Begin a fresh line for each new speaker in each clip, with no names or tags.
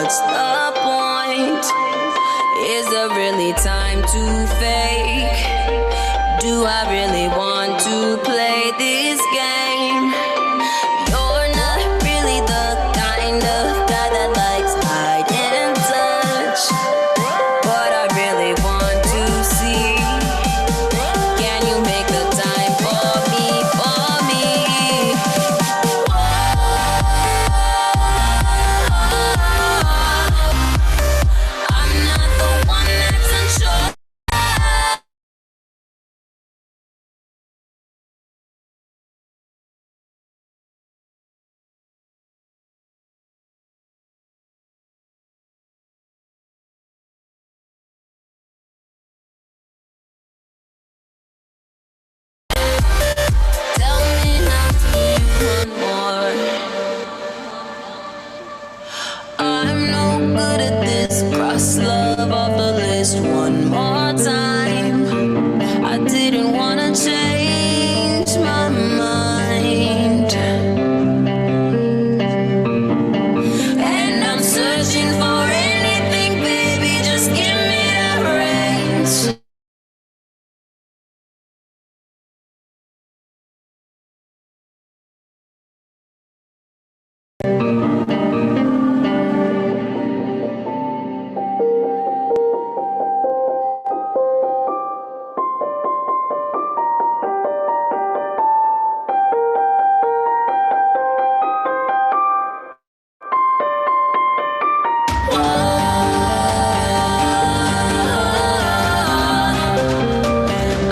What's the point? Is there really time to fake? Do I really want to play this game? last love off the list one more time. I didn't wanna change my mind, and I'm searching for anything, baby, just give me the range.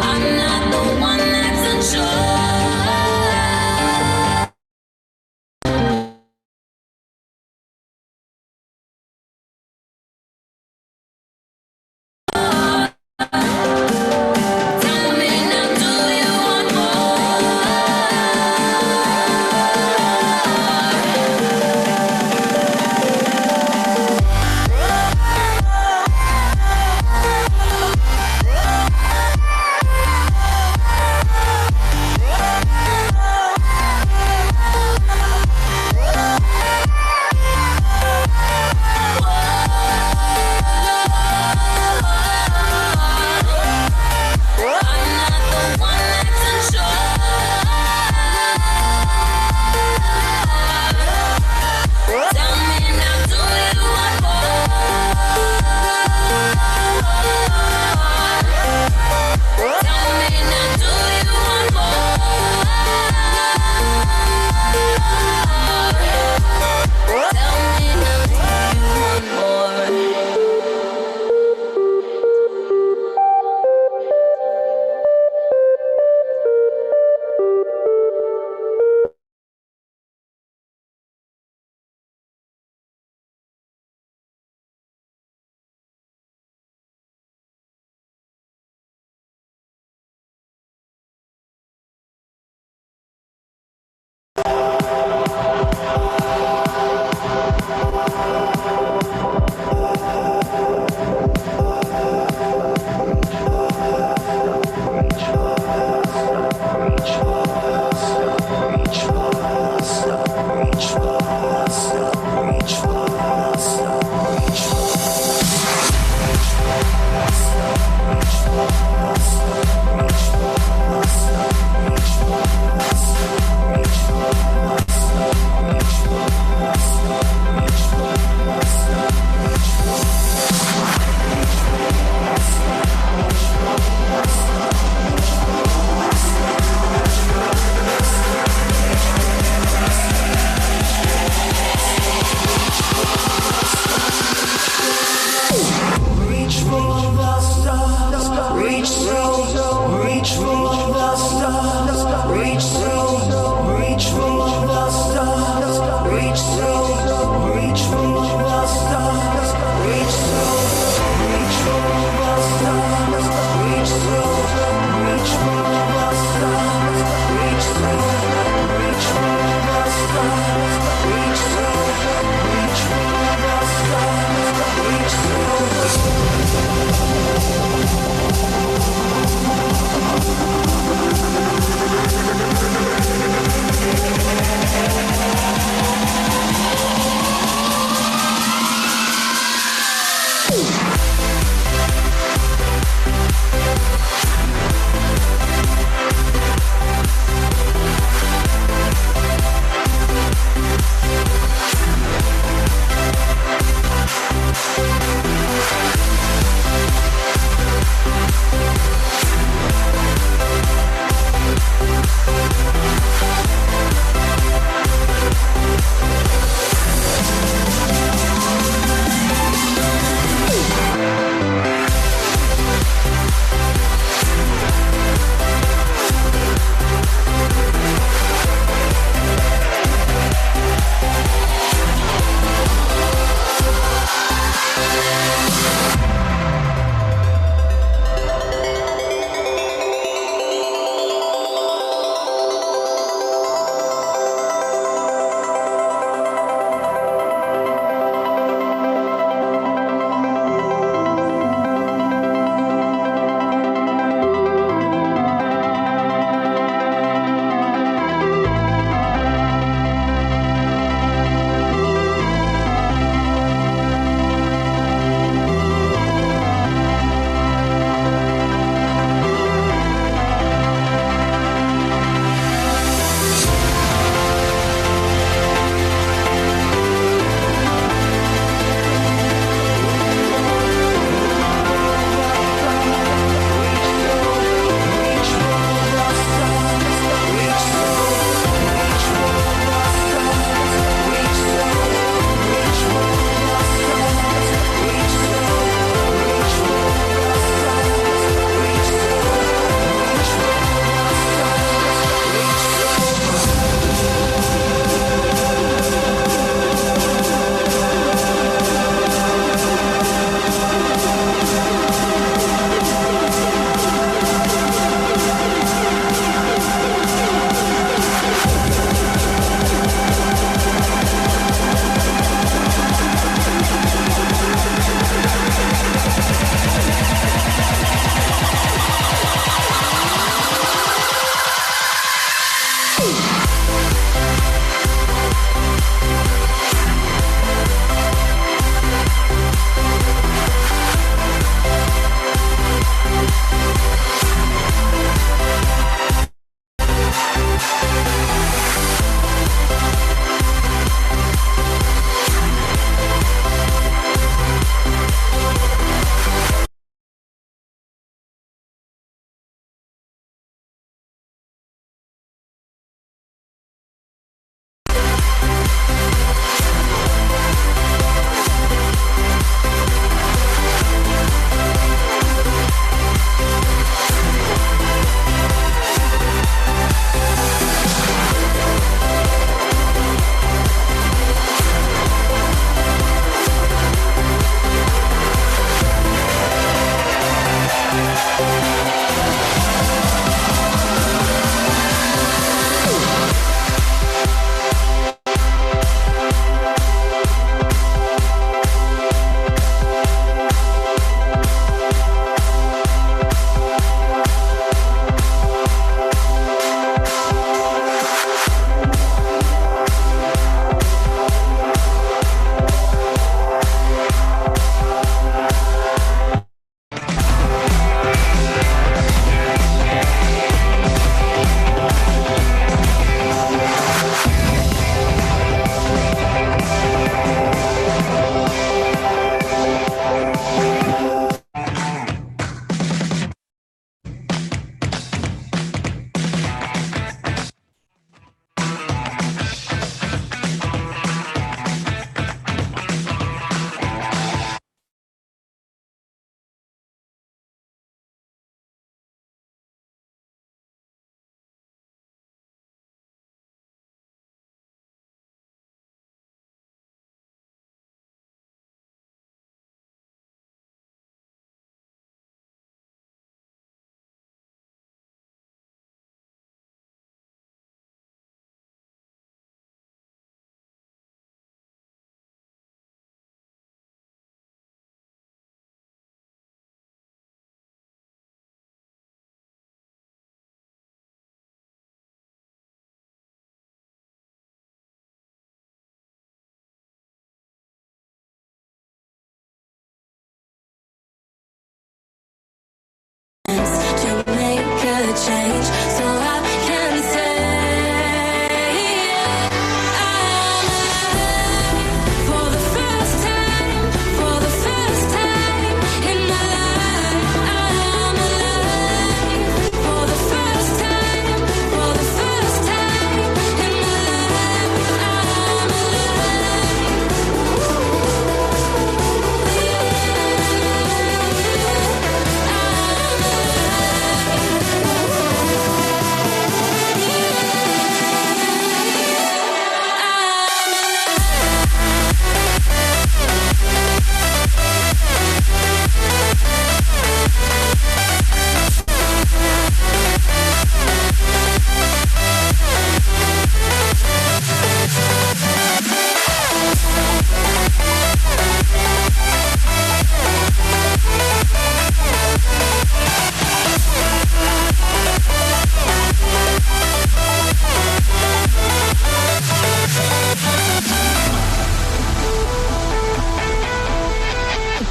I'm not the one that's unsure. Tell me now, do you want more?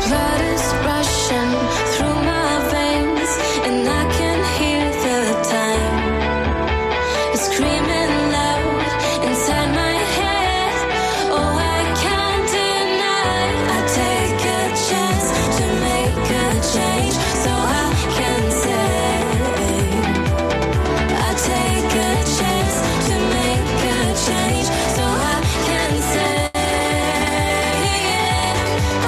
blood is rushing through my veins, and I can hear the time. It's screaming loud inside my head. Oh, I can't deny. I take a chance to make a change, so I can say. I take a chance to make a change, so I can say.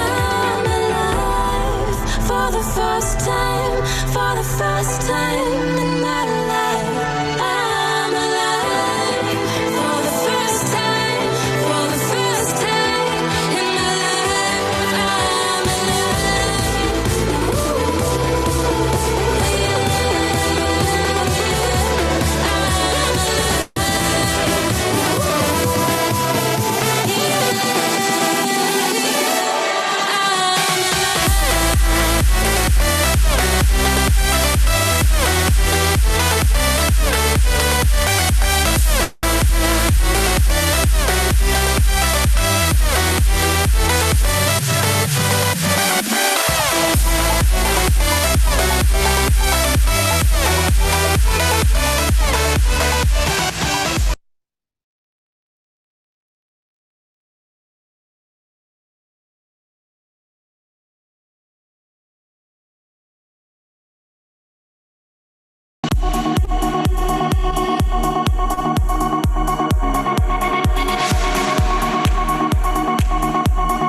I'm alive for the first time in my life. I'm alive for the first time in my life. I'm alive.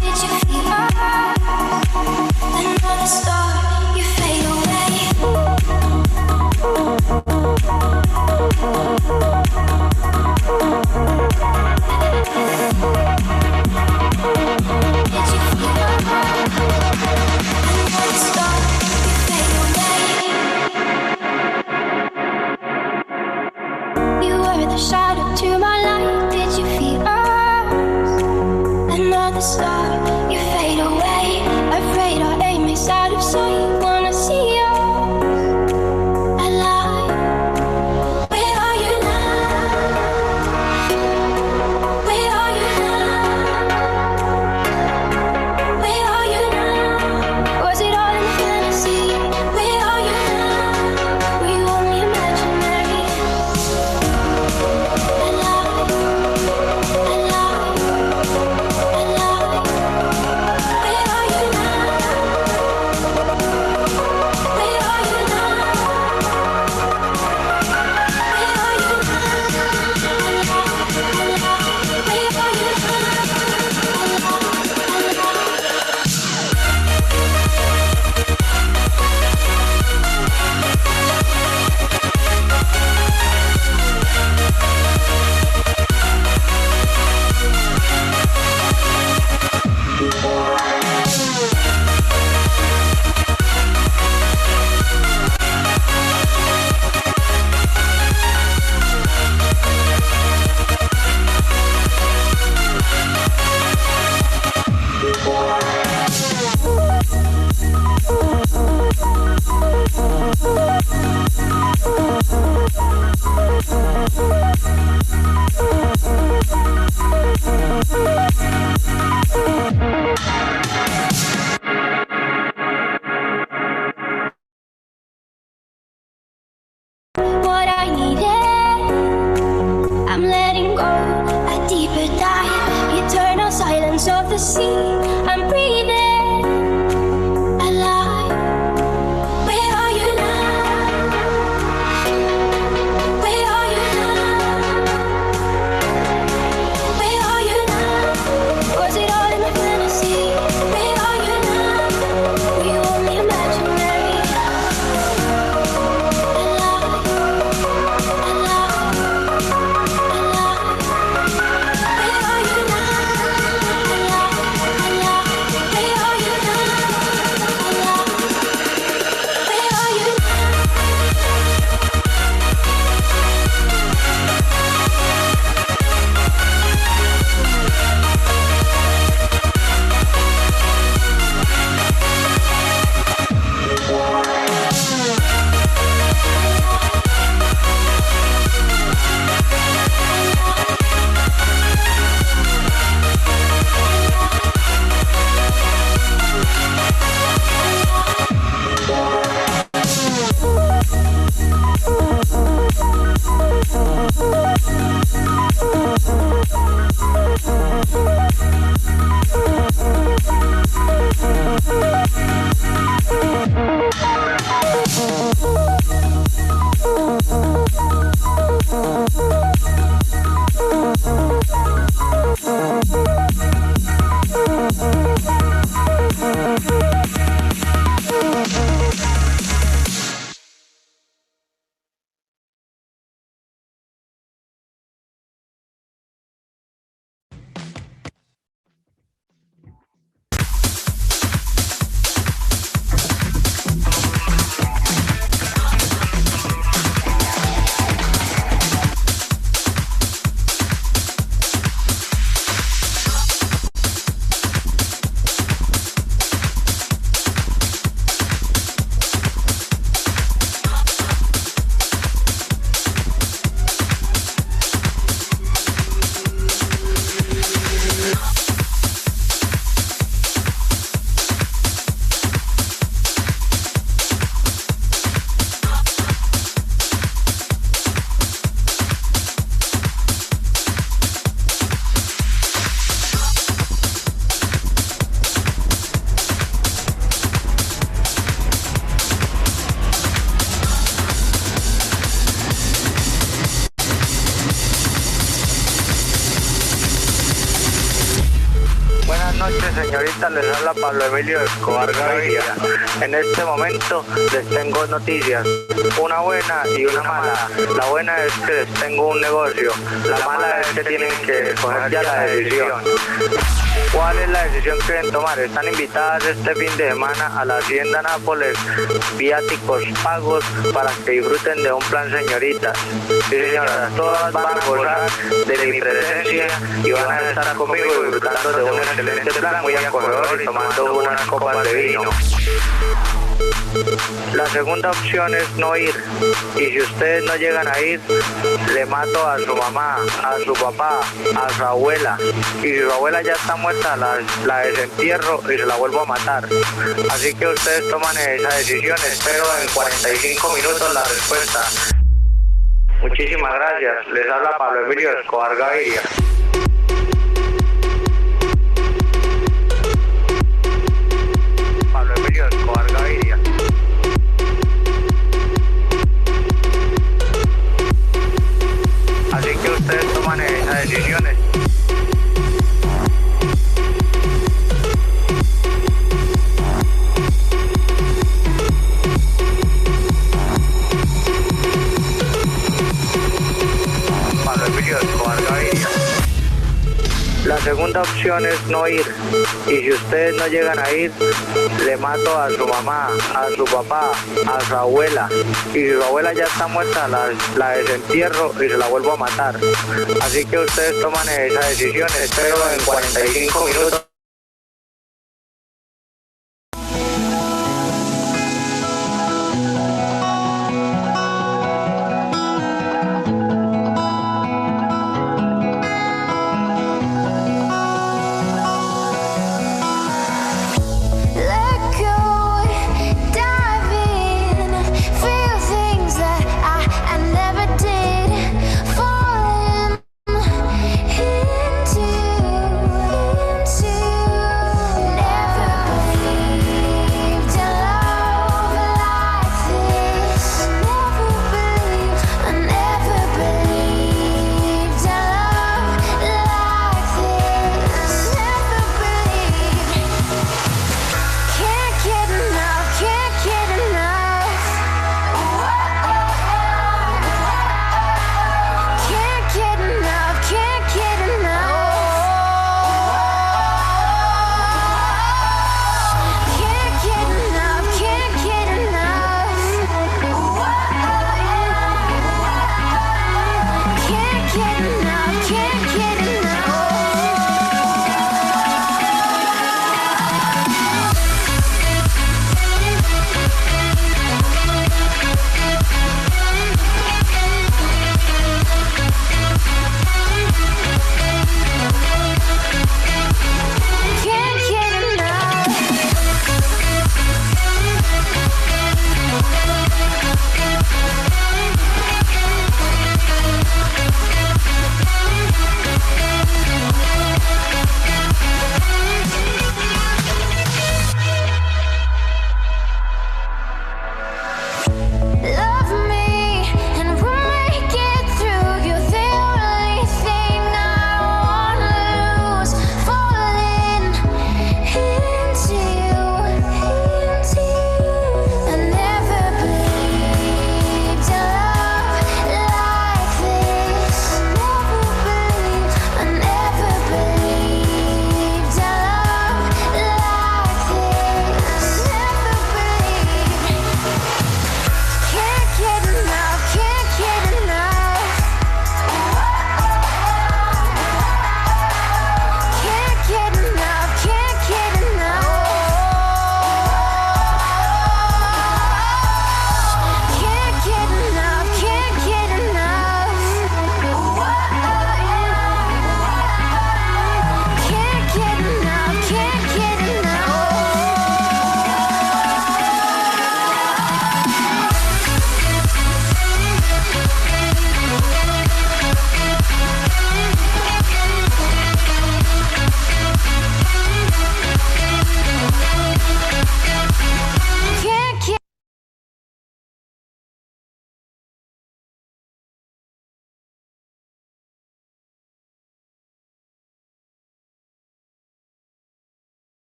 Did you feel another star? You fade away. Did you feel another star? You fade away. You were the shadow to my light. Did you feel another star? You fade away. Afraid our aim is out of sight. Wanna see you alive. Where are you now? Where are you now? Where are you now? Was it all in fantasy? Where are you now? Were you only imaginary? Alive, alive, alive. Where are you now? Where are you now? Where are you now? Where are you what I needed? I'm letting go, a deeper dive, eternal silence of the sea. I'm breathing alive. Where are you now? Where are you now? Where are you now? Was it all in my fantasy? Where are you now? Were you only imaginary? Alive, alive, alive. Where are you now? Alive, alive.
Señorita, les habla Pablo Emilio Escobar Gaviria. En este momento les tengo noticias, una buena y una mala. La buena es que les tengo un negocio, la mala es que tienen que coger ya la decisión. ¿Cuál es la decisión que deben tomar? Están invitadas este fin de semana a la Hacienda Nápoles, viáticos pagos para que disfruten de un plan señoritas. Sí, señoras, todas van a gozar de mi presencia y van a estar conmigo disfrutando de un excelente plan muy acogedor y tomando unas copas de vino. La segunda opción es no ir, y si ustedes no llegan a ir, le mato a su mamá, a su papá, a su abuela, y si su abuela ya está muerta, la desentierro y se la vuelvo a matar. Así que ustedes toman esa decisión, espero en 45 minutos la respuesta. Muchísimas gracias, les habla Pablo Emilio Escobar Gaviria. Pablo Emilio Escobar Gaviria. Así que ustedes toman esas decisiones. Pablo Emilio Escobar Gaviria. La segunda opción es no ir, y si ustedes no llegan a ir, le mato a su mamá, a su papá, a su abuela, y si su abuela ya está muerta, la desentierro y se la vuelvo a matar. Así que ustedes toman esa decisión, espero en 45 minutos.
Into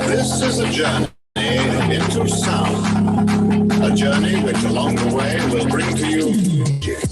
This is a journey into sound, a journey which along the way will bring to you magic.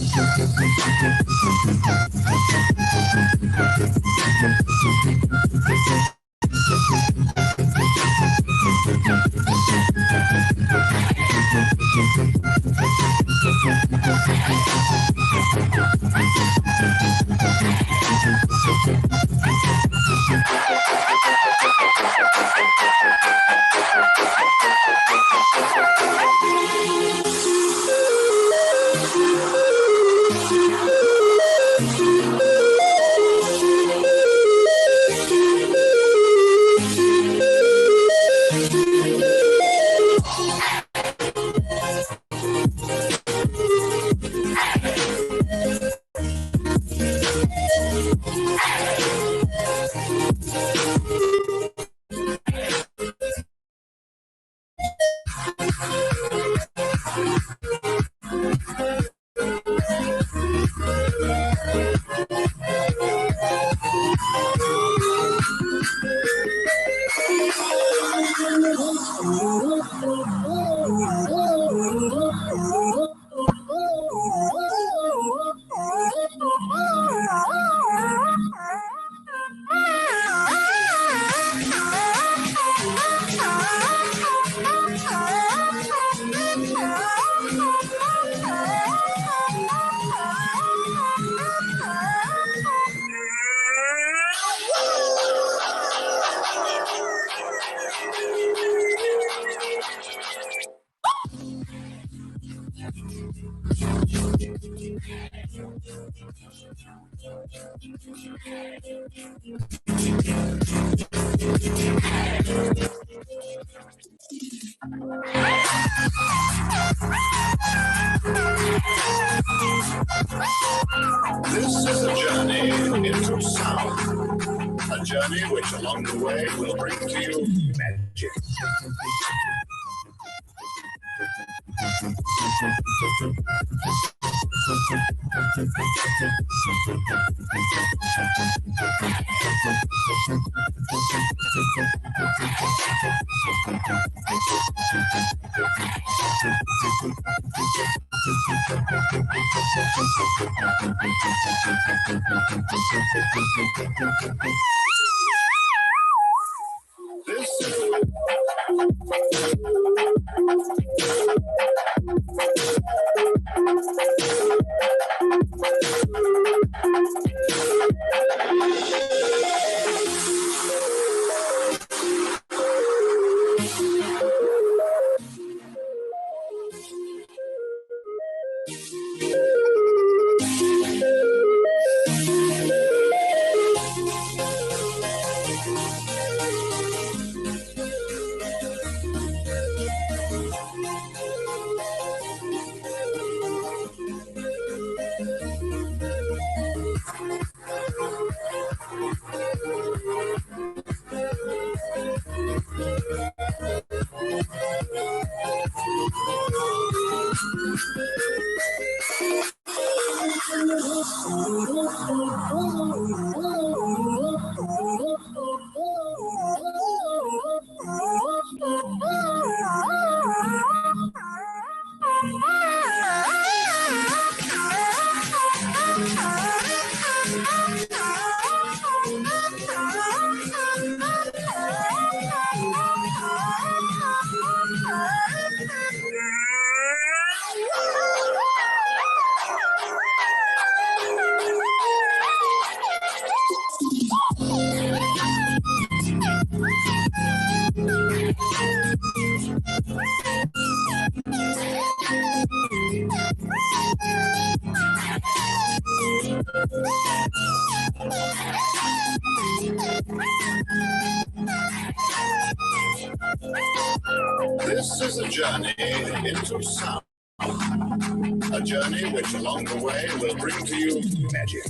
This is a journey into sound, a journey which along the way will bring to you magic. This is a journey into sound. A journey which along the way will bring to you magic.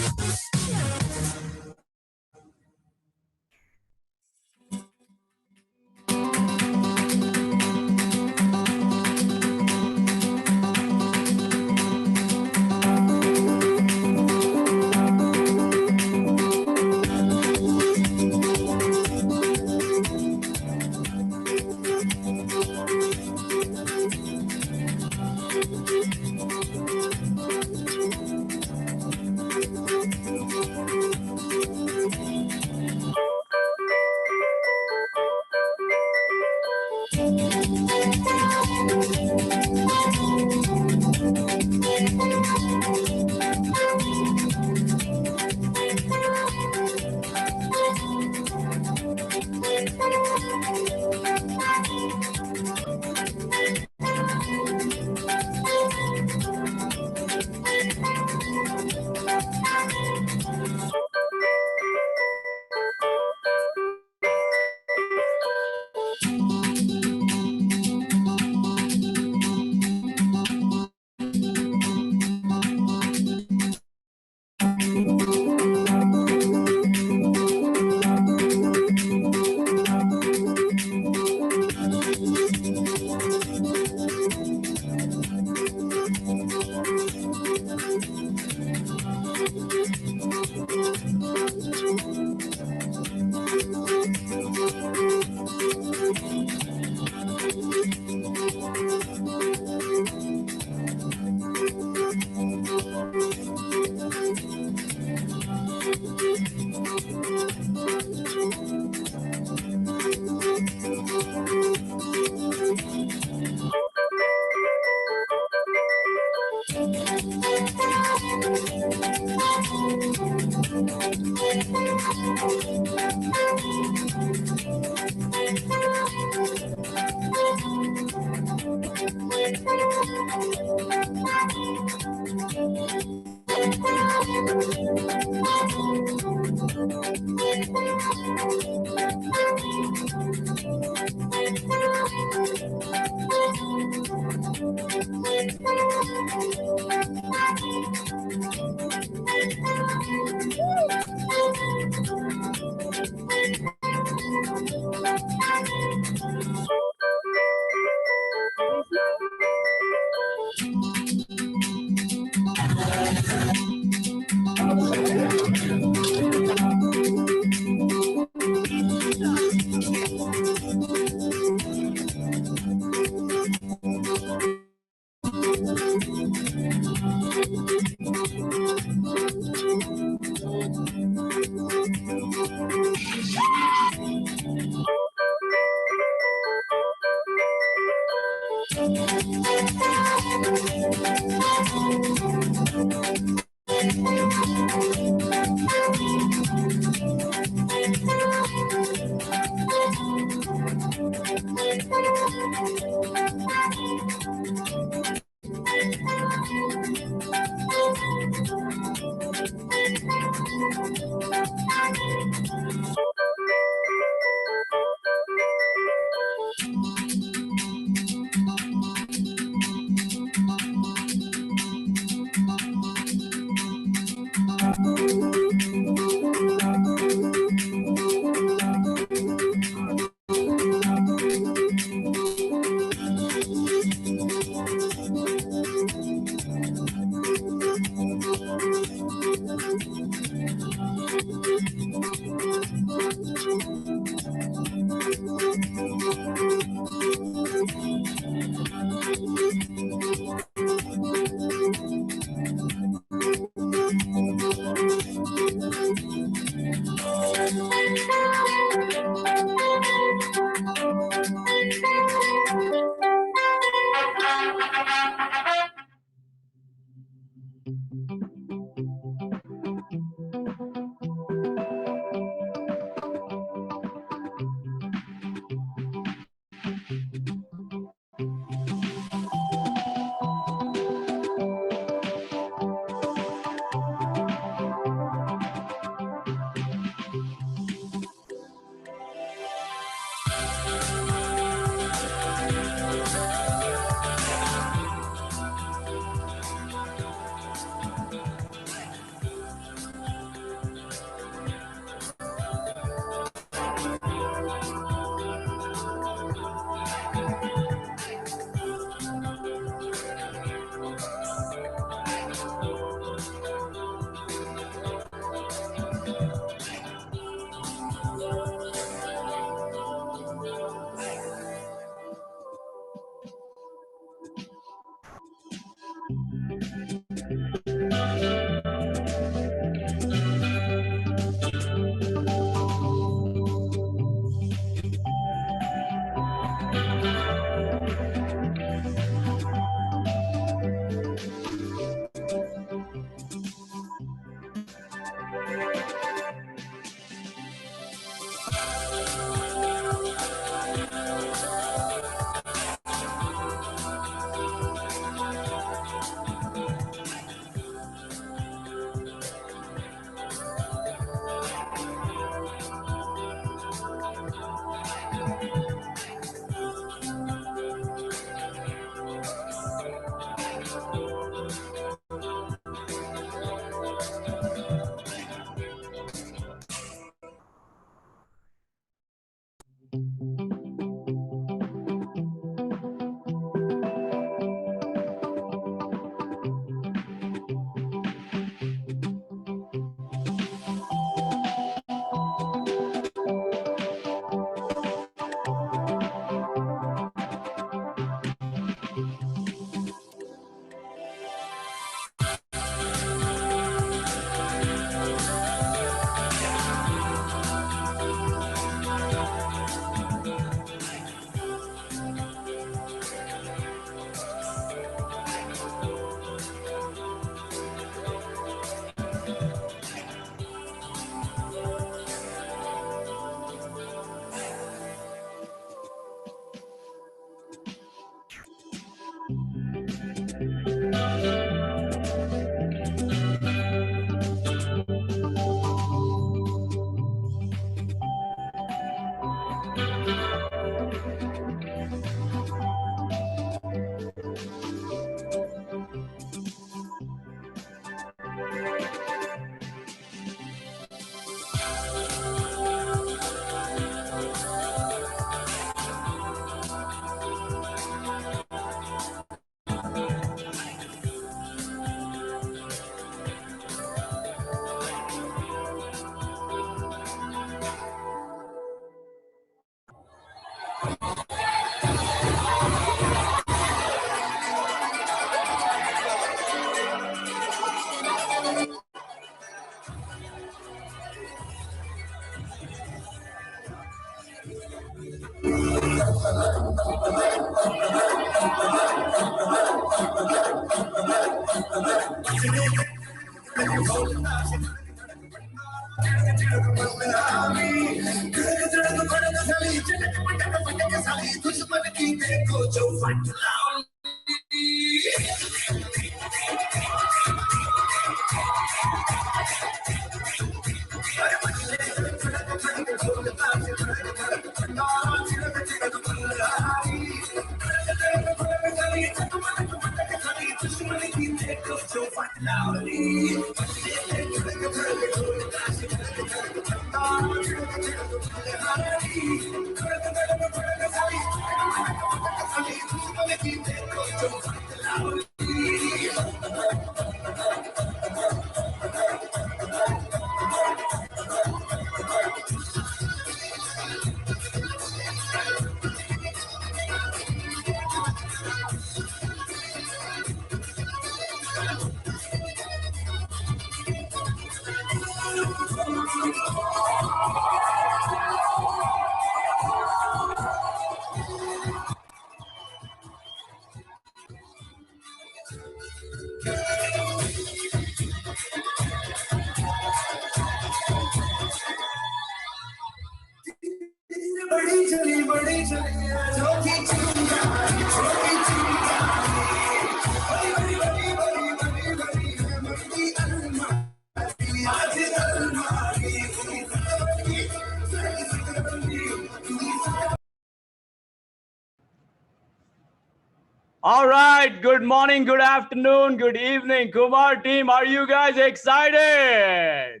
All right, good morning, good afternoon, good evening. Kumar team, are you guys excited?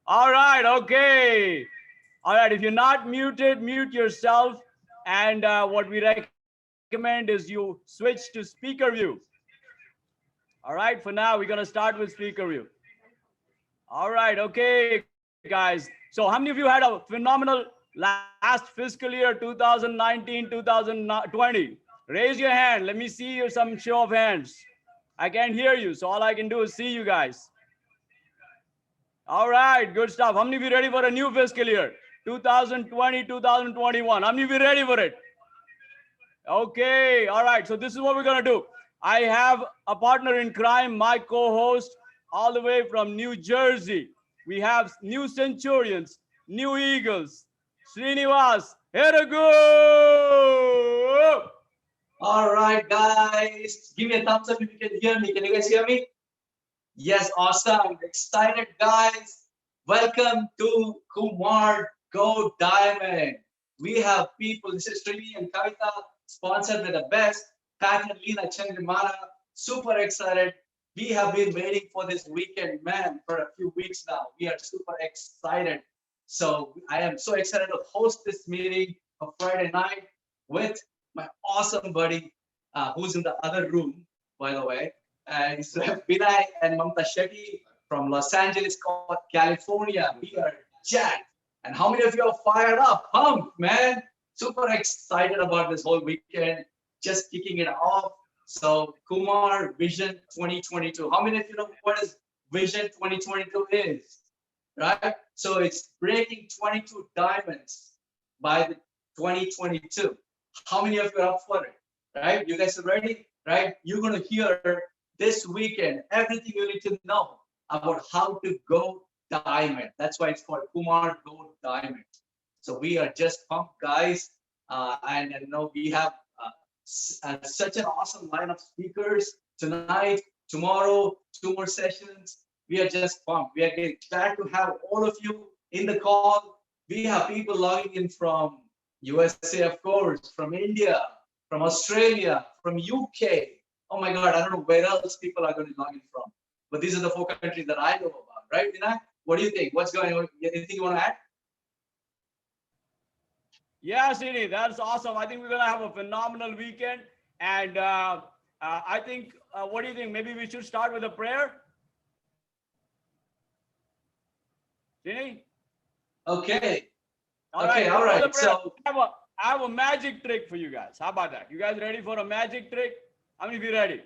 All right, okay. All right, if you're not muted, mute yourself. And what we recommend is you switch to speaker view. All right, for now, we're going to start with speaker view. All right, okay, guys. So how many of you had a phenomenal last fiscal year, 2019, 2020? Raise your hand. Let me see some show of hands. I can't hear you, so all I can do is see you guys. All right, good stuff. How many of you ready for a new fiscal year? 2020, 2021. How many of you ready for it? Okay, all right. So this is what we're going to do. I have a partner in crime, my co-host, all the way from New Jersey. We have new Centurions, new Eagles, Srinivas. Here we go.
All right, guys, give me a thumbs up if you can hear me. Can you guys hear me? Yes, awesome. Excited, guys. Welcome to Kumar Go Diamond. We have people, this is Srini and Kavita, sponsored by the best, Pat and Lena Chandramana. Super excited. We have been waiting for this weekend, man, for a few weeks now. We are super excited. So I am so excited to host this meeting on Friday night with my awesome buddy, who's in the other room, by the way, and it's Vinay and Mamta Shetty from Los Angeles, California. We are jacked. And how many of you are fired up? Pumped, man. Super excited about this whole weekend, just kicking it off. So Kumar Vision 2022. How many of you know what is Vision 2022 is? Right? So it's breaking 22 diamonds by the 2022. How many of you are up for it? Right? You guys are ready? Right? You're going to hear this weekend everything you need to know about how to go diamond. That's why it's called Kumar Go Diamond. So we are just pumped, guys. And you know, we have such an awesome line of speakers tonight, tomorrow, 2 more sessions. We are just pumped. We are glad to have all of you in the call. We have people logging in from USA, of course, from India, from Australia, from UK. Oh my God, I don't know where else people are going to log in from. But these are the 4 countries that I know about, right, Vinay? What do you think? What's going on? Anything you want to add?
Yeah, Srini, that's awesome. I think we're going to have a phenomenal weekend. And I think, what do you think? Maybe we should start with a prayer? Srini?
Okay.
All right. So I have a magic trick for you guys. How about that? You guys ready for a magic trick? How many of you ready?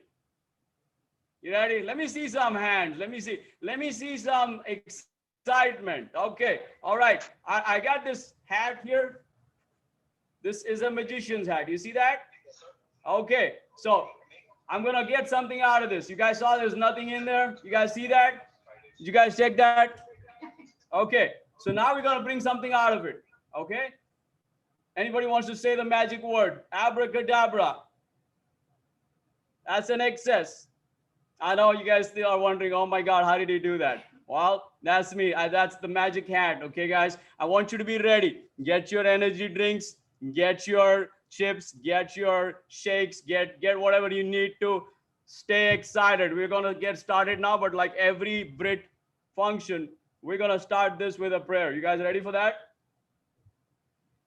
You ready? Let me see some hands. Let me see some excitement. Okay. All right. I got this hat here. This is a magician's hat. You see that? Okay, so I'm gonna get something out of this. You guys saw there's nothing in there. You guys see that? Did you guys check that? Okay, so now we're gonna bring something out of it. Okay? Anybody wants to say the magic word? Abracadabra. That's an excess. I know you guys still are wondering, oh my God, how did he do that? Well, that's me. That's the magic hat. Okay, guys, I want you to be ready. Get your energy drinks, get your chips, get your shakes, get whatever you need to stay excited. We're going to get started now, but like every Brit function, we're going to start this with a prayer. You guys ready for that?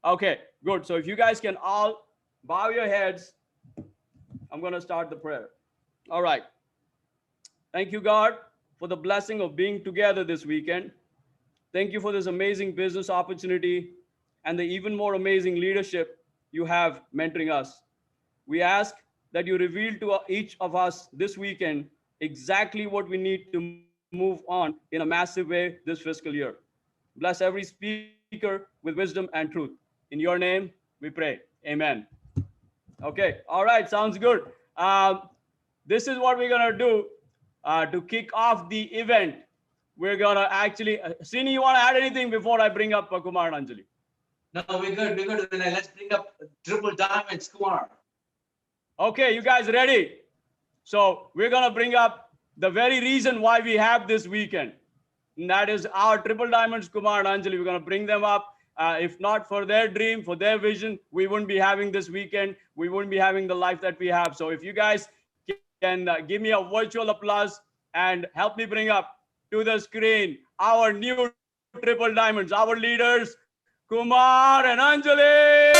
Okay, good. So if you guys can all bow your heads, I'm going to start the prayer. All right. Thank you, God, for the blessing of being together this weekend. Thank you for this amazing business opportunity and the even more amazing leadership you have mentoring us. We ask that you reveal to each of us this weekend exactly what we need to move on in a massive way this fiscal year. Bless every speaker with wisdom and truth. In your name, we pray. Amen. Okay. All right. Sounds good. This is what we're going to do to kick off the event. We're going to actually, Srini, you want to add anything before I bring up Kumar and Anjali?
No, we're good. Vinay. Let's bring up triple diamonds, Kumar.
Okay, you guys ready? So we're going to bring up the very reason why we have this weekend. And that is our triple diamonds, Kumar and Anjali. We're going to bring them up. If not for their dream, for their vision, we wouldn't be having this weekend. We wouldn't be having the life that we have. So if you guys can give me a virtual applause and help me bring up to the screen our new triple diamonds, our leaders, Kumar and Anjali.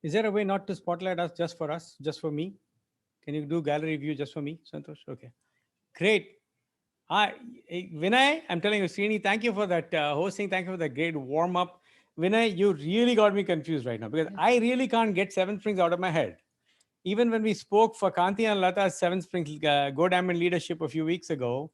Is there a way not to spotlight us, just for me? Can you do gallery view just for me, Santosh? Okay, great. Vinay, I'm telling you, Srini, thank you for that hosting. Thank you for that great warm up. Vinay, you really got me confused right now because I really can't get Seven Springs out of my head. Even when we spoke for Kanti and Lata's Seven Springs Go Diamond leadership a few weeks ago,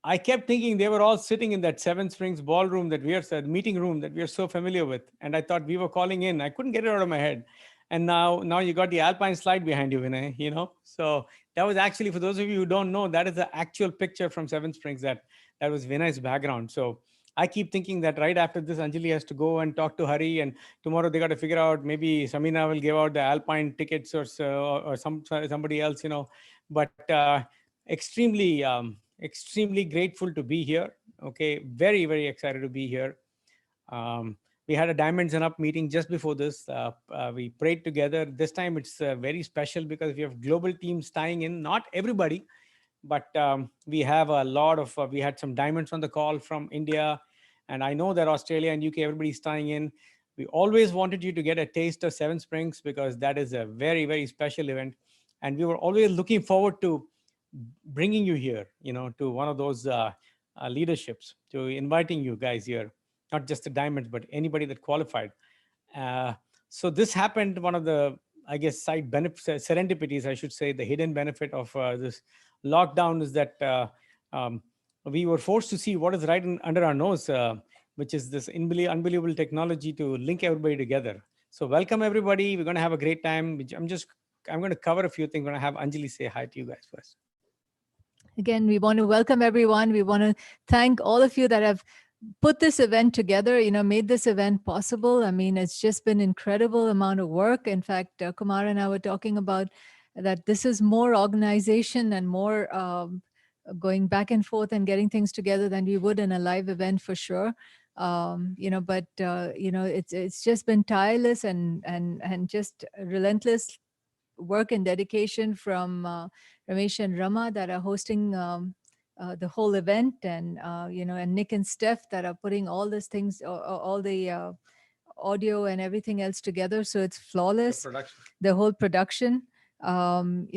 I kept thinking they were all sitting in that Seven Springs ballroom that meeting room that we are so familiar with. And I thought we were calling in. I couldn't get it out of my head. And now you got the Alpine slide behind you, Vinay, So that was actually, for those of you who don't know, that is the actual picture from Seven Springs that was Vinay's background. So I keep thinking that right after this, Anjali has to go and talk to Hari, and tomorrow they got to figure out, maybe Samina will give out the Alpine tickets or somebody else, But extremely grateful to be here. Okay, very, very excited to be here. We had a Diamonds and Up meeting just before this. We prayed together. This time it's very special because we have global teams tying in. Not everybody, but we have a lot of, we had some diamonds on the call from India. And I know that Australia and UK, everybody's tying in. We always wanted you to get a taste of Seven Springs because that is a very, very special event. And we were always looking forward to bringing you here, to one of those leaderships, to inviting you guys here, not just the diamonds, but anybody that qualified. So this happened, one of the, I guess, side benefits, serendipities, I should say, the hidden benefit of this lockdown is that we were forced to see what is right under our nose, which is this unbelievable technology to link everybody together. So welcome everybody. We're going to have a great time. I'm going to cover a few things. I'm going to have Anjali say hi to you guys first.
Again, we want to welcome everyone. We want to thank all of you that have put this event together, made this event possible. I mean, it's just been incredible amount of work. In fact, Kumar and I were talking about that this is more organization and more going back and forth and getting things together than we would in a live event for sure. It's just been tireless and just relentless work and dedication from Ramesh and Rama that are hosting the whole event, and and Nick and Steph that are putting all these things, all the audio and everything else together, so it's flawless. The whole production. Hari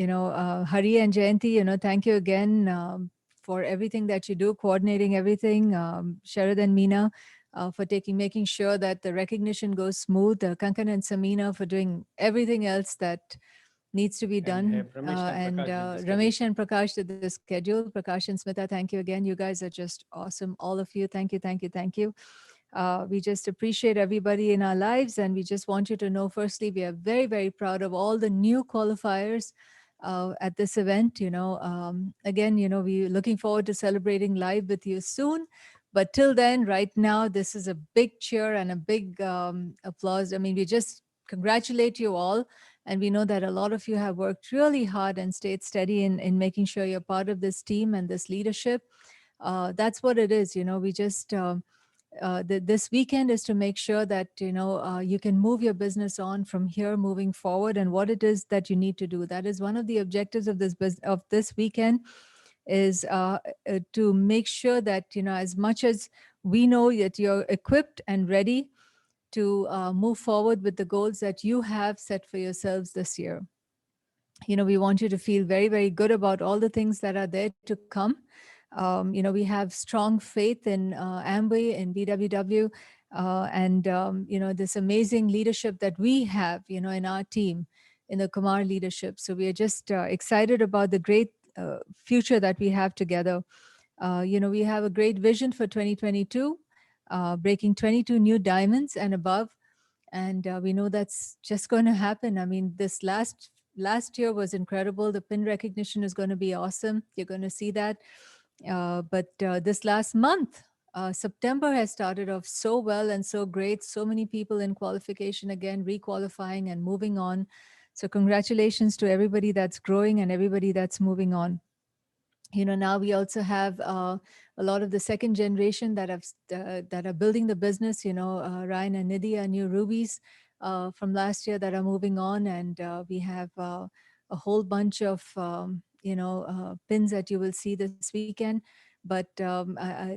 and Jayanti, thank you again for everything that you do, coordinating everything. Sharad and Meena, for making sure that the recognition goes smooth. Kankan and Samina for doing everything else that needs to be done. And Ramesh and Prakash did the schedule. Prakash and Smita, thank you again. You guys are just awesome. All of you. Thank you, thank you, thank you. We just appreciate everybody in our lives. And we just want you to know, firstly, we are very, very proud of all the new qualifiers at this event. Again, we're looking forward to celebrating live with you soon. But till then, right now, this is a big cheer and a big applause. I mean, we just congratulate you all. And we know that a lot of you have worked really hard and stayed steady in making sure you're part of this team and this leadership. That's what it is. We just this weekend is to make sure that you can move your business on from here moving forward, and what it is that you need to do. That is one of the objectives of this weekend, is to make sure that as much as we know that you're equipped and ready to move forward with the goals that you have set for yourselves this year. We want you to feel very, very good about all the things that are there to come. We have strong faith in Amway and BWW, and this amazing leadership that we have, in our team, in the Kumar leadership. So we are just excited about the great future that we have together. We have a great vision for 2022, breaking 22 new diamonds and above, and we know that's just going to happen. I mean, this last year was incredible. The pin recognition is going to be awesome. You're going to see that. But this last month, September has started off so well and so great. So many people in qualification again, requalifying and moving on. So congratulations to everybody that's growing and everybody that's moving on. Now we also have a lot of the second generation that are building the business. Ryan and Nidhi are new rubies from last year that are moving on, and we have a whole bunch of pins that you will see this weekend. But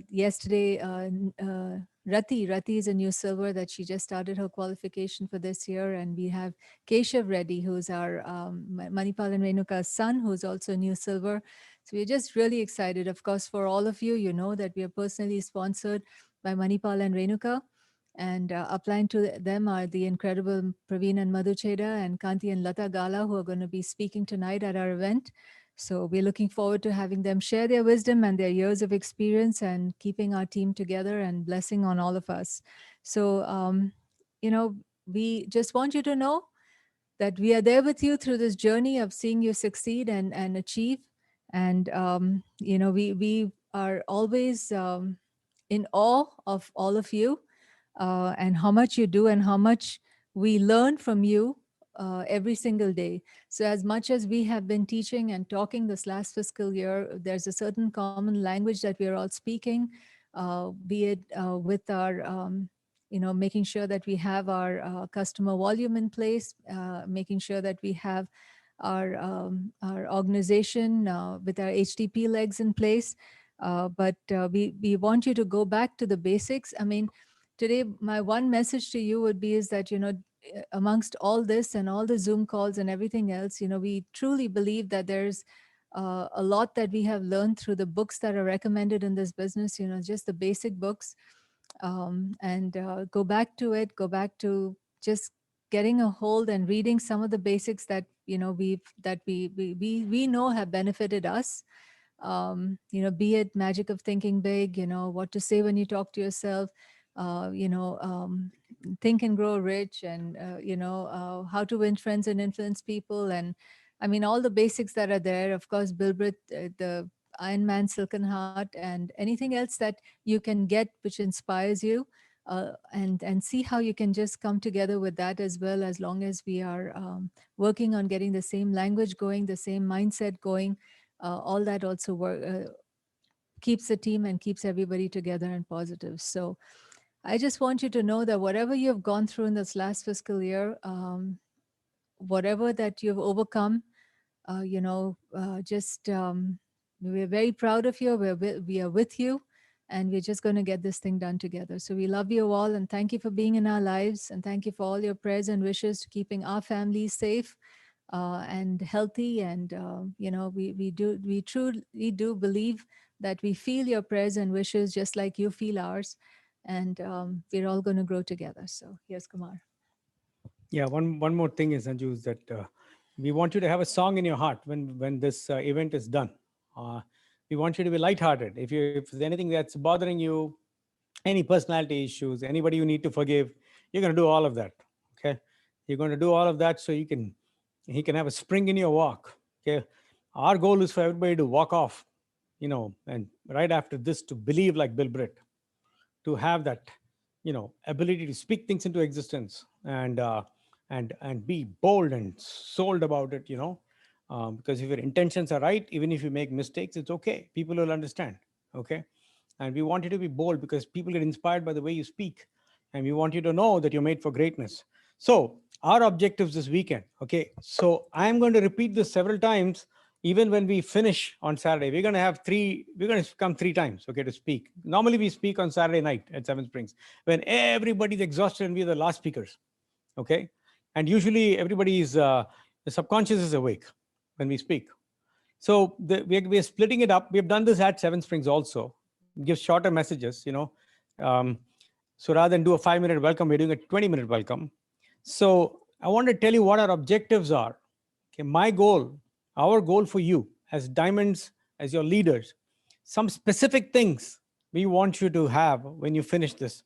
yesterday, Rati is a new silver that she just started her qualification for this year, and we have Keshav Reddy, who's our Manipal and Renuka's son, who's also a new silver. So we're just really excited. Of course, for all of you, you know that we are personally sponsored by Manipal and Renuka. And applying to them are the incredible Praveen and Madhucheda and Kanti and Lata Gala, who are going to be speaking tonight at our event. So we're looking forward to having them share their wisdom and their years of experience and keeping our team together and blessing on all of us. So, we just want you to know that we are there with you through this journey of seeing you succeed and achieve. And, we are always in awe of all of you, and how much you do and how much we learn from you every single day. So as much as we have been teaching and talking this last fiscal year, there's a certain common language that we are all speaking, be it with our making sure that we have our customer volume in place, making sure that we have our organization with our HTP legs in place. But we want you to go back to the basics. I mean, today, my one message to you would be is that, amongst all this and all the Zoom calls and everything else, we truly believe that there's a lot that we have learned through the books that are recommended in this business, just the basic books. And go back to it, go back to just getting a hold and reading some of the basics that, we know have benefited us. Be it magic of thinking big, what to say when you talk to yourself, think and grow rich, and how to win friends and influence people, and I mean all the basics that are there. Of course, Bilbrit, the Iron Man, Silken Heart, and anything else that you can get which inspires you, and see how you can just come together with that as well, as long as we are working on getting the same language going, the same mindset going. All that also keeps the team and keeps everybody together and positive. So I just want you to know that whatever you've gone through in this last fiscal year, whatever that you've overcome, just we're very proud of you. We are with you, and we're just going to get this thing done together. So we love you all, and thank you for being in our lives, and thank you for all your prayers and wishes to keeping our families safe and healthy. And we truly do believe that we feel your prayers and wishes just like you feel ours. and we're all going to grow together. So here's Kumar.
Yeah, one more thing is, Anju, is that we want you to have a song in your heart when this event is done. Uh, we want you to be lighthearted. If there's anything that's bothering you, any personality issues, anybody you need to forgive, you're going to do all of that. Okay, you're going to do all of that so he can have a spring in your walk. Okay, our goal is for everybody to walk off, and right after this to believe like Bill Britt, to have that ability to speak things into existence, and be bold and sold about it, because if your intentions are right, even if you make mistakes, it's okay, people will understand. Okay, and we want you to be bold because people get inspired by the way you speak, and we want you to know that you're made for greatness. So our objectives this weekend, okay, so I'm going to repeat this several times. Even when we finish on Saturday, we're going to come three times, okay, to speak. Normally we speak on Saturday night at Seven Springs when everybody's exhausted and we're the last speakers, okay. And usually everybody's the subconscious is awake when we speak. So we're splitting it up. We've done this at Seven Springs also. Give shorter messages, um, so rather than do a 5-minute welcome, we're doing a 20-minute welcome. So I want to tell you what our objectives are. Okay, my goal, our goal for you as diamonds, as your leaders, some specific things we want you to have when you finish this.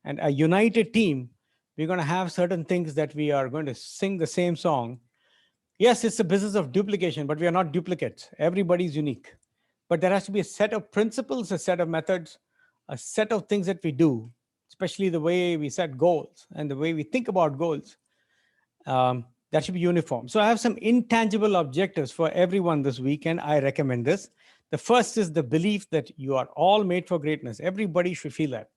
And a united team, we're going to have certain things that we are going to sing the same song. Yes, it's a business of duplication, but we are not duplicates. Everybody's unique. But there has to be a set of principles, a set of methods, a set of things that we do, especially the way we set goals and the way we think about goals. That should be uniform. So I have some intangible objectives for everyone this weekend. I recommend this. The first is the belief that you are all made for greatness. Everybody should feel that.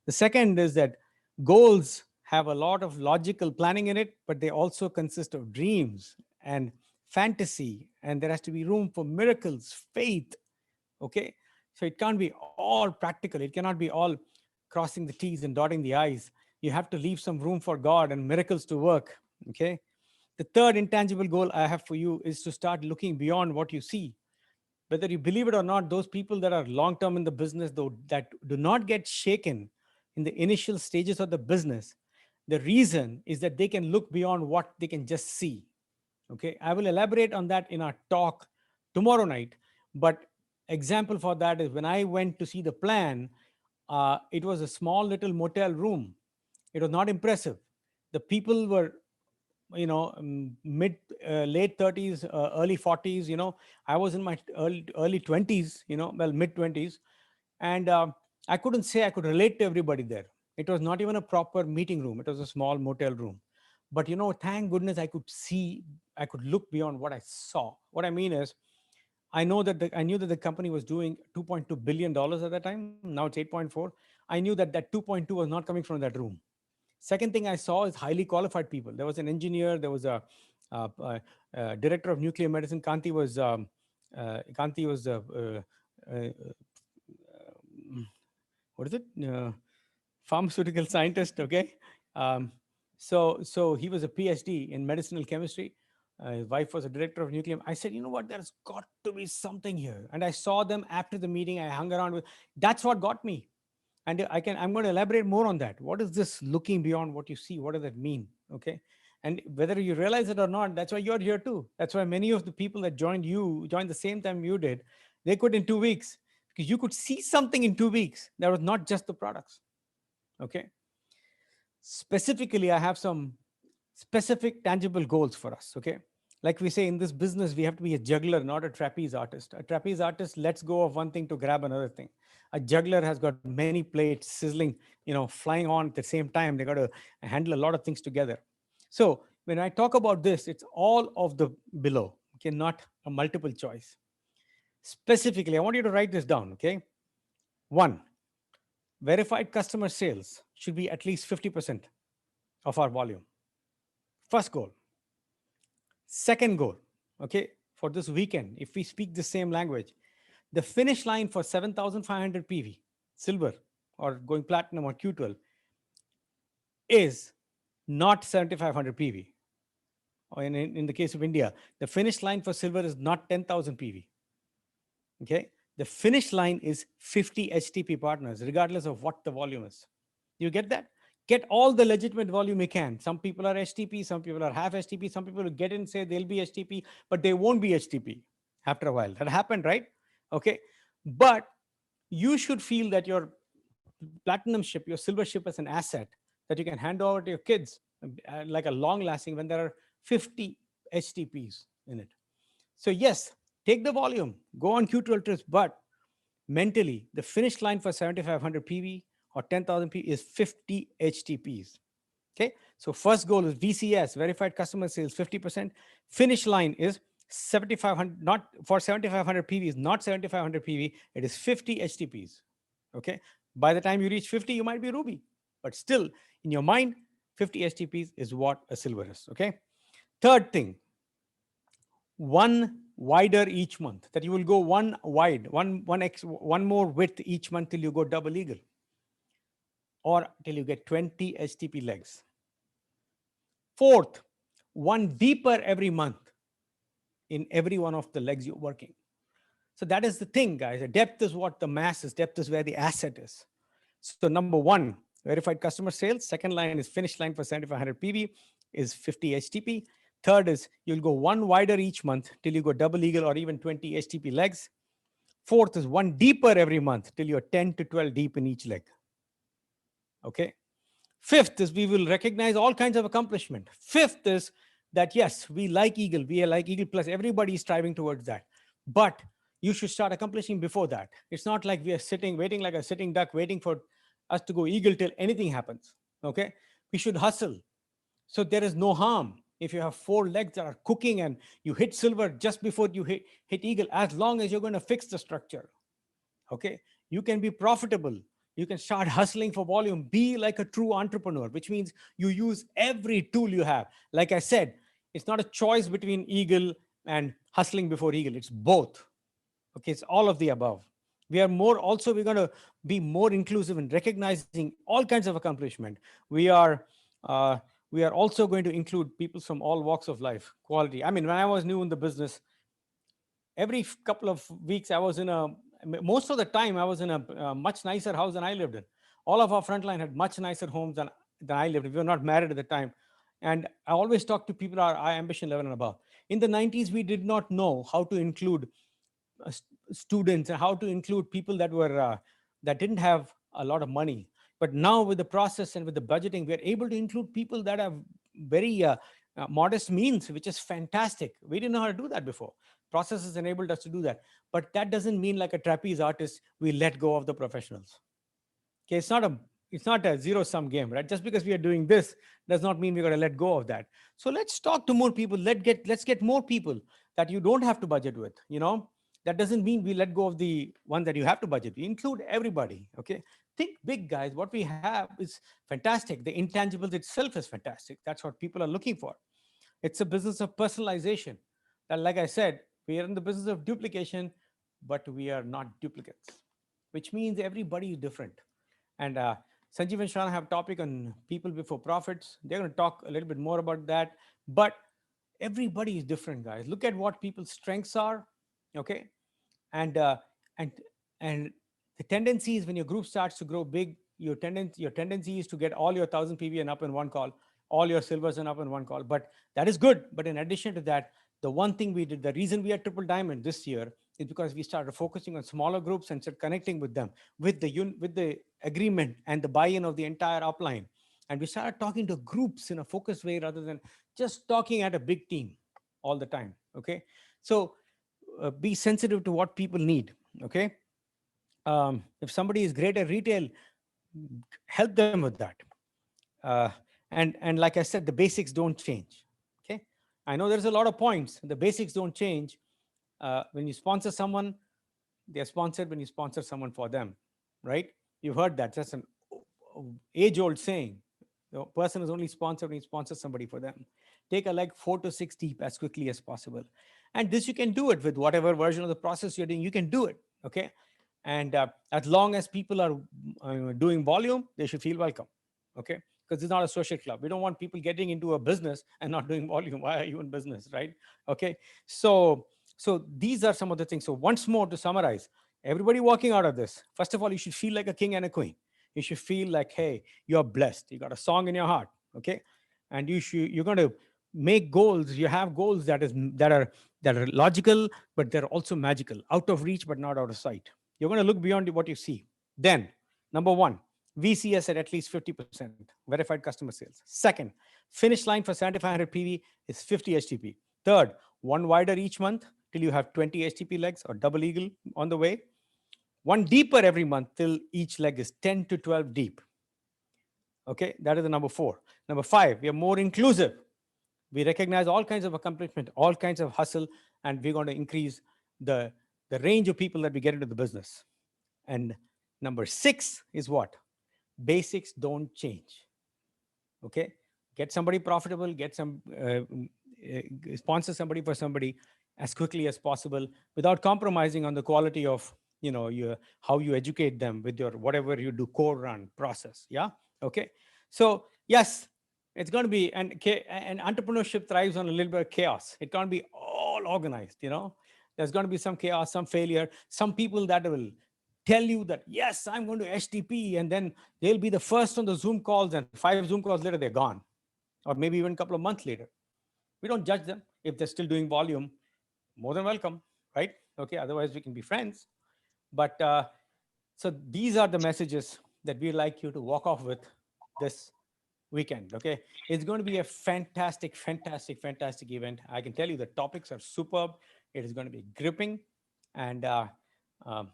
The second is that goals have a lot of logical planning in it, but they also consist of dreams and fantasy, and there has to be room for miracles, faith. Okay, so it can't be all practical. It cannot be all crossing the T's and dotting the I's. You have to leave some room for God and miracles to work. Okay, the third intangible goal I have for you is to start looking beyond what you see. Whether you believe it or not, those people that are long term in the business, though, that do not get shaken in the initial stages of the business, the reason is that they can look beyond what they can just see. Okay, I will elaborate on that in our talk tomorrow night. But example for that is when I went to see the plan, it was a small little motel room. It was not impressive. The people were, mid late 30s, early 40s. I was in my early 20s, well, mid 20s. And I couldn't say I could relate to everybody there. It was not even a proper meeting room. It was a small motel room. But thank goodness I could look beyond what I saw. What I mean is, I knew that the company was doing $2.2 billion at that time. Now it's 8.4. I knew that that 2.2 was not coming from that room. Second thing I saw is highly qualified people. There was an engineer. There was a, director of nuclear medicine. Kanti was what is it? Pharmaceutical scientist. Okay, so he was a PhD in medicinal chemistry. His wife was a director of nuclear. I said, you know what? There's got to be something here. And I saw them after the meeting. I hung around with. That's what got me. And I'm going to elaborate more on that. What is this looking beyond what you see? What does that mean? Okay. And whether you realize it or not, that's why you're here too. That's why many of the people that joined the same time you did. They quit in 2 weeks because you could see something in 2 weeks. That was not just the products. Okay. Specifically, I have some specific tangible goals for us. Okay. Like we say in this business, we have to be a juggler, not a trapeze artist. A trapeze artist lets go of one thing to grab another thing. A juggler has got many plates sizzling, flying on at the same time. They got to handle a lot of things together. So when I talk about this, it's all of the below, okay, not a multiple choice. Specifically, I want you to write this down, okay? 1, verified customer sales should be at least 50% of our volume. First goal. Second goal, okay, for this weekend, if we speak the same language, the finish line for 7,500 PV, silver, or going platinum or Q12 is not 7,500 PV. Or in the case of India, the finish line for silver is not 10,000 PV. Okay, The finish line is 50 HTP partners, regardless of what the volume is. You get that? Get all the legitimate volume you can. Some people are HTP, some people are half HTP, some people will get in, say they'll be HTP, but they won't be HTP after a while. That happened, right? Okay. But you should feel that your platinum ship, your silver ship is an asset that you can hand over to your kids, like a long lasting when there are 50 HTPs in it. So yes, take the volume, go on Q12 trips, but mentally, the finish line for 7,500 PV or 10,000 PV is 50 HTPs. Okay, so first goal is VCS, verified customer sales, 50%. Finish line is 7,500, not for 7,500 PV, is not 7,500 PV, it is 50 HTPs. Okay, by the time you reach 50, you might be Ruby, but still in your mind, 50 HTPs is what a silver is. Okay, third thing, one wider each month, that you will go one wide, one more width each month till you go double eagle, or till you get 20 HTP legs. Fourth, one deeper every month in every one of the legs you're working. So that is the thing, guys. The depth is what the mass is. Depth is where the asset is. So number one, verified customer sales. Second line is finish line for 7,500 PV is 50 HTP. Third is you'll go one wider each month till you go double eagle or even 20 HTP legs. Fourth is one deeper every month till you're 10 to 12 deep in each leg. Okay. Fifth is we will recognize all kinds of accomplishment. Fifth is that yes, we like eagle. We are like eagle plus. Everybody is striving towards that. But you should start accomplishing before that. It's not like we are sitting, waiting like a sitting duck, waiting for us to go eagle till anything happens. Okay. We should hustle. So there is no harm if you have 4 legs that are cooking and you hit silver just before you hit eagle, as long as you're going to fix the structure. Okay. You can be profitable. You can start hustling for volume. Be like a true entrepreneur, which means you use every tool you have. Like I said, it's not a choice between eagle and hustling before eagle. It's both. Okay. It's all of the above. We're going to be more inclusive in recognizing all kinds of accomplishment. We are also going to include people from all walks of life, quality. I mean, when I was new in the business, every couple of weeks, most of the time, I was in a much nicer house than I lived in. All of our frontline had much nicer homes than I lived in. We were not married at the time. And I always talk to people our ambition level and above. In the 90s, we did not know how to include students and how to include people that didn't have a lot of money. But now with the process and with the budgeting, we're able to include people that have very modest means, which is fantastic. We didn't know how to do that before. Process has enabled us to do that. But that doesn't mean like a trapeze artist, we let go of the professionals. Okay, it's not a zero-sum game, right? Just because we are doing this does not mean we're going to let go of that. So let's talk to more people. Let's get more people that you don't have to budget with, That doesn't mean we let go of the one that you have to budget. We include everybody, okay? Think big, guys. What we have is fantastic. The intangibles itself is fantastic. That's what people are looking for. It's a business of personalization. That, like I said, we are in the business of duplication, but we are not duplicates, which means everybody is different. And Sanjeev and Shana have a topic on people before profits. They're going to talk a little bit more about that. But everybody is different, guys. Look at what people's strengths are, okay? And the tendency is when your group starts to grow big, your tendency is to get all your 1,000 PV and up in one call, all your silvers and up in one call. But that is good. But in addition to that, the one thing we did, the reason we had triple diamond this year is because we started focusing on smaller groups and started connecting with them with the agreement and the buy-in of the entire upline. And we started talking to groups in a focused way rather than just talking at a big team all the time. Okay. So be sensitive to what people need. Okay. If somebody is great at retail, help them with that. And like I said, the basics don't change. Okay. I know there's a lot of points. The basics don't change. When you sponsor someone, they're sponsored when you sponsor someone for them, right? You've heard that. That's an age-old saying. The person is only sponsored when you sponsor somebody for them. Take a leg 4 to 6 deep as quickly as possible. And this, you can do it with whatever version of the process you're doing. You can do it, okay? And as long as people are doing volume, they should feel welcome, okay? Because it's not a social club. We don't want people getting into a business and not doing volume. Why are you in business, right? Okay, so these are some of the things. So once more to summarize, Everybody walking out of this, first of all, you should feel like a king and a queen. You should feel like, hey, you're blessed. You got a song in your heart, okay? And you're going to make goals. You have goals that are logical, but they're also magical, out of reach but not out of sight. You're going to look beyond what you see. Then, number one, VCS at least 50%, verified customer sales. Second, finish line for 7500 PV is 50 HTP. Third, one wider each month till you have 20 HTP legs or double eagle on the way. One deeper every month till each leg is 10 to 12 deep. Okay, that is the number four. Number five, we are more inclusive. We recognize all kinds of accomplishment, all kinds of hustle, and we're going to increase the range of people that we get into the business. And number six is what? Basics don't change. Okay, get somebody profitable, get some sponsor somebody for somebody as quickly as possible without compromising on the quality of how you educate them with your whatever you do, core run process. Yeah. Okay, so yes, it's going to be, and entrepreneurship thrives on a little bit of chaos. It can't be all organized. There's going to be some chaos, some failure, some people that will tell you that yes, I'm going to HTP, and then they'll be the first on the Zoom calls, and 5 Zoom calls later they're gone, or maybe even a couple of months later. We don't judge them. If they're still doing volume, more than welcome, right? Okay, otherwise we can be friends. But so these are the messages that we like you to walk off with this weekend. Okay, it's going to be a fantastic event. I can tell you the topics are superb. It is going to be gripping, and um,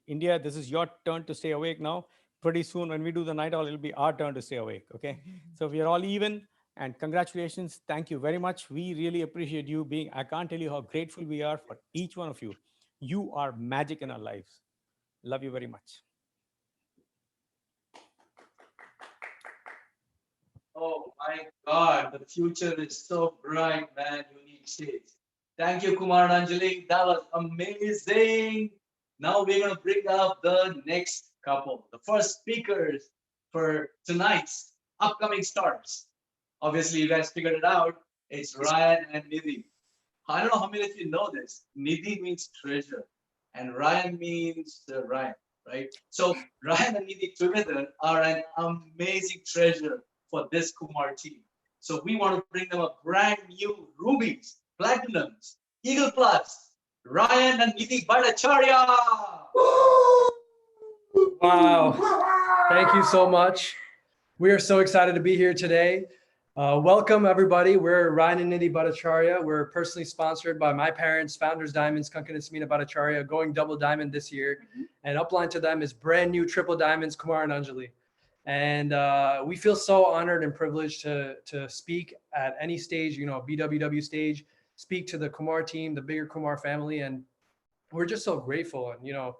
India, this is your turn to stay awake now. Pretty soon when we do the night owl, it'll be our turn to stay awake. Okay, so we are all even. And congratulations. Thank you very much. We really appreciate you being. I can't tell you how grateful we are for each one of you. You are magic in our lives. Love you very much.
Oh my God, the future is so bright, man. Unique states. Thank you, Kumar and Anjali. That was amazing. Now we're going to bring up the next couple, the first speakers for tonight's upcoming stars. Obviously, you guys figured it out. It's Ryan and Nidhi. I don't know how many of you know this. Nidhi means treasure, and Ryan means Ryan, right? So Ryan and Nidhi together are an amazing treasure for this Kumar team. So we want to bring them a brand new rubies, platinums, Eagle Plus, Ryan and Nidhi Bhattacharya.
Wow. Thank you so much. We are so excited to be here today. Welcome, everybody. We're Ryan and Nidhi Bhattacharya. We're personally sponsored by my parents, Founders Diamonds, Kankan and Smita Bhattacharya, going double diamond this year. And upline to them is brand new triple diamonds, Kumar and Anjali. And we feel so honored and privileged to speak at any stage, BWW stage, speak to the Kumar team, the bigger Kumar family. And we're just so grateful. And,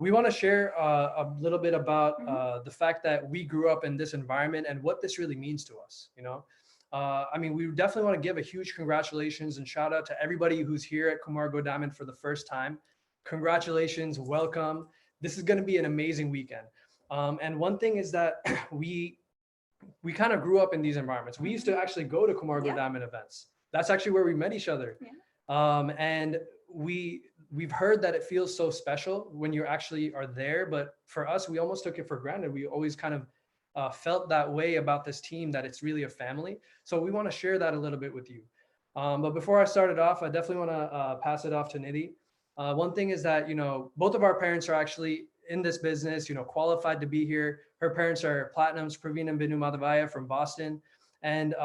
we want to share a little bit about the fact that we grew up in this environment and what this really means to us. We definitely want to give a huge congratulations and shout out to everybody who's here at Kumar Go Diamond for the first time. Congratulations, welcome. This is going to be an amazing weekend. And one thing is that we kind of grew up in these environments. We used to actually go to Kumar Go Diamond events. That's actually where we met each other. And we've heard that it feels so special when you actually are there, but for us, we almost took it for granted. We always kind of felt that way about this team, that it's really a family. So we want to share that a little bit with you. But before I started off, I definitely want to pass it off to Nidhi. One thing is that, both of our parents are actually in this business, qualified to be here. Her parents are platinums, Praveen and Binu Madhavaya from Boston. And,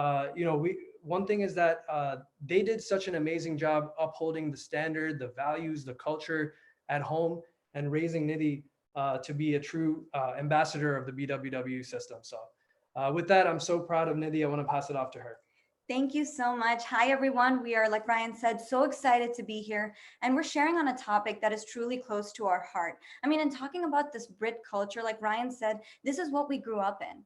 one thing is that they did such an amazing job upholding the standard, the values, the culture at home, and raising Nidhi to be a true ambassador of the BWW system. So with that, I'm so proud of Nidhi. I want to pass it off to her.
Thank you so much. Hi, everyone. We are, like Ryan said, so excited to be here. And we're sharing on a topic that is truly close to our heart. In talking about this Brit culture, like Ryan said, this is what we grew up in.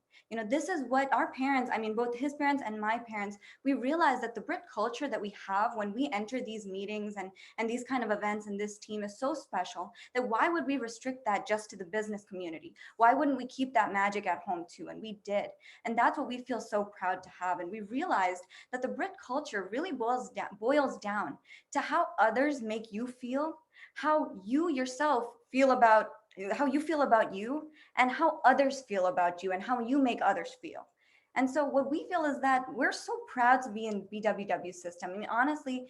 This is what our parents, both his parents and my parents, we realized that the Brit culture that we have when we enter these meetings and these kind of events and this team is so special that why would we restrict that just to the business community? Why wouldn't we keep that magic at home too? And we did. And that's what we feel so proud to have. And we realized that the Brit culture really boils down to how others make you feel, how you yourself feel about how you feel about you, and how others feel about you, and how you make others feel. And so what we feel is that we're so proud to be in BWW system. I mean, honestly,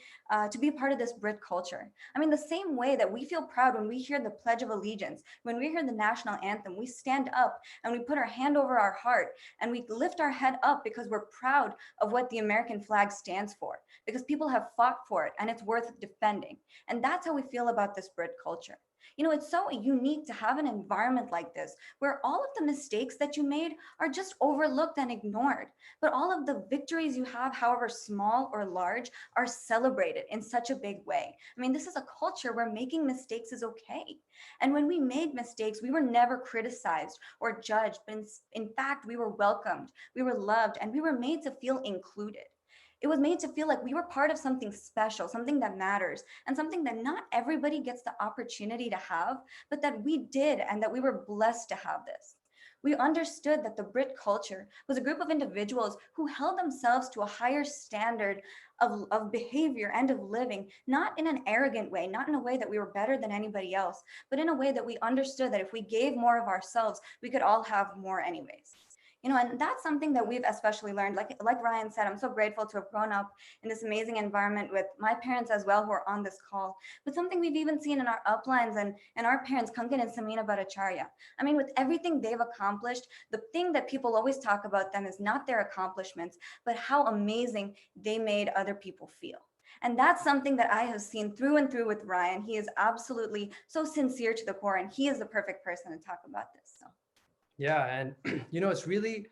to be a part of this Brit culture. I mean, the same way that we feel proud when we hear the Pledge of Allegiance, when we hear the national anthem, we stand up and we put our hand over our heart and we lift our head up because we're proud of what the American flag stands for, because people have fought for it and it's worth defending. And that's how we feel about this Brit culture. You know, it's so unique to have an environment like this where all of the mistakes that you made are just overlooked and ignored. But all of the victories you have, however small or large, are celebrated in such a big way. I mean, this is a culture where making mistakes is okay. And when we made mistakes, we were never criticized or judged, but in fact, we were welcomed, we were loved, and we were made to feel included. It was made to feel like we were part of something special, something that matters, and something that not everybody gets the opportunity to have, but that we did, and that we were blessed to have this. We understood that the Brit culture was a group of individuals who held themselves to a higher standard of behavior and of living, not in an arrogant way, not in a way that we were better than anybody else, but in a way that we understood that if we gave more of ourselves, we could all have more anyways. You know, and that's something that we've especially learned. Like Ryan said, I'm so grateful to have grown up in this amazing environment with my parents as well, who are on this call. But something we've even seen in our uplines and our parents, Kankan and Samina Bhattacharya. I mean, with everything they've accomplished, the thing that people always talk about them is not their accomplishments, but how amazing they made other people feel. And that's something that I have seen through and through with Ryan. He is absolutely so sincere to the core, and he is the perfect person to talk about this. So.
Yeah, and you know, it's really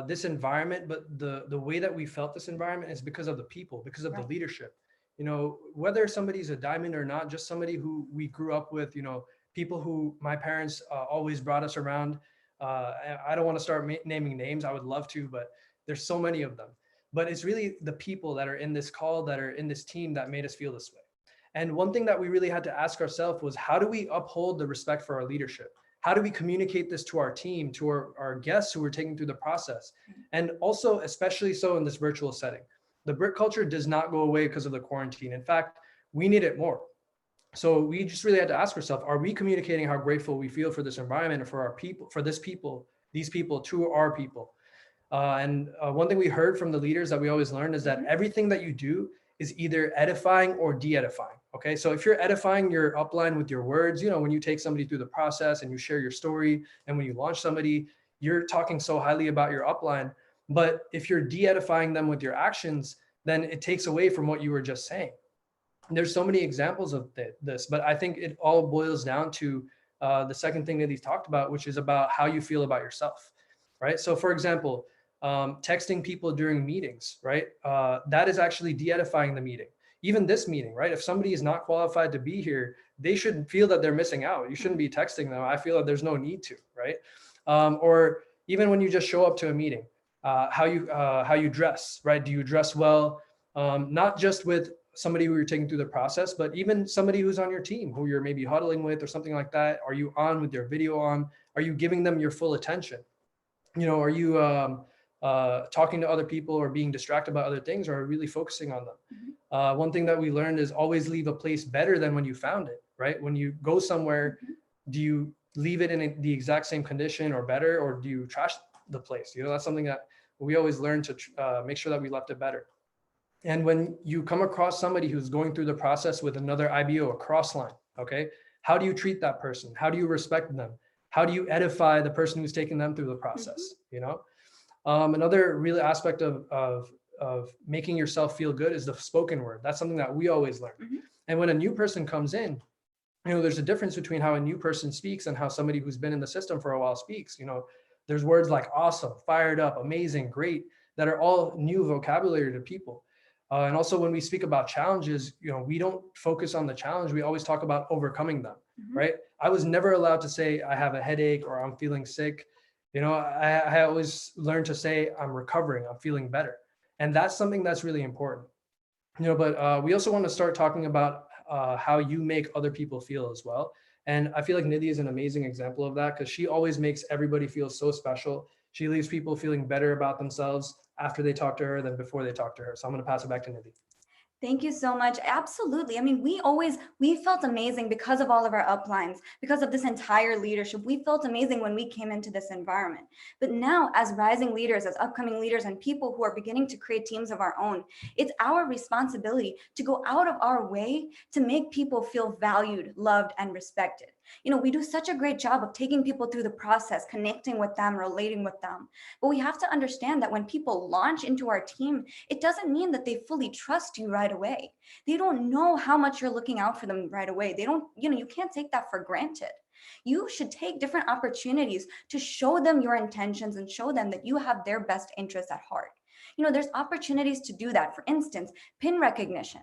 this environment, but the way that we felt this environment is because of the people, because of the leadership. You know, whether somebody's a diamond or not, just somebody who we grew up with, you know, people who my parents always brought us around. I don't want to start naming names. I would love to, but there's so many of them. But it's really the people that are in this call, that are in this team, that made us feel this way. And one thing that we really had to ask ourselves was, how do we uphold the respect for our leadership? How do we communicate this to our team, to our guests who are taking through the process? And also, especially so in this virtual setting, the Brit culture does not go away because of the quarantine. In fact, we need it more. So we just really had to ask ourselves, are we communicating how grateful we feel for this environment and for our people, for these people to our people? And one thing we heard from the leaders that we always learned is that everything that you do is either edifying or de-edifying. Okay, so if you're edifying your upline with your words, you know, when you take somebody through the process and you share your story, and when you launch somebody, you're talking so highly about your upline. But if you're de-edifying them with your actions, then it takes away from what you were just saying. And there's so many examples of this, but I think it all boils down to the second thing that he's talked about, which is about how you feel about yourself, right? So for example, texting people during meetings, right? That is actually de-edifying the meeting. Even this meeting, right? If somebody is not qualified to be here, they should feel that they're missing out. You shouldn't be texting them. I feel that there's no need to, right? Or even when you just show up to a meeting, how you dress, right? Do you dress well? Not just with somebody who you're taking through the process, but even somebody who's on your team, who you're maybe huddling with or something like that. Are you on with your video on? Are you giving them your full attention? You know, are you talking to other people or being distracted by other things, or really focusing on them? One thing that we learned is always leave a place better than when you found it, right? When you go somewhere, do you leave it in the exact same condition or better, or do you trash the place? You know, that's something that we always learn to make sure that we left it better. And when you come across somebody who's going through the process with another IBO, a cross line, okay, how do you treat that person? How do you respect them? How do you edify the person who's taking them through the process? You know, another real aspect of making yourself feel good is the spoken word. That's something that we always learn. And when a new person comes in, you know, there's a difference between how a new person speaks and how somebody who's been in the system for a while speaks. You know, there's words like awesome, fired up, amazing, great, that are all new vocabulary to people. And also when we speak about challenges, you know, we don't focus on the challenge. We always talk about overcoming them, right? I was never allowed to say I have a headache or I'm feeling sick. You know, I always learned to say I'm recovering, I'm feeling better. And that's something that's really important. You know, but we also want to start talking about how you make other people feel as well. And I feel like Nidhi is an amazing example of that, because she always makes everybody feel so special. She leaves people feeling better about themselves. after they talk to her than before they talk to her. So I'm going to pass it back to Nidhi.
Thank you so much. Absolutely. I mean, we felt amazing because of all of our uplines, because of this entire leadership. We felt amazing when we came into this environment. But now, as rising leaders, as upcoming leaders, and people who are beginning to create teams of our own, it's our responsibility to go out of our way to make people feel valued, loved, and respected. You know, we do such a great job of taking people through the process, connecting with them, relating with them. But we have to understand that when people launch into our team, it doesn't mean that they fully trust you right away. They don't know how much you're looking out for them right away. They don't, you know, you can't take that for granted. You should take different opportunities to show them your intentions and show them that you have their best interests at heart. You know, there's opportunities to do that. For instance, pin recognition.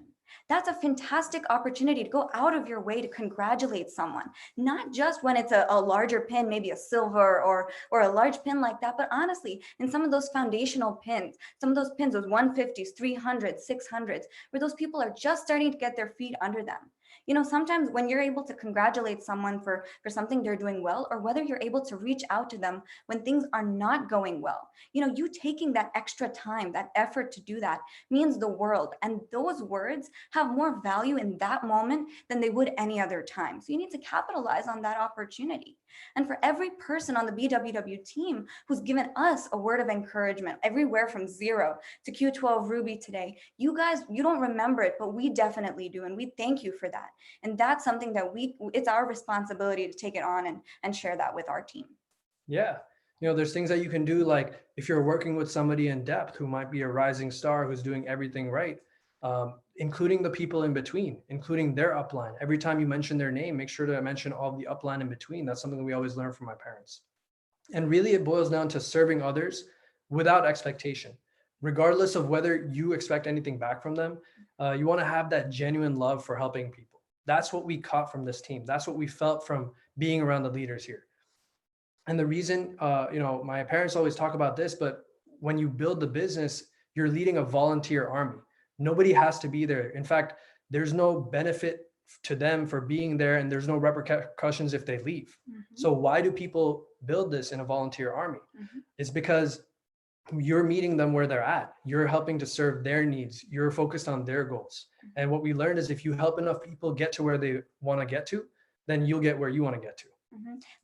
That's a fantastic opportunity to go out of your way to congratulate someone, not just when it's a larger pin, maybe a silver or a large pin like that, but honestly, in some of those foundational pins, some of those pins, those 150s, 300s, 600s, where those people are just starting to get their feet under them. You know, sometimes when you're able to congratulate someone for something they're doing well, or whether you're able to reach out to them when things are not going well, you know, you taking that extra time, that effort to do that means the world. And those words have more value in that moment than they would any other time. So you need to capitalize on that opportunity. And for every person on the BWW team who's given us a word of encouragement, everywhere from 0 to Q12 Ruby today, you guys, you don't remember it, but we definitely do. And we thank you for that. And that's something that it's our responsibility to take it on and share that with our team.
Yeah. You know, there's things that you can do, like if you're working with somebody in depth who might be a rising star, who's doing everything right, including the people in between, including their upline. Every time you mention their name, make sure to mention all the upline in between. That's something we always learn from my parents. And really it boils down to serving others without expectation. Regardless of whether you expect anything back from them, you want to have that genuine love for helping people. That's what we caught from this team. That's what we felt from being around the leaders here. And the reason, you know, my parents always talk about this, but when you build the business, you're leading a volunteer army. Nobody has to be there. In fact, there's no benefit to them for being there, and there's no repercussions if they leave. So why do people build this in a volunteer army? It's because you're meeting them where they're at. You're helping to serve their needs. You're focused on their goals. And what we learned is if you help enough people get to where they want to get to, then you'll get where you want to get to.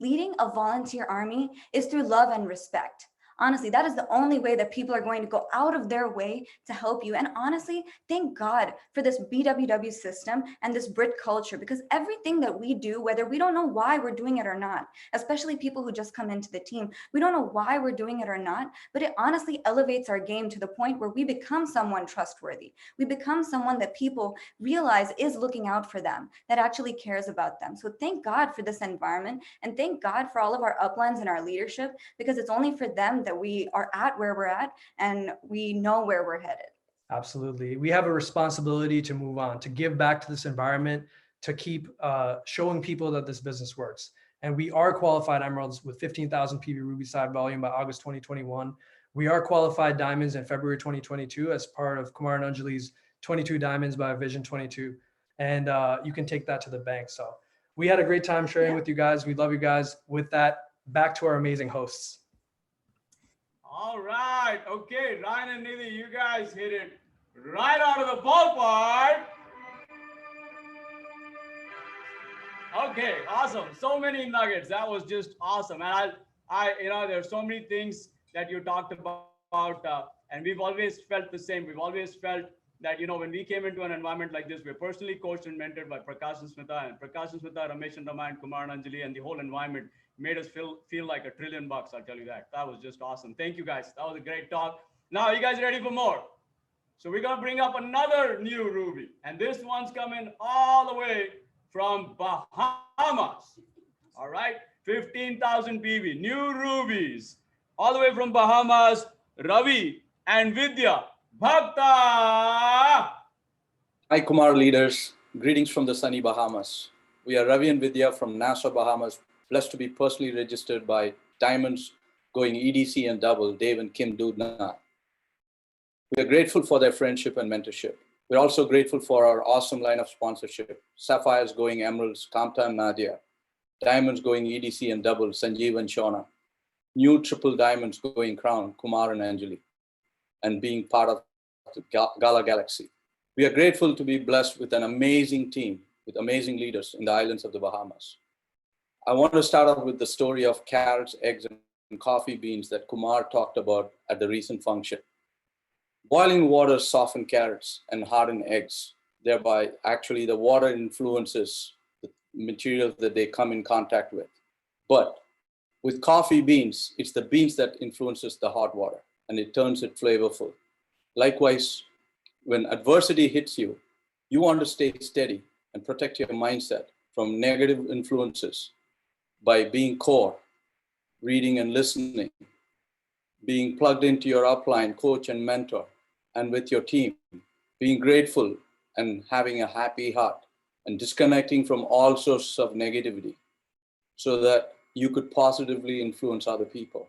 Leading a volunteer army is through love and respect. Honestly, that is the only way that people are going to go out of their way to help you. And honestly, thank God for this BWW system and this Brit culture, because everything that we do, whether we don't know why we're doing it or not, especially people who just come into the team, we don't know why we're doing it or not, but it honestly elevates our game to the point where we become someone trustworthy. We become someone that people realize is looking out for them, that actually cares about them. So thank God for this environment, and thank God for all of our uplines and our leadership, because it's only for them that we are at where we're at and we know where we're headed.
Absolutely. We have a responsibility to move on, to give back to this environment, to keep showing people that this business works. And we are qualified emeralds with 15,000 PV Ruby side volume by August 2021. We are qualified diamonds in February 2022 as part of Kumar and Anjali's 22 diamonds by Vision 22. And you can take that to the bank. So we had a great time sharing with you guys. We love you guys. With that, back to our amazing hosts.
All right. Okay, Ryan and Nidhi, you guys hit it right out of the ballpark. Okay, awesome. So many nuggets. That was just awesome. And you know, there's so many things that you talked about, and we've always felt the same. We've always felt that, you know, when we came into an environment like this, we're personally coached and mentored by Prakash and Smita, Ramesh and Rama, and Kumar and Anjali, and the whole environment made us feel like $1 trillion. I'll tell you that. That was just awesome. Thank you guys. That was a great talk. Now, you guys ready for more? So we're gonna bring up another new Ruby, and this one's coming all the way from Bahamas. All right, 15,000 PV, new rubies, all the way from Bahamas. Ravi and Vidya Bhakta.
Hi, Kumar leaders. Greetings from the sunny Bahamas. We are Ravi and Vidya from Nassau, Bahamas, blessed to be personally registered by Diamonds going EDC and double, Dave and Kim Dudna. We are grateful for their friendship and mentorship. We're also grateful for our awesome line of sponsorship. Sapphires going Emeralds, Kamta and Nadia. Diamonds going EDC and double, Sanjeev and Shauna. New triple diamonds going Crown, Kumar and Anjali. and being part of the Gala Galaxy. We are grateful to be blessed with an amazing team, with amazing leaders in the islands of the Bahamas. I want to start off with the story of carrots, eggs, and coffee beans that Kumar talked about at the recent function. Boiling water softens carrots and hardens eggs. Thereby, actually, the water influences the material that they come in contact with. But with coffee beans, it's the beans that influences the hot water, and it turns it flavorful. Likewise, when adversity hits you, you want to stay steady and protect your mindset from negative influences by being core, reading and listening, being plugged into your upline, coach, and mentor, and with your team, being grateful and having a happy heart, and disconnecting from all sources of negativity so that you could positively influence other people.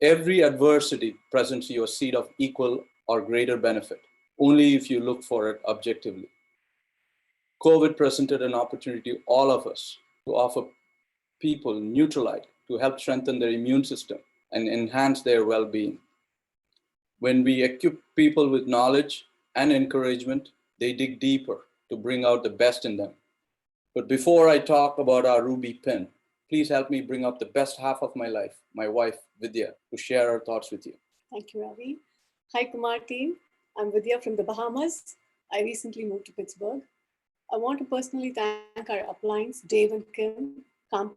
Every adversity presents you a seed of equal or greater benefit, only if you look for it objectively. COVID presented an opportunity to all of us to offer people Neutralite to help strengthen their immune system and enhance their well-being. When we equip people with knowledge and encouragement, they dig deeper to bring out the best in them. But before I talk about our Ruby pin, please help me bring up the best half of my life, my wife, Vidya, to share her thoughts with you.
Thank you, Ravi. Hi, Kumar team. I'm Vidya from the Bahamas. I recently moved to Pittsburgh. I want to personally thank our uplines, Dave and Kim, Kamta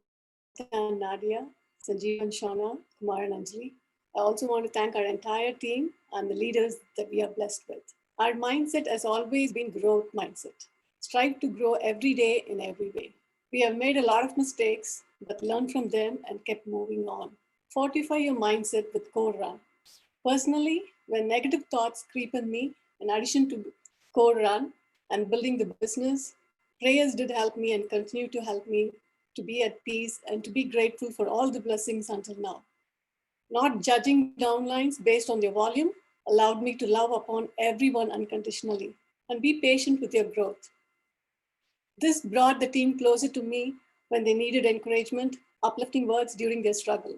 and Nadia, Sanjeev and Shauna, Kumar and Anjali. I also want to thank our entire team and the leaders that we are blessed with. Our mindset has always been growth mindset. Strive to grow every day in every way. We have made a lot of mistakes, but learned from them and kept moving on. Fortify your mindset with Core Run. Personally, when negative thoughts creep in me, in addition to Core Run and building the business, prayers did help me and continue to help me to be at peace and to be grateful for all the blessings until now. Not judging downlines based on their volume allowed me to love upon everyone unconditionally and be patient with their growth. This brought the team closer to me when they needed encouragement, uplifting words during their struggle.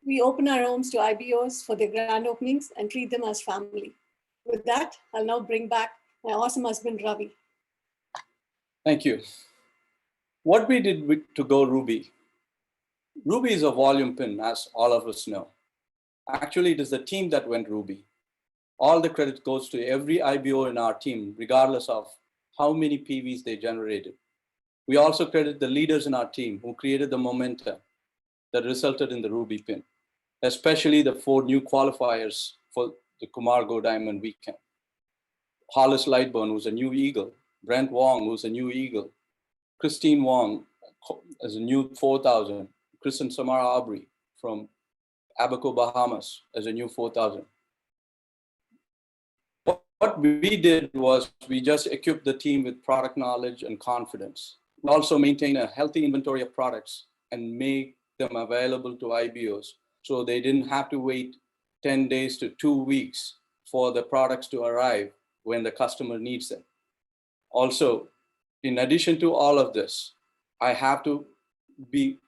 We open our homes to IBOs for their grand openings and treat them as family. With that, I'll now bring back my awesome husband, Ravi.
Thank you. What we did to go Ruby? Ruby is a volume pin, as all of us know. Actually, it is the team that went Ruby. All the credit goes to every IBO in our team, regardless of how many PVs they generated. We also credit the leaders in our team who created the momentum that resulted in the Ruby pin, especially the 4 new qualifiers for the Kumar Go Diamond weekend. Hollis Lightburn, who's a new Eagle. Brent Wong, who's a new Eagle. Christine Wong as a new 4,000. Kristen Samara Aubrey from Abaco, Bahamas as a new 4,000. What we did was we just equipped the team with product knowledge and confidence. We also maintain a healthy inventory of products and make them available to IBOs so they didn't have to wait 10 days to 2 weeks for the products to arrive when the customer needs them. Also, in addition to all of this, I have to be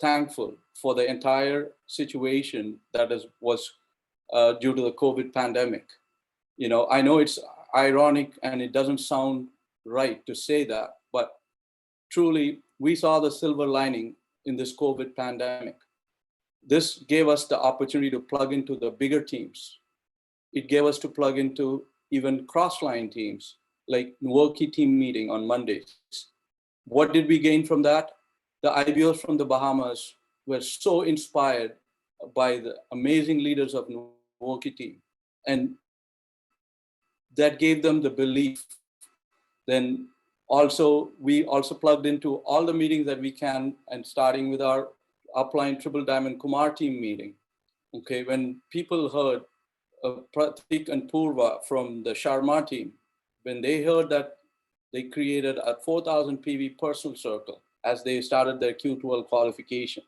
thankful for the entire situation that was due to the COVID pandemic. I know it's ironic and it doesn't sound right to say that, but truly we saw the silver lining in this COVID pandemic. This gave us the opportunity to plug into the bigger teams. It gave us to plug into even cross-line teams like Milwaukee team meeting on Mondays. What did we gain from that? The IBOs from the Bahamas were so inspired by the amazing leaders of Milwaukee team, and that gave them the belief. Then also, we also plugged into all the meetings that we can, and starting with our upline Triple Diamond Kumar team meeting. Okay, when people heard Pratik and Purva from the Sharma team, when they heard that they created a 4,000 PV personal circle as they started their Q12 qualification,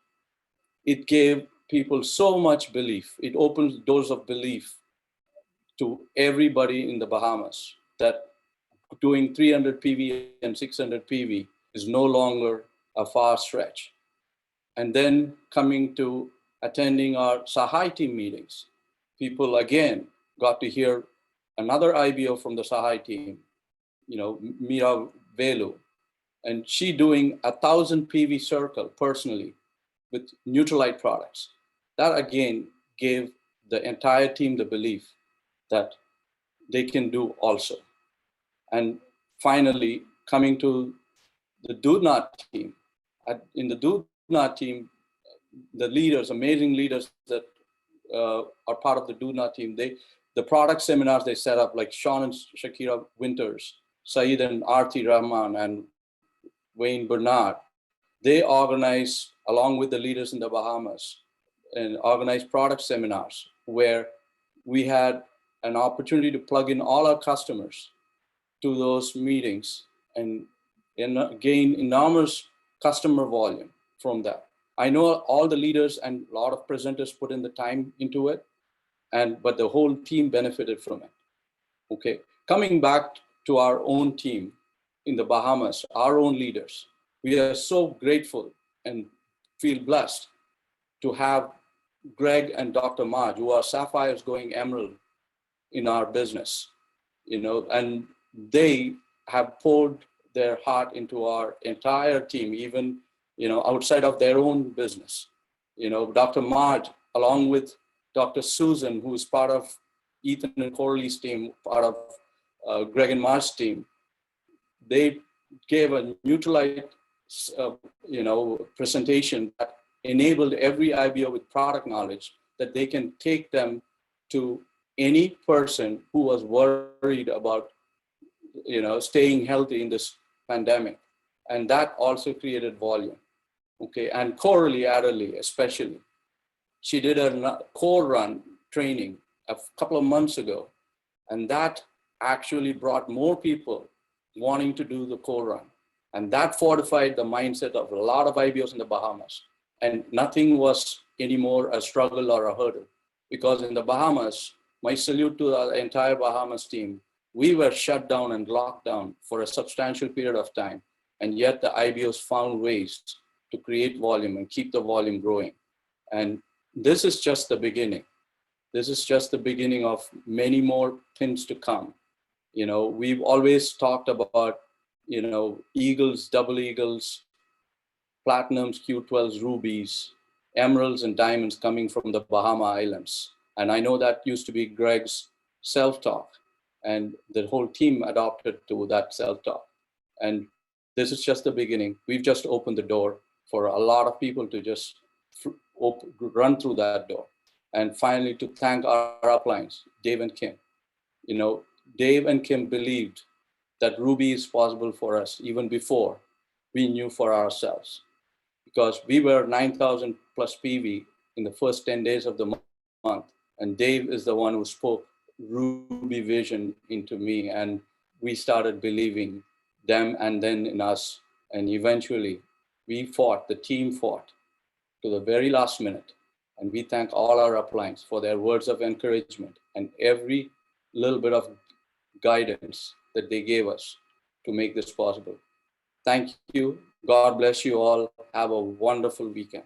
it gave people so much belief. It opens doors of belief to everybody in the Bahamas that doing 300 PV and 600 PV is no longer a far stretch. And then coming to attending our Sahai team meetings, people again got to hear another IBO from the Sahai team, Mira Velu, and she doing 1,000 PV circle personally with Neutralite products. That again gave the entire team the belief that they can do also. And finally, coming to the Dudnat team. In the Dudnat team, the leaders, amazing leaders that are part of the Dudnat team, the product seminars they set up, like Sean and Shakira Winters, Saeed and Arti Rahman, and Wayne Bernard, they organize, along with the leaders in the Bahamas, and organize product seminars where we had an opportunity to plug in all our customers to those meetings and gain enormous customer volume from that. I know all the leaders and a lot of presenters put in the time into it, but the whole team benefited from it. Okay, coming back to our own team in the Bahamas, our own leaders, we are so grateful and feel blessed to have Greg and Dr. Maj, who are sapphires going emerald in our business, and they have poured their heart into our entire team, even, outside of their own business. Dr. Maj, along with Dr. Susan, who is part of Ethan and Corley's team, part of Greg and Maj's team, they gave a Neutralite, presentation that enabled every IBO with product knowledge that they can take them to any person who was worried about, staying healthy in this pandemic. And that also created volume. Okay, and Coralie Adderley, especially, she did a core run training a couple of months ago, and that actually brought more people wanting to do the core run. And that fortified the mindset of a lot of IBOs in the Bahamas. And nothing was anymore a struggle or a hurdle, because in the Bahamas, my salute to the entire Bahamas team, we were shut down and locked down for a substantial period of time. And yet the IBOs found ways to create volume and keep the volume growing. And this is just the beginning. This is just the beginning of many more things to come. We've always talked about, eagles, double eagles, platinums, Q12s, rubies, emeralds, and diamonds coming from the Bahama Islands. And I know that used to be Greg's self-talk, and the whole team adopted to that self-talk. And this is just the beginning. We've just opened the door for a lot of people to just run through that door. And finally, to thank our uplines, Dave and Kim. Dave and Kim believed that Ruby is possible for us even before we knew for ourselves, because we were 9,000 plus PV in the first 10 days of the month. And Dave is the one who spoke Ruby vision into me, and we started believing them and then in us. And eventually the team fought to the very last minute. And we thank all our uplines for their words of encouragement and every little bit of guidance that they gave us to make this possible. Thank you. God bless you all. Have a wonderful weekend.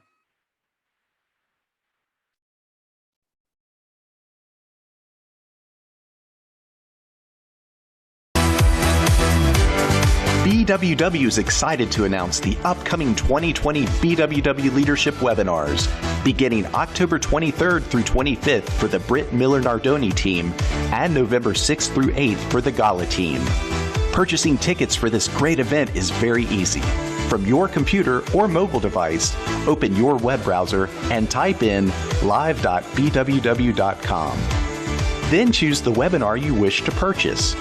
BWW is excited to announce the upcoming 2020 BWW Leadership Webinars, beginning October 23rd through 25th for the Britt Miller Nardoni team and November 6th through 8th for the Gala team. Purchasing tickets for this great event is very easy. From your computer or mobile device, open your web browser and type in live.bww.com. Then choose the webinar you wish to purchase.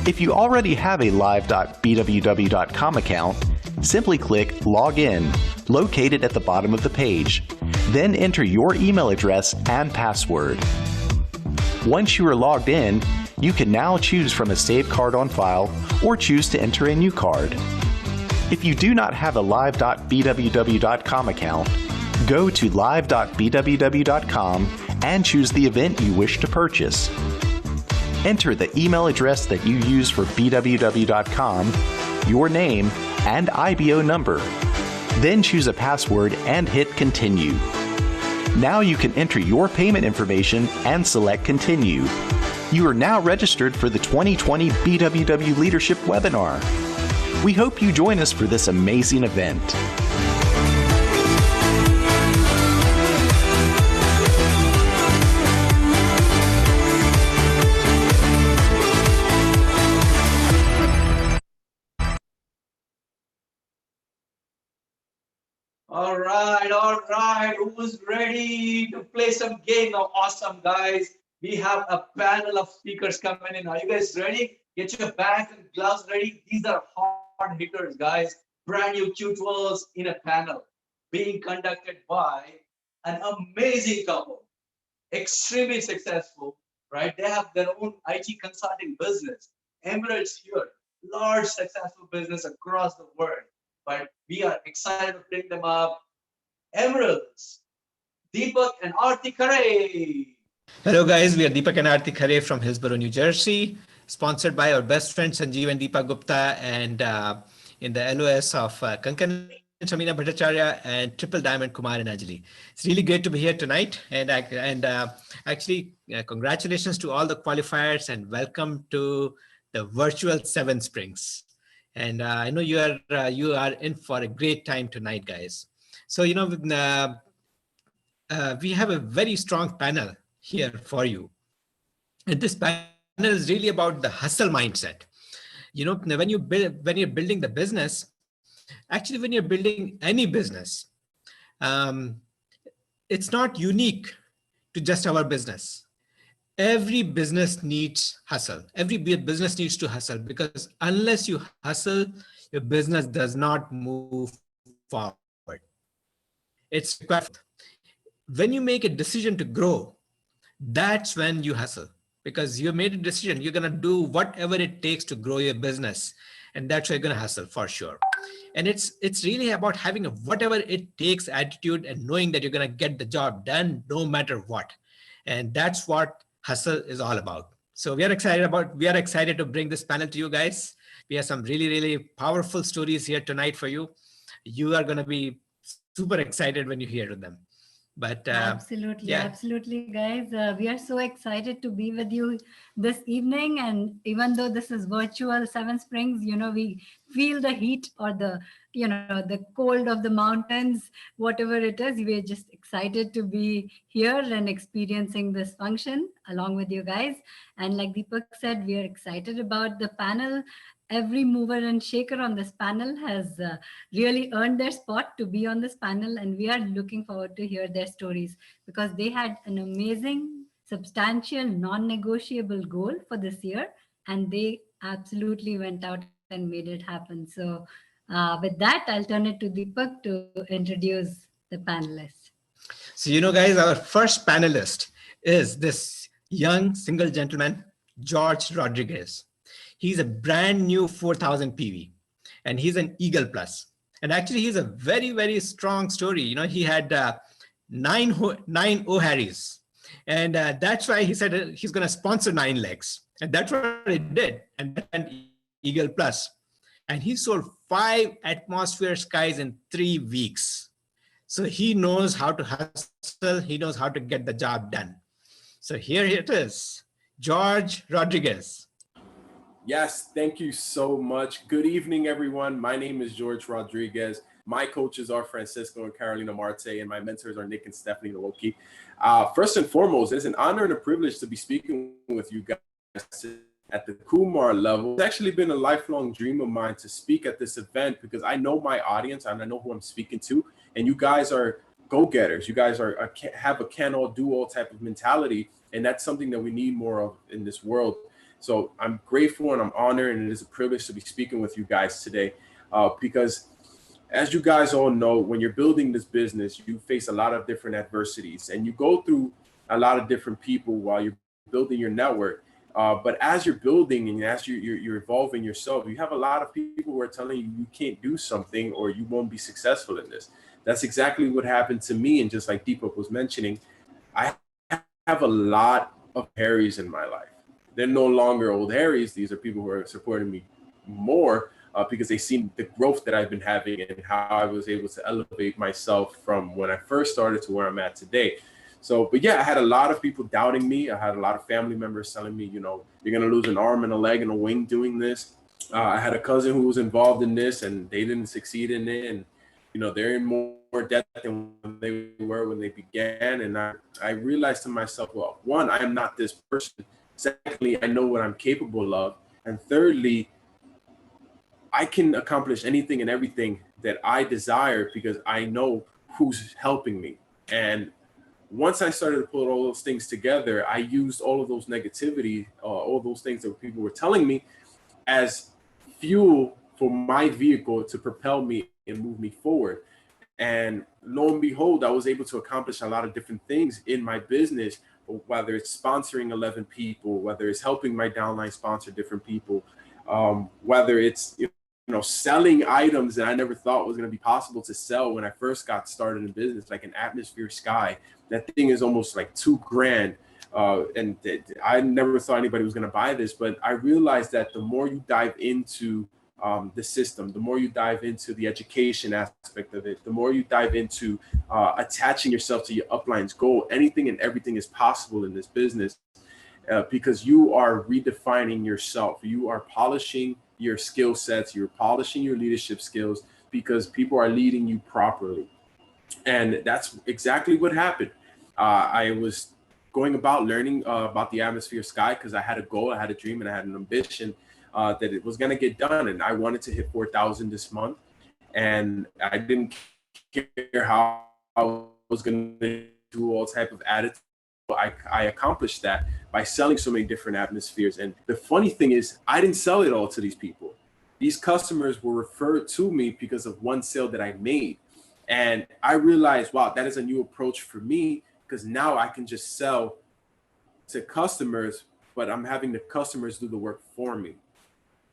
If you already have a live.bww.com account, simply click Log In, located at the bottom of the page. Then enter your email address and password. Once you are logged in, you can now choose from a saved card on file or choose to enter a new card. If you do not have a live.bww.com account, go to live.bww.com and choose the event you wish to purchase. Enter the email address that you use for bww.com, your name, and IBO number. Then choose a password and hit Continue. Now you can enter your payment information and select Continue. You are now registered for the 2020 BWW Leadership Webinar. We hope you join us for this amazing event.
All right. Who's ready to play some game now? Awesome, guys. We have a panel of speakers coming in. Are you guys ready? Get your bags and gloves ready. These are hard hitters, guys. Brand new Q12s in a panel being conducted by an amazing couple, extremely successful, right? They have their own IT consulting business. Emirates here, large successful business across the world. But we are excited to bring them up. Emeralds, Deepak and Aarti Khare.
Hello guys, we are Deepak and Aarti Khare from Hillsborough, New Jersey, sponsored by our best friends Sanjeev and Deepak Gupta, and in the LOS of Kankan and Shamina Bhattacharya and Triple Diamond Kumar and Anjali. It's really great to be here tonight, and actually congratulations to all the qualifiers and welcome to the virtual 7 Springs. And I know you are in for a great time tonight, guys. So we have a very strong panel here for you. And this panel is really about the hustle mindset. When you're building the business, actually when you're building any business, it's not unique to just our business. Every business needs hustle. Every business needs to hustle, because unless you hustle, your business does not move forward. It's required. When you make a decision to grow, that's when you hustle, because you made a decision. You're going to do whatever it takes to grow your business. And that's why you're going to hustle for sure. And it's really about having a whatever it takes attitude and knowing that you're going to get the job done no matter what. And that's what hustle is all about. So we are excited to bring this panel to you guys. We have some really, really powerful stories here tonight for you. You are going to be super excited when you hear them. But
absolutely, guys. We are so excited to be with you this evening. And even though this is virtual 7 Springs, we feel the heat or the cold of the mountains, whatever it is. We're just excited to be here and experiencing this function along with you guys. And like Deepak said, we are excited about the panel. Every mover and shaker on this panel has really earned their spot to be on this panel, and we are looking forward to hear their stories, because they had an amazing, substantial, non-negotiable goal for this year, and they absolutely went out and made it happen. So with that, I'll turn it to Deepak to introduce the panelists.
So, guys, our first panelist is this young single gentleman, George Rodriguez. He's a brand new 4000 PV, and he's an Eagle Plus. And actually, he's a very, very strong story. He had 9 O'Harrys, and that's why he said he's going to sponsor 9 legs. And that's what he did, and Eagle Plus. And he sold 5 atmosphere skies in 3 weeks. So he knows how to hustle. He knows how to get the job done. So here it is, George Rodriguez.
Yes, thank you so much. Good evening, everyone. My name is George Rodriguez. My coaches are Francisco and Carolina Marte, and my mentors are Nick and Stephanie Loki. First and foremost, it's an honor and a privilege to be speaking with you guys at the Kumar level. It's actually been a lifelong dream of mine to speak at this event, because I know my audience and I know who I'm speaking to, and you guys are go-getters. You guys have a can-all, do-all type of mentality, and that's something that we need more of in this world. So I'm grateful and I'm honored, and it is a privilege to be speaking with you guys today, because as you guys all know, when you're building this business, you face a lot of different adversities, and you go through a lot of different people while you're building your network. But as you're building and as you're evolving yourself, you have a lot of people who are telling you can't do something or you won't be successful in this. That's exactly what happened to me. And just like Deepak was mentioning, I have a lot of Harrys in my life. They're no longer old Harrys. These are people who are supporting me more because they seen the growth that I've been having and how I was able to elevate myself from when I first started to where I'm at today. So, but yeah, I had a lot of people doubting me. I had a lot of family members telling me, you know, you're going to lose an arm and a leg and a wing doing this. I had a cousin who was involved in this and they didn't succeed in it. And, you know, they're in more debt than they were when they began. And I realized to myself, well, one, I am not this person. Secondly, I know what I'm capable of. And thirdly, I can accomplish anything and everything that I desire because I know who's helping me. And once I started to put all those things together, I used all of those negativity, all those things that people were telling me as fuel for my vehicle to propel me and move me forward. And lo and behold, I was able to accomplish a lot of different things in my business, whether it's sponsoring 11 people, whether it's helping my downline sponsor different people, whether it's, you know, selling items that I never thought was going to be possible to sell when I first got started in business, like an Atmosphere Sky. That thing is almost like $2,000. And I never thought anybody was going to buy this, but I realized that the more you dive into the system, the more you dive into the education aspect of it, the more you dive into attaching yourself to your upline's goal, anything and everything is possible in this business because you are redefining yourself. You are polishing your skill sets, you're polishing your leadership skills because people are leading you properly. And that's exactly what happened. I was going about learning about the Atmosphere Sky because I had a goal, I had a dream, and I had an ambition that it was going to get done. And I wanted to hit 4,000 this month. And I didn't care how I was going to do all type of attitude. I accomplished that by selling so many different atmospheres. And the funny thing is, I didn't sell it all to these people. These customers were referred to me because of one sale that I made. And I realized, wow, that is a new approach for me because now I can just sell to customers, but I'm having the customers do the work for me.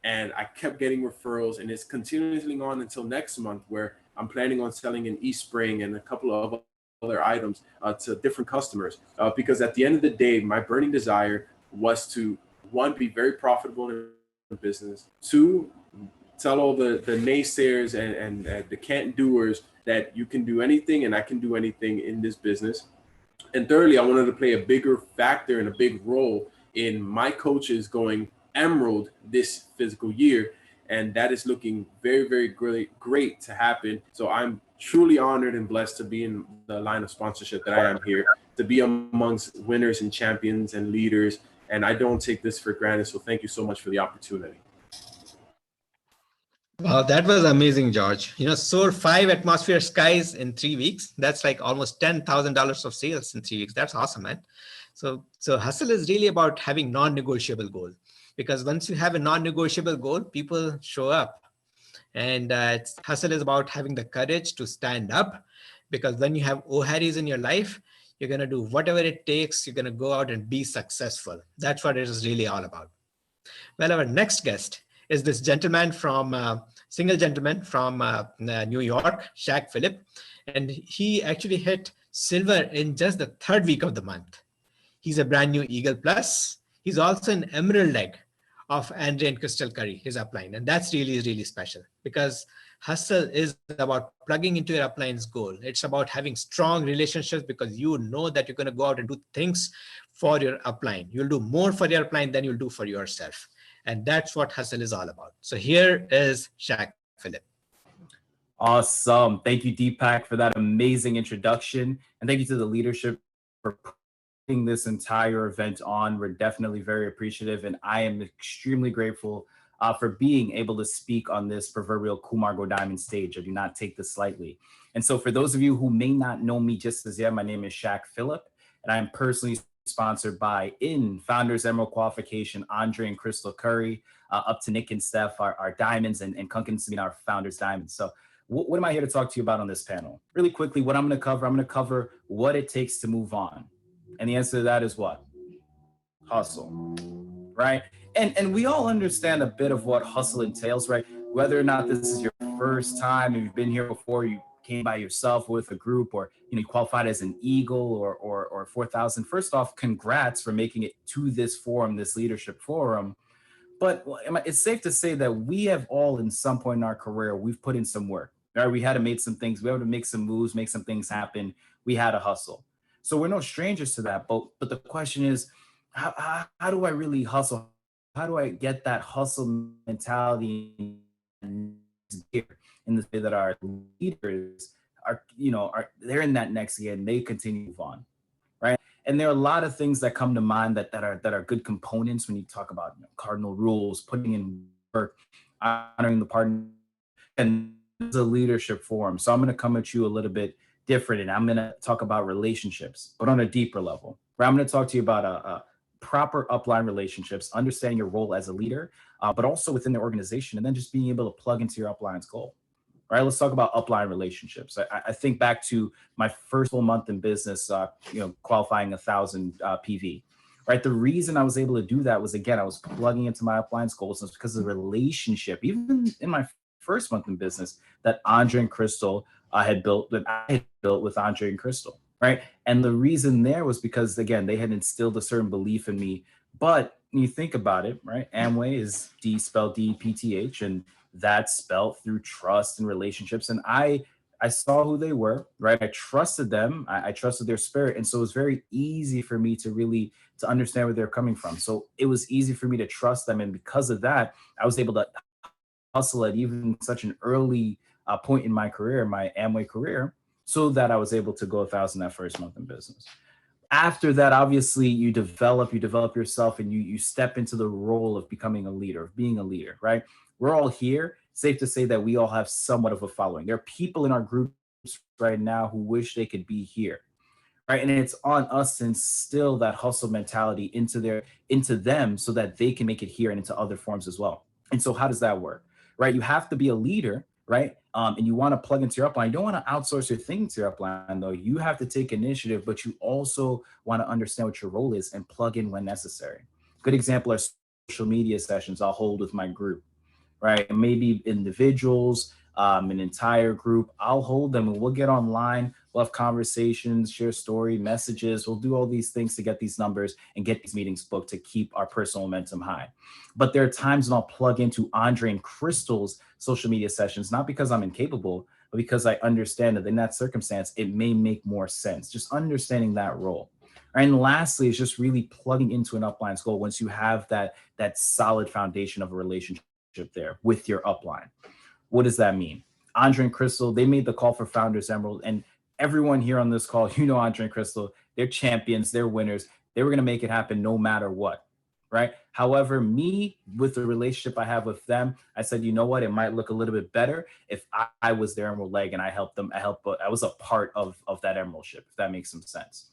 And I kept getting referrals, and it's continuing on until next month, where I'm planning on selling an eSpring and a couple of other items to different customers. Because at the end of the day, my burning desire was to, one, be very profitable in business, two, tell all the naysayers and the can't doers that you can do anything and I can do anything in this business. And thirdly, I wanted to play a bigger factor and a big role in my coaches going emerald this fiscal year. And that is looking very, very great to happen. So I'm truly honored and blessed to be in the line of sponsorship that I am here, to be amongst winners and champions and leaders. And I don't take this for granted. So thank you so much for the opportunity.
Wow, that was amazing, George. You know, sold 5 Atmosphere Skies in 3 weeks. That's like almost $10,000 of sales in 3 weeks. That's awesome, man. So hustle is really about having non-negotiable goal, because once you have a non-negotiable goal, people show up. And hustle is about having the courage to stand up, because when you have O'Harry's in your life, you're going to do whatever it takes. You're going to go out and be successful. That's what it is really all about. Well, our next guest is this gentleman from single gentleman from New York, Shaq Phillip. And he actually hit silver in just the 3rd week of the month. He's a brand new Eagle Plus. He's also an emerald leg of Andre and Crystal Curry, his upline. And that's really, really special, because hustle is about plugging into your upline's goal. It's about having strong relationships, because you know that you're going to go out and do things for your upline. You'll do more for your upline than you'll do for yourself. And that's what hustle is all about. So here is Shaq Phillip.
Awesome. Thank you, Deepak, for that amazing introduction. And thank you to the leadership for putting this entire event on. We're definitely very appreciative. And I am extremely grateful for being able to speak on this proverbial Kumar Go Diamond stage. I do not take this lightly. And so for those of you who may not know me just as yet, my name is Shaq Phillip, and I'm personally sponsored by, in Founders Emerald Qualification, Andre and Crystal Curry, up to Nick and Steph, our diamonds, and Kunkin Sabine, our Founders Diamonds. So what am I here to talk to you about on this panel? Really quickly, what I'm going to cover what it takes to move on. And the answer to that is what? Hustle, right? And we all understand a bit of what hustle entails, right? Whether or not this is your first time, if you've been here before, you came by yourself with a group, or you qualified as an Eagle or 4,000. First off, congrats for making it to this forum, this leadership forum. But it's safe to say that we have all, in some point in our career, we've put in some work. Right? We had to make some things. We had to make some moves, make some things happen. We had to hustle. So we're no strangers to that. But the question is, how do I really hustle? How do I get that hustle mentality in the way that our leaders are they're in that next year and they continue to move on, right? And there are a lot of things that come to mind that are good components when you talk about cardinal rules, putting in work, honoring the partner, and it's a leadership forum. So I'm going to come at you a little bit different, and I'm going to talk about relationships, but on a deeper level. Right? I'm going to talk to you about a proper upline relationships, understanding your role as a leader, but also within the organization, and then just being able to plug into your upline's goal. All right, let's talk about upline relationships. I think back to my first full month in business, qualifying 1,000 PV. Right, the reason I was able to do that was, again, I was plugging into my upline's goals, and it's because of the relationship. Even in my first month in business, that Andre and Crystal I had built with Andre and Crystal. Right, and the reason there was because, again, they had instilled a certain belief in me. But when you think about it, right, Amway is D, spelled DPTH, and that's spelled through trust and relationships. And I saw who they were, right? I trusted them. I trusted their spirit. And so it was very easy for me to understand where they're coming from. So it was easy for me to trust them. And because of that, I was able to hustle at even such an early point in my career, my Amway career, so that I was able to go 1,000 that first month in business. After that, obviously, you develop yourself, and you step into the role of becoming a leader, of being a leader, right? We're all here. Safe to say that we all have somewhat of a following. There are people in our groups right now who wish they could be here, right? And it's on us to instill that hustle mentality into them so that they can make it here and into other forms as well. And so how does that work, right? You have to be a leader, right? And you want to plug into your upline. You don't want to outsource your thing to your upline, though. You have to take initiative, but you also want to understand what your role is and plug in when necessary. Good example are social media sessions I'll hold with my group, right? And maybe individuals, an entire group, I'll hold them and we'll get online. We'll have conversations, share story, messages. We'll do all these things to get these numbers and get these meetings booked to keep our personal momentum high. But there are times when I'll plug into Andre and Crystal's social media sessions, not because I'm incapable, but because I understand that in that circumstance, it may make more sense. Just understanding that role. And lastly, is just really plugging into an upline's goal once you have that solid foundation of a relationship there with your upline. What does that mean? Andre and Crystal, they made the call for Founders Emerald, and everyone here on this call, Andre and Crystal, they're champions, they're winners. They were going to make it happen no matter what, right? However, me, with the relationship I have with them, I said, you know what? It might look a little bit better if I was their Emerald leg and I helped them. I was a part of that Emerald ship, if that makes some sense.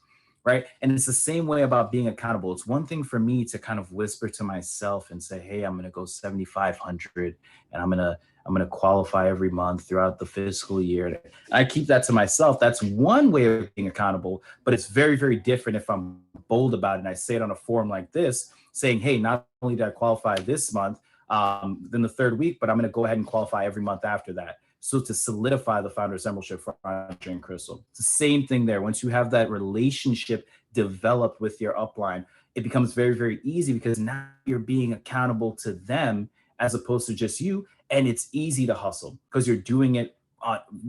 Right. And it's the same way about being accountable. It's one thing for me to kind of whisper to myself and say, hey, I'm going to go 7,500 and I'm going to qualify every month throughout the fiscal year. I keep that to myself. That's one way of being accountable, but it's very, very different if I'm bold about it and I say it on a forum like this, saying, hey, not only did I qualify this month, then the third week, but I'm going to go ahead and qualify every month after that. So to solidify the Founders Emeraldship for Andre and Crystal, it's the same thing there. Once you have that relationship developed with your upline, it becomes very, very easy because now you're being accountable to them as opposed to just you. And it's easy to hustle because you're doing it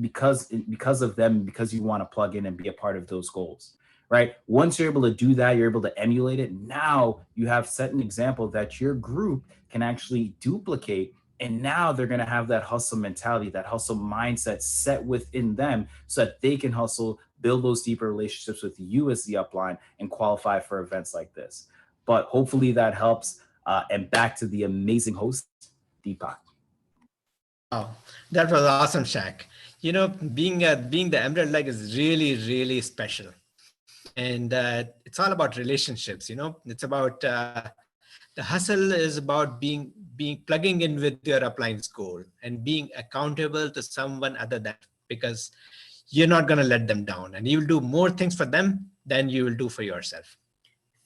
because of them, because you want to plug in and be a part of those goals, right? Once you're able to do that, you're able to emulate it. Now you have set an example that your group can actually duplicate. And now they're going to have that hustle mentality, that hustle mindset set within them so that they can hustle, build those deeper relationships with you as the upline and qualify for events like this. But hopefully that helps. And back to the amazing host, Deepak.
Oh, that was awesome, Shaq. Being the Emerald leg is really, really special. And it's all about relationships. It's about the hustle is about being plugging in with your upline's goal and being accountable to someone other than, because you're not going to let them down and you'll do more things for them than you will do for yourself.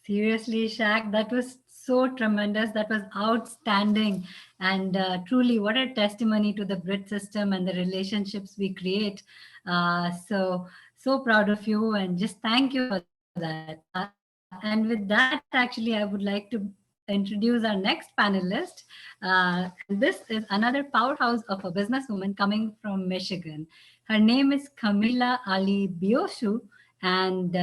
Seriously, Shaq, that was so tremendous. That was outstanding. And truly, what a testimony to the Brit system and the relationships we create. So proud of you and just thank you for that. And with that, actually, I would like to introduce our next panelist. This is another powerhouse of a businesswoman coming from Michigan. Her name is Camila Ali Bioshu, and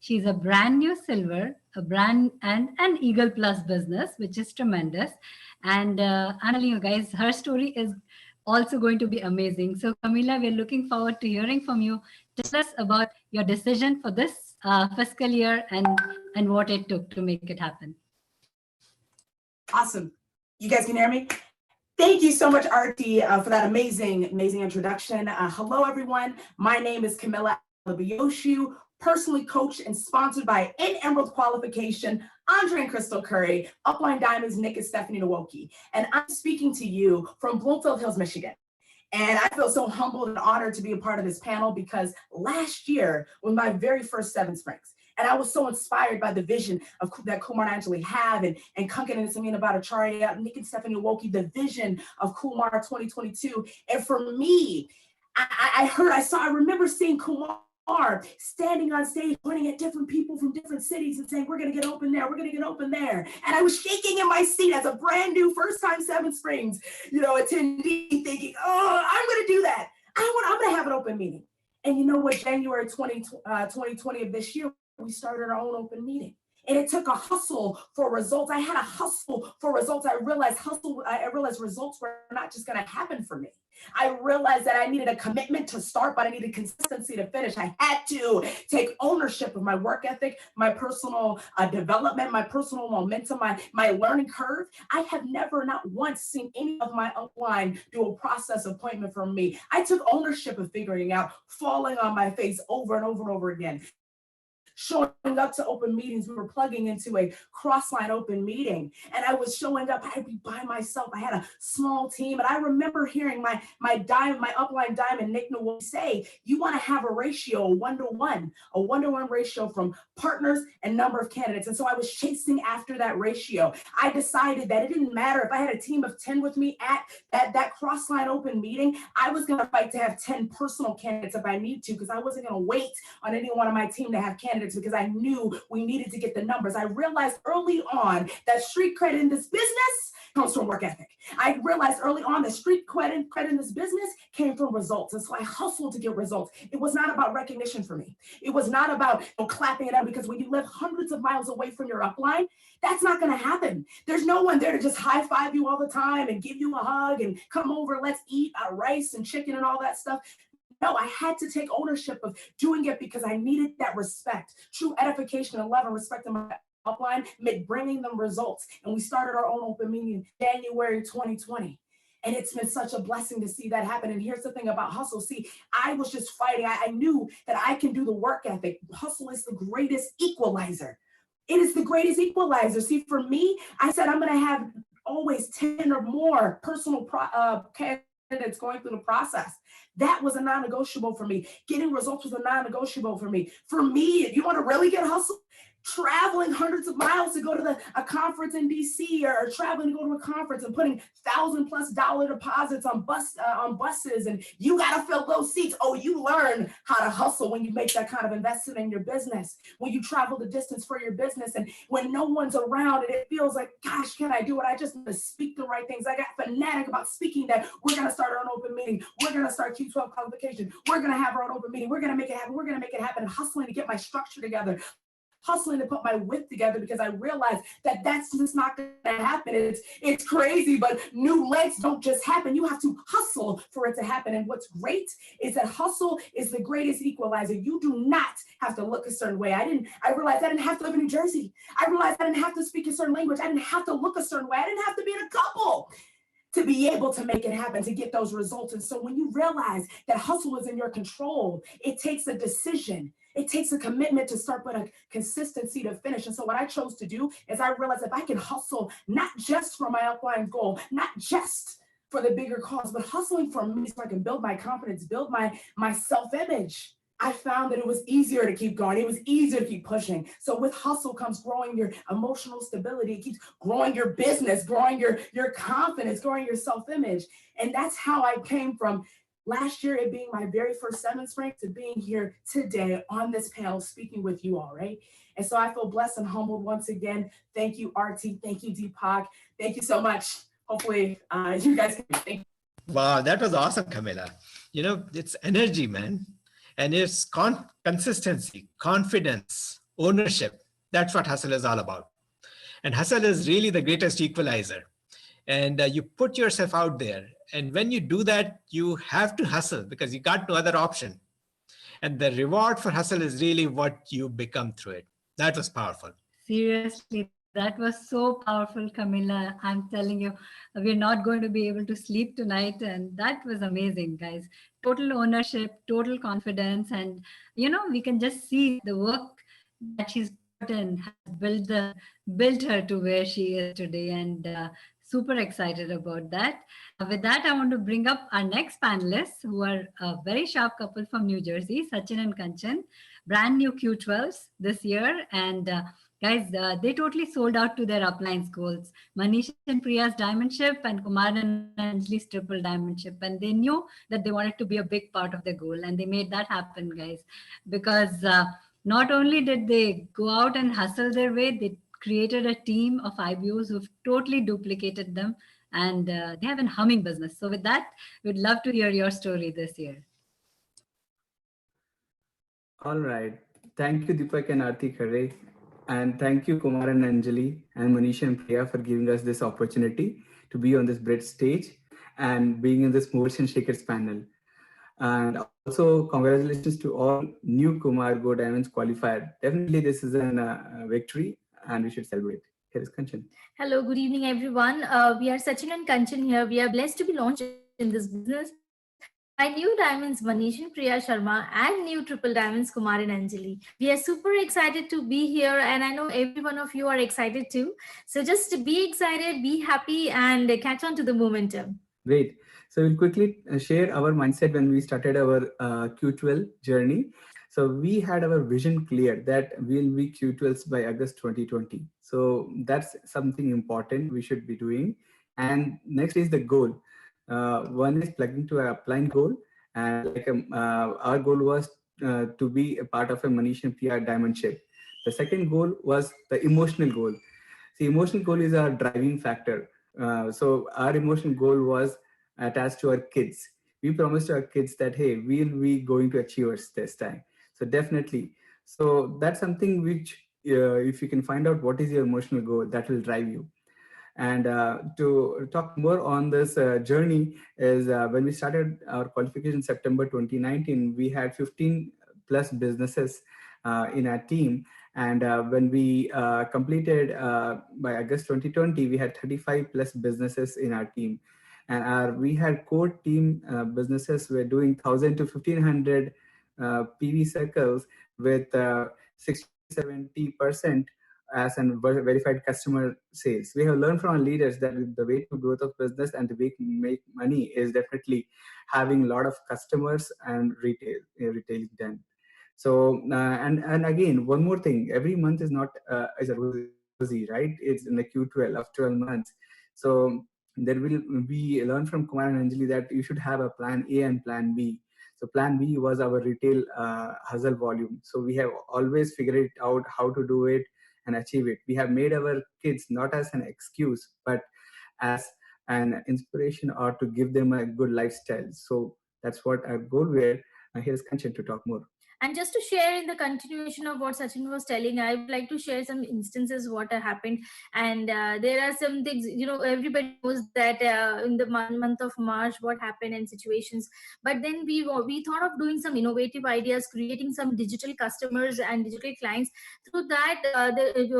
she's a brand new silver, a brand and an Eagle Plus business, which is tremendous. And I'm telling you guys, her story is also going to be amazing. So Camila, we're looking forward to hearing from you. Tell us about your decision for this fiscal year and what it took to make it happen.
Awesome. You guys can hear me? Thank you so much, Arti, for that amazing introduction. Hello, everyone. My name is Camila Bioshu, personally coached and sponsored by N Emerald Qualification, Andre and Crystal Curry, Upline Diamonds, Nick and Stephanie Nwoki. And I'm speaking to you from Bloomfield Hills, Michigan. And I feel so humbled and honored to be a part of this panel because last year was my very first Seven Springs. And I was so inspired by the vision of that Kumar and Anjali have and Kunkan and Samina Bhattacharya, Nick and Stephanie Nwoki, the vision of Kumar 2022. And for me, I remember seeing Kumar standing on stage, pointing at different people from different cities and saying, we're going to get open there, we're going to get open there. And I was shaking in my seat as a brand new first time Seven Springs, attendee, thinking, oh, I'm going to do that. I'm going to have an open meeting. And you know what, January 2020 of this year, we started our own open meeting. And it took a hustle for results. I had a hustle for results. I realized results were not just going to happen for me. I realized that I needed a commitment to start, but I needed consistency to finish. I had to take ownership of my work ethic, my personal development, my personal momentum, my learning curve. I have never, not once, seen any of my upline do a process appointment from me. I took ownership of figuring out, falling on my face over and over and over again. Showing up to open meetings, we were plugging into a cross-line open meeting, and I was showing up. I'd be by myself. I had a small team, and I remember hearing my upline diamond Nick Nwoki say, "You want to have a ratio, a one-to-one ratio from partners and number of candidates." And so I was chasing after that ratio. I decided that it didn't matter if I had a team of 10 with me at that cross-line open meeting. I was going to fight to have 10 personal candidates if I need to, because I wasn't going to wait on any one of my team to have candidates, because I knew we needed to get the numbers. I realized early on that street cred in this business comes from work ethic. I realized early on that street cred in this business came from results. And so I hustled to get results. It was not about recognition for me. It was not about clapping it up, because when you live hundreds of miles away from your upline, that's not going to happen. There's no one there to just high five you all the time and give you a hug and come over, let's eat rice and chicken and all that stuff. No, I had to take ownership of doing it because I needed that respect. True edification and love and respect in my upline meant bringing them results. And we started our own open meeting in January 2020. And it's been such a blessing to see that happen. And here's the thing about hustle. See, I was just fighting. I knew that I can do the work ethic. Hustle is the greatest equalizer. It is the greatest equalizer. See, for me, I said I'm going to have always 10 or more personal candidates going through the process. That was a non-negotiable for me. Getting results was a non-negotiable for me. For me, if you want to really get hustle, traveling hundreds of miles to go to a conference in DC, or traveling to go to a conference and putting $1,000+ deposits on buses, and you got to fill those seats. Oh, you learn how to hustle when you make that kind of investment in your business, when you travel the distance for your business, and when no one's around and it feels like, gosh, can I do it? I just need to speak the right things. I got fanatic about speaking that we're going to start our own open meeting. We're going to start Q12 qualification. We're going to have our own open meeting. We're going to make it happen. We're going to make it happen. And hustling to get my structure together, hustling to put my whip together, because I realized that that's just not going to happen. It's crazy, but new legs don't just happen. You have to hustle for it to happen. And what's great is that hustle is the greatest equalizer. You do not have to look a certain way. I realized I didn't have to live in New Jersey. I realized I didn't have to speak a certain language. I didn't have to look a certain way. I didn't have to be in a couple to be able to make it happen, to get those results. And so when you realize that hustle is in your control, it takes a decision. It takes a commitment to start, but a consistency to finish. And so what I chose to do is I realized if I can hustle, not just for my upline goal, not just for the bigger cause, but hustling for me so I can build my confidence, build my self-image, I found that it was easier to keep going. It was easier to keep pushing. So with hustle comes growing your emotional stability. It keeps growing your business, growing your confidence, growing your self-image. And that's how I came from last year it being my very first Seven Spring to being here today on this panel speaking with you all, right? And so I feel blessed and humbled once again. Thank you, RT. Thank you, Deepak. Thank you so much. Hopefully you guys can thank you.
Wow, that was awesome, Camilla. You know, it's energy, man. And it's consistency, confidence, ownership. That's what hustle is all about. And hustle is really the greatest equalizer. And you put yourself out there. And when you do that, you have to hustle because you got no other option. And the reward for hustle is really what you become through it. That was powerful.
Seriously, that was so powerful, Camilla. I'm telling you, we're not going to be able to sleep tonight. And that was amazing, guys. Total ownership, total confidence. And, we can just see the work that she's put in has built her to where she is today. And super excited about that. With that, I want to bring up our next panelists who are a very sharp couple from New Jersey, Sachin and Kanchan, brand new Q12s this year. And guys, they totally sold out to their uplines goals. Manish and Priya's diamond ship and Kumar and Anjali's triple diamond ship. And they knew that they wanted to be a big part of their goal. And they made that happen, guys. Because not only did they go out and hustle their way, they created a team of IBOs who've totally duplicated them. And they have a humming business. So with that, we'd love to hear your story this year.
All right. Thank you, Deepak and Aarti Khare. And thank you, Kumar and Anjali and Manish and Priya for giving us this opportunity to be on this great stage and being in this Movers and Shakers panel. And also, congratulations to all new Kumar Go Diamonds qualified. Definitely, this is a victory and we should celebrate. Here is Kanchan.
Hello, good evening, everyone. We are Sachin and Kanchan here. We are blessed to be launched in this business by new diamonds Manish and Priya Sharma and new triple diamonds Kumar and Anjali. We are super excited to be here, and I know every one of you are excited too. So just be excited, be happy, and catch on to the momentum.
Great. So we'll quickly share our mindset when we started our Q12 journey. So we had our vision clear that we'll be Q12s by August 2020. So that's something important we should be doing. And next is the goal. One is plugging to our upline goal. And our goal was to be a part of a Manish and PR diamond ship. The second goal was the emotional goal. The emotional goal is our driving factor. So our emotional goal was attached to our kids. We promised our kids that, hey, we'll be going to achieve us this time. So definitely. So that's something which, if you can find out what is your emotional goal, that will drive you. And to talk more on this journey is when we started our qualification in September 2019, we had 15 plus businesses in our team. And when we completed by August 2020, we had 35 plus businesses in our team. And we had core team businesses were doing 1,000 to 1,500 PV circles with 60-70% as an verified customer sales. We have learned from our leaders that the way to growth of business and the way to make money is definitely having a lot of customers and retailing done. So and again, one more thing, every month is not is a rosy, right? It's in the Q12 of 12 months. So there will be learn from Kumar and Anjali that you should have a plan A and plan B. So plan B was our retail hustle volume. So we have always figured it out how to do it and achieve it. We have made our kids not as an excuse, but as an inspiration or to give them a good lifestyle. So that's what our goal were. Here's Kanchan to talk more.
And just to share in the continuation of what Sachin was telling, I would like to share some instances what happened. And there are some things, everybody knows that in the month of March, what happened and situations. But then we thought of doing some innovative ideas, creating some digital customers and digital clients. Through that,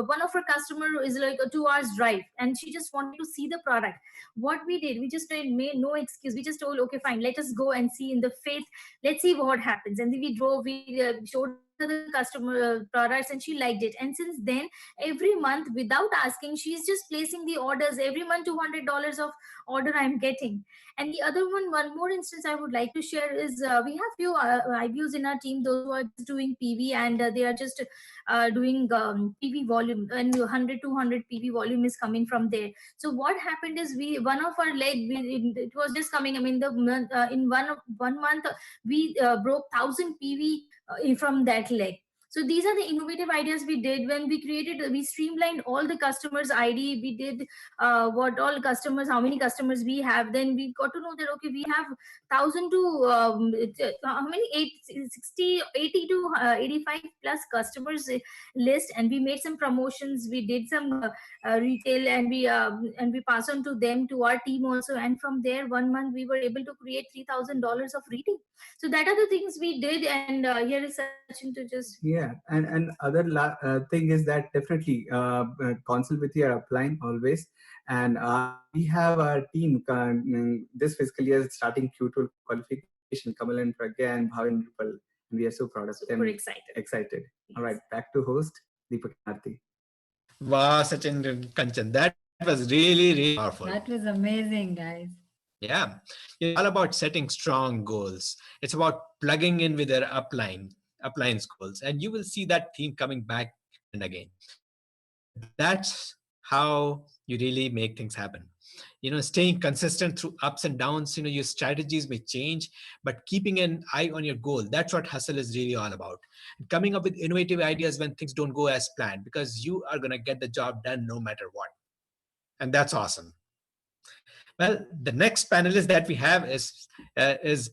one of our customer is like a 2 hours drive, and she just wanted to see the product. What we did, we just made no excuse. We just told, okay, fine, let us go and see in the faith. Let's see what happens. And then we drove. We showed are the customer products, and she liked it. And since then, every month, without asking, she's just placing the orders. Every month, $200 of order I'm getting. And the other one more instance I would like to share is, we have few IBUs in our team, those who are just doing PV, and they are just doing PV volume, and 100 200 PV volume is coming from there. So what happened is, we one of our leg, it was just coming, I mean, the month, in one month, we broke 1,000 PV from that leg. So these are the innovative ideas we did when we streamlined all the customers ID. We did what all customers, how many customers we have. Then we got to know that, okay, we have 1,000 to how many, 60 80 to 85 plus customers list. And we made some promotions, we did some retail, and we pass on to them, to our team also. And from there, 1 month, we were able to create $3,000 of retail. So that are the things we did. And here is Sachin to just
And other thing is that definitely consult with your upline always. And we have our team this fiscal year starting Q2 qualification, Kamal and Pragya and Bhavin Rupal, and we are so proud of them.
Super excited.
All right, back to host Deepak Narthi.
Wow, Sachin and Kanchan, that was really, really powerful.
That was amazing, guys.
Yeah, it's all about setting strong goals. It's about plugging in with their upline's goals, and you will see that theme coming back and again. That's how you really make things happen. Staying consistent through ups and downs. Your strategies may change, but keeping an eye on your goal, that's what hustle is really all about. And coming up with innovative ideas when things don't go as planned, because you are going to get the job done no matter what. And that's awesome. Well, the next panelist that we have is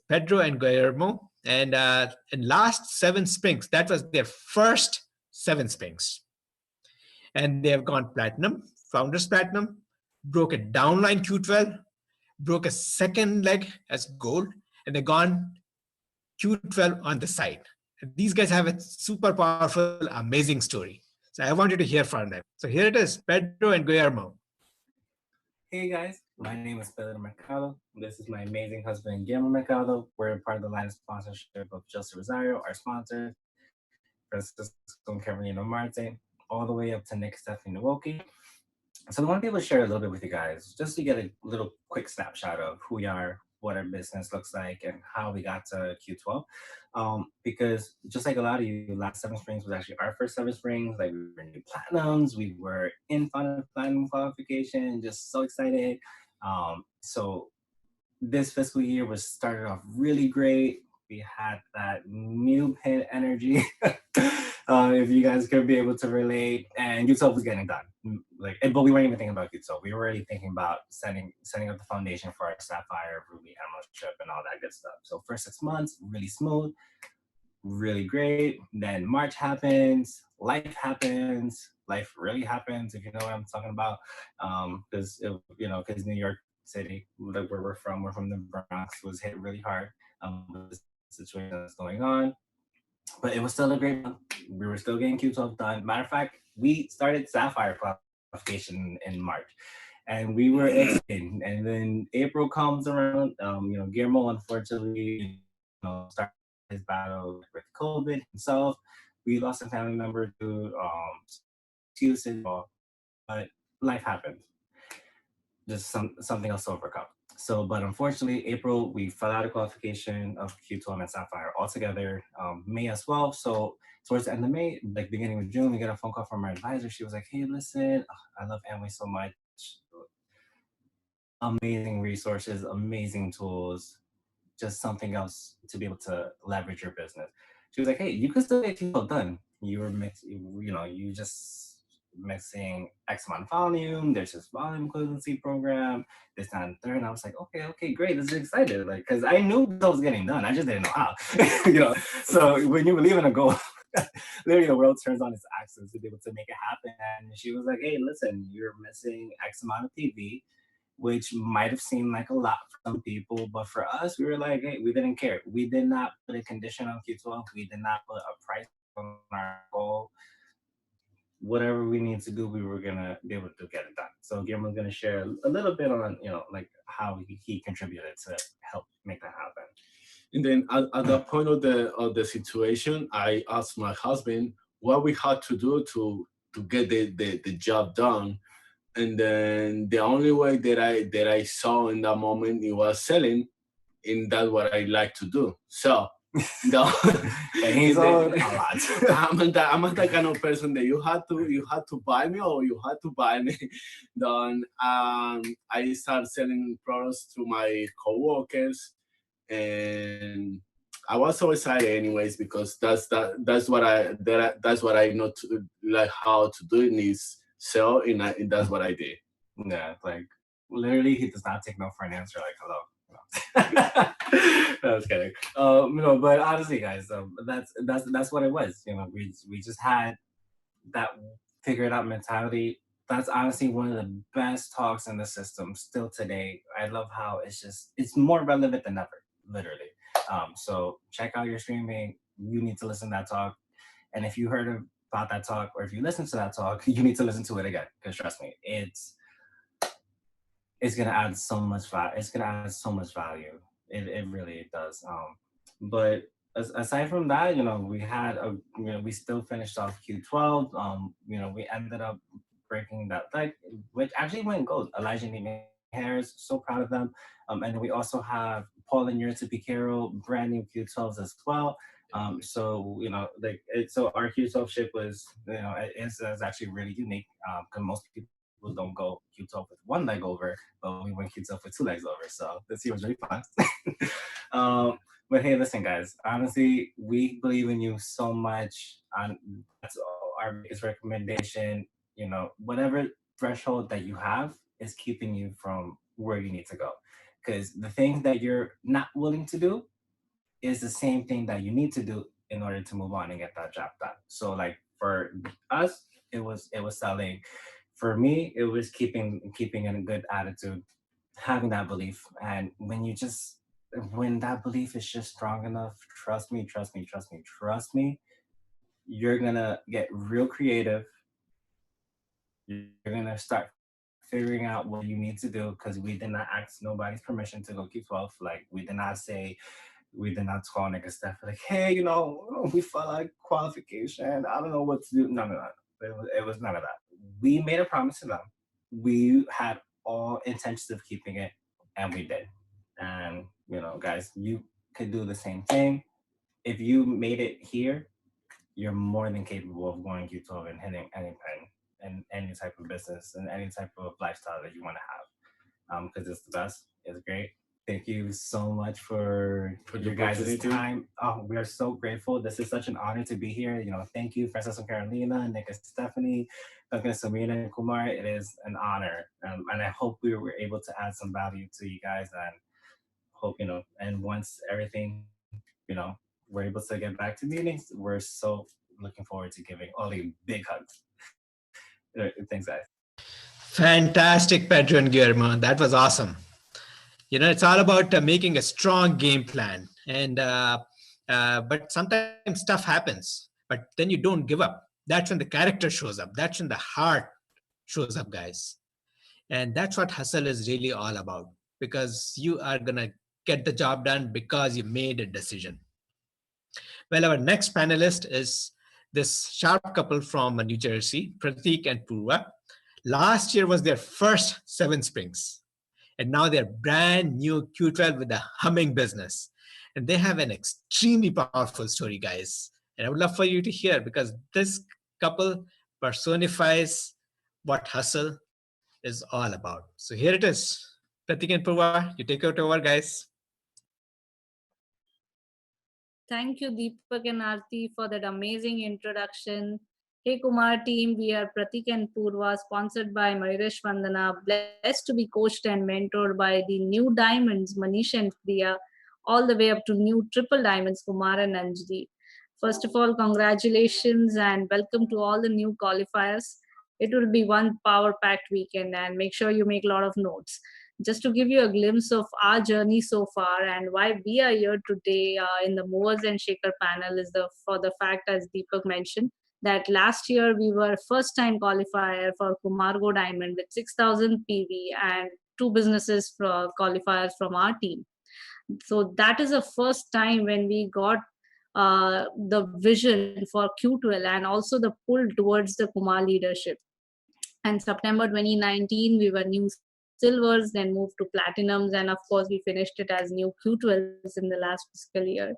Pedro and Guillermo. And in last 7 springs, that was their first 7 springs. And they have gone platinum, founders platinum, broke a downline Q12, broke a second leg as gold, and they've gone Q12 on the side. And these guys have a super powerful, amazing story. So I wanted to hear from them. So here it is, Pedro and Guillermo.
Hey guys, my name is Pedro Mercado. This is my amazing husband, Guillermo Mercado. We're part of the line of sponsorship of Joseph Rosario, our sponsor, Francisco and Carolina Marte, all the way up to Nick, Stephanie Nwoki. So I want to be able to share a little bit with you guys, just to get a little quick snapshot of who we are, what our business looks like, and how we got to Q12. Because just like a lot of you, last 7 springs was actually our first 7 springs. Like, we were new platinums, we were in final platinum qualification, just so excited. So this fiscal year was started off really great. We had that new pin energy, if you guys could be able to relate, and Q12 was getting done. But we weren't even thinking about Q12. We were already thinking about setting up the foundation for our Sapphire, Ruby, Emerald trip, and all that good stuff. So first 6 months, really smooth, really great. Then March happens, life happens. Life really happens, if you know what I'm talking about. Because New York City, like where we're from the Bronx, was hit really hard with the situation that's going on. But it was still a great month. We were still getting Q12 done. Matter of fact, we started Sapphire qualification in March, and we were excited. And then April comes around. Guillermo unfortunately, started his battle with COVID himself. We lost a family member to excuses, but life happened. Just something else to overcome. So, but unfortunately, April, we fell out of qualification of Q12 and Sapphire altogether. May as well. So towards the end of May, like beginning of June, we get a phone call from our advisor. She was like, hey, listen, I love Amway so much. Amazing resources, amazing tools, just something else to be able to leverage your business. She was like, hey, you can still get Q12 done. You just mixing X amount of volume, there's this volume equivalency program, this, that, and third. And I was like, okay, great. This is excited. Like, cause I knew that was getting done. I just didn't know how, So when you believe in a goal, literally the world turns on its axis to be able to make it happen. And she was like, hey, listen, you're missing X amount of PV, which might have seemed like a lot for some people, but for us, we were like, hey, we didn't care. We did not put a condition on Q12. We did not put a price on our goal. Whatever we need to do, we were gonna be able to get it done. So Guillermo's gonna share a little bit on, like how he contributed to help make that happen.
And then at the point of the situation, I asked my husband what we had to do to get the job done. And then the only way that I saw in that moment, it was selling, and that's what I like to do. So no,
And he's on a lot.
I'm the kind of person that you had to buy me or you had to buy me. Then I started selling products to my coworkers, and I was so excited anyways because that's what I know to, like how to do it is sell, and that's what I did.
Yeah, like literally, he does not take no for an answer. Like, hello. No, I was kidding. No, but honestly, guys, that's what it was. You know, we just had that figure it out mentality. That's honestly one of the best talks in the system still today. I love how it's more relevant than ever, literally. So check out your streaming. You need to listen to that talk. And if you heard about that talk or if you listen to that talk, you need to listen to it again. Because trust me, it's gonna add so much value. It's gonna add so much value. It really does. But aside from that, you know, we still finished off Q12. You know, we ended up breaking that like, which actually went gold. Elijah and Harris, so proud of them. And then we also have Paul and Yurta Carroll, brand new Q12s as well. So you know, so our Q12 ship was, you know, it's actually really unique because most people don't go Q12 with one leg over, but we went Q12 with two legs over. So this year was really fun. But hey, listen, guys. Honestly, we believe in you so much. That's our biggest recommendation. You know, whatever threshold that you have is keeping you from where you need to go. Because the things that you're not willing to do is the same thing that you need to do in order to move on and get that job done. So like for us, it was selling. For me, it was keeping in a good attitude, having that belief. And when that belief is just strong enough, trust me, you're gonna get real creative. You're gonna start figuring out what you need to do because we did not ask nobody's permission to go Q12. Like we did not call nigga stuff like, hey, you know, we felt like qualification. I don't know what to do. No. It was none of that. We made a promise to them. We had all intentions of keeping it, and we did. And you know, guys, you could do the same thing. If you made it here, you're more than capable of going Q12 and hitting anything and any type of business and any type of lifestyle that you want to have. Because it's the best. It's great. Thank you so much for your guys' time. Oh, we are so grateful. This is such an honor to be here. You know, thank you, Francisco Carolina, Nick and Stephanie, Duncan Samina and Kumar. It is an honor. And I hope we were able to add some value to you guys and hope, you know, and once everything, you know, we're able to get back to meetings, we're so looking forward to giving all the big hugs. Thanks, guys.
Fantastic, Pedro and Guillermo. That was awesome. You know, it's all about making a strong game plan. And but sometimes stuff happens, but then you don't give up. That's when the character shows up. That's when the heart shows up, guys. And that's what hustle is really all about, because you are gonna get the job done because you made a decision. Well, our next panelist is this sharp couple from New Jersey, Pratik and Purva. Last year was their first Seven Springs, and now they're brand new Q12 with a humming business. And they have an extremely powerful story, guys. And I would love for you to hear, because this couple personifies what hustle is all about. So here it is. Pratik and Purva, you take it over, guys.
Thank you, Deepak and Aarti, for that amazing introduction. Hey Kumar team, we are Pratik and Purva, sponsored by Mariresh Vandana, blessed to be coached and mentored by the new diamonds, Manish and Priya, all the way up to new triple diamonds, Kumar and Anjali. First of all, congratulations and welcome to all the new qualifiers. It will be one power-packed weekend, and make sure you make a lot of notes. Just to give you a glimpse of our journey so far and why we are here today in the Movers and Shaker panel is for the fact, as Deepak mentioned, that last year we were first time qualifier for Kumargo Diamond with 6,000 PV and two businesses for qualifiers from our team. So that is the first time when we got the vision for Q12 and also the pull towards the Kumar leadership. And September 2019, we were new silvers, then moved to platinums, and of course, we finished it as new Q12s in the last fiscal year.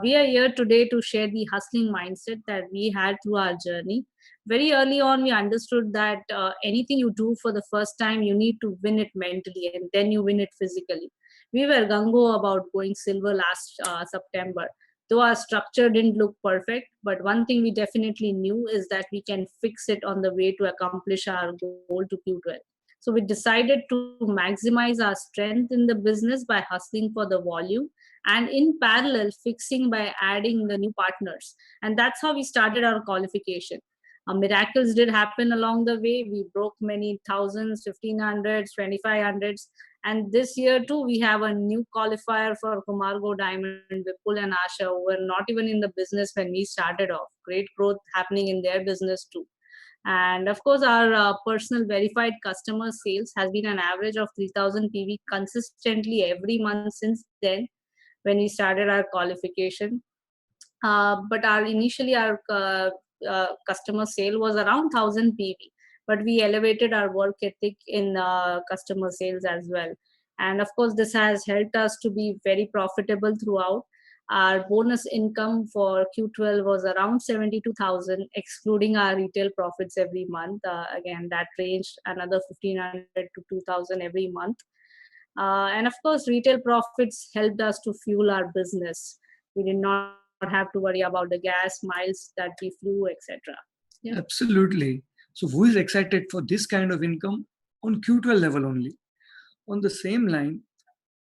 We are here today to share the hustling mindset that we had through our journey. Very early on, we understood that anything you do for the first time, you need to win it mentally and then you win it physically. We were gung-ho about going silver last September. Though our structure didn't look perfect, but one thing we definitely knew is that we can fix it on the way to accomplish our goal to Q12. So we decided to maximize our strength in the business by hustling for the volume and in parallel fixing by adding the new partners. And that's how we started our qualification. Miracles did happen along the way. We broke many thousands, 1500s, 2500s. And this year too, we have a new qualifier for Kumar Go Diamond, Vipul and Asha, who were not even in the business when we started off. Great growth happening in their business too. And of course, our personal verified customer sales has been an average of 3000 PV consistently every month since then when we started our qualification. But our initially our customer sale was around 1000 PV, but we elevated our work ethic in customer sales as well. And of course, this has helped us to be very profitable throughout. Our bonus income for Q12 was around 72,000, excluding our retail profits every month. Again, that ranged another 1500 to 2000 every month. And of course, retail profits helped us to fuel our business. We did not have to worry about the gas miles that we flew, etc. Yeah.
Absolutely. So who is excited for this kind of income on Q12 level only? On the same line,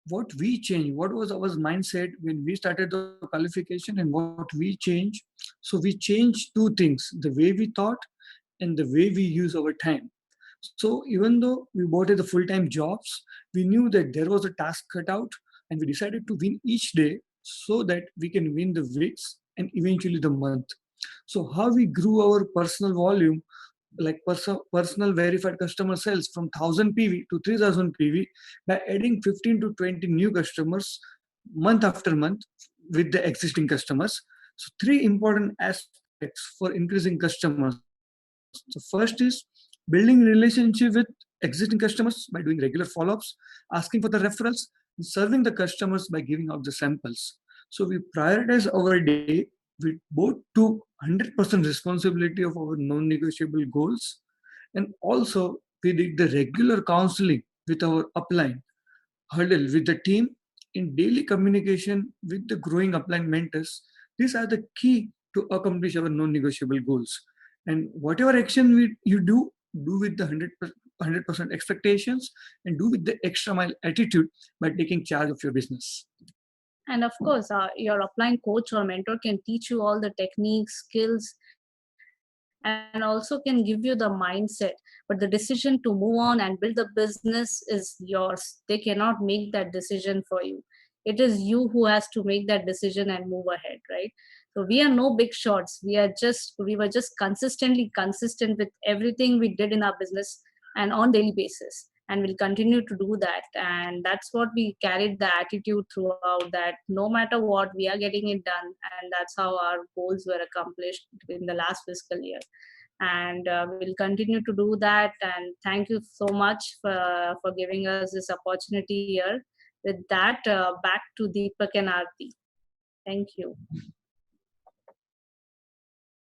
what we changed, what was our mindset when we started the qualification and what we changed? So we changed two things, the way we thought and the way we use our time. So even though we both had the full-time jobs, we knew that there was a task cut out and we decided to win each day so that we can win the weeks and eventually the month. So how we grew our personal volume, like personal verified customer sales from 1000 PV to 3000 PV by adding 15 to 20 new customers month after month with the existing customers. So three important aspects for increasing customers. So first is building relationship with existing customers by doing regular follow-ups, asking for the referrals, and serving the customers by giving out the samples. So we prioritize our day. We both took 100% responsibility of our non-negotiable goals, and also we did the regular counseling with our upline, huddle with the team in daily communication with the growing upline mentors. These are the key to accomplish our non-negotiable goals. And whatever action you do with the 100% expectations and do with the extra mile attitude by taking charge of your business.
And of course, your upline coach or mentor can teach you all the techniques, skills, and also can give you the mindset. But the decision to move on and build the business is yours. They cannot make that decision for you. It is you who has to make that decision and move ahead, right? So we are no big shots. We were just consistently consistent with everything we did in our business and on daily basis, and we'll continue to do that. And that's what we carried the attitude throughout, that no matter what, we are getting it done. And that's how our goals were accomplished in the last fiscal year. And we'll continue to do that. And thank you so much for giving us this opportunity here. With that, back to Deepak and Aarti. Thank you.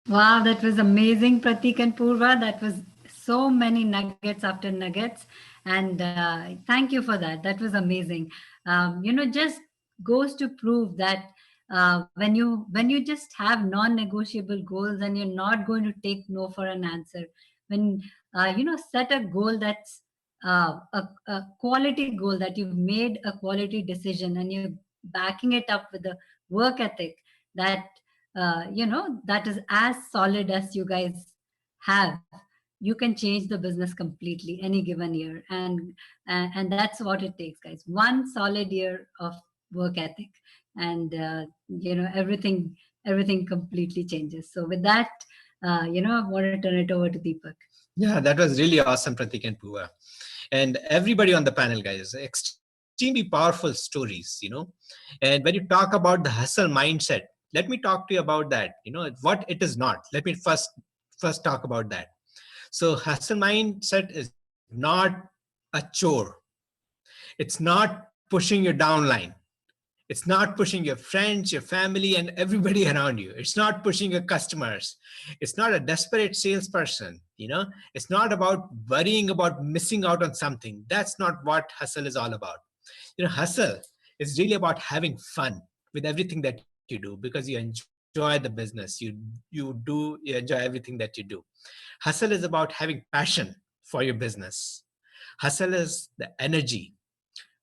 Wow, that was amazing, Pratik and Purva. That was so many nuggets after nuggets. And thank you for that. That was amazing. Just goes to prove that when you just have non-negotiable goals and you're not going to take no for an answer, when set a goal that's a quality goal, that you've made a quality decision and you're backing it up with the work ethic that that is as solid as you guys have, you can change the business completely any given year. And that's what it takes, guys. One solid year of work ethic, and everything completely changes. So with that, I want to turn it over to Deepak.
Yeah, that was really awesome, Pratik and Pooja. And everybody on the panel, guys, extremely powerful stories, And when you talk about the hustle mindset, let me talk to you about that. What it is not. Let me first talk about that. So hustle mindset is not a chore. It's not pushing your downline. It's not pushing your friends, your family, and everybody around you. It's not pushing your customers. It's not a desperate salesperson. It's not about worrying about missing out on something. That's not what hustle is all about. Hustle is really about having fun with everything that you do because you enjoy the business. You enjoy everything that you do. Hustle is about having passion for your business. Hustle is the energy.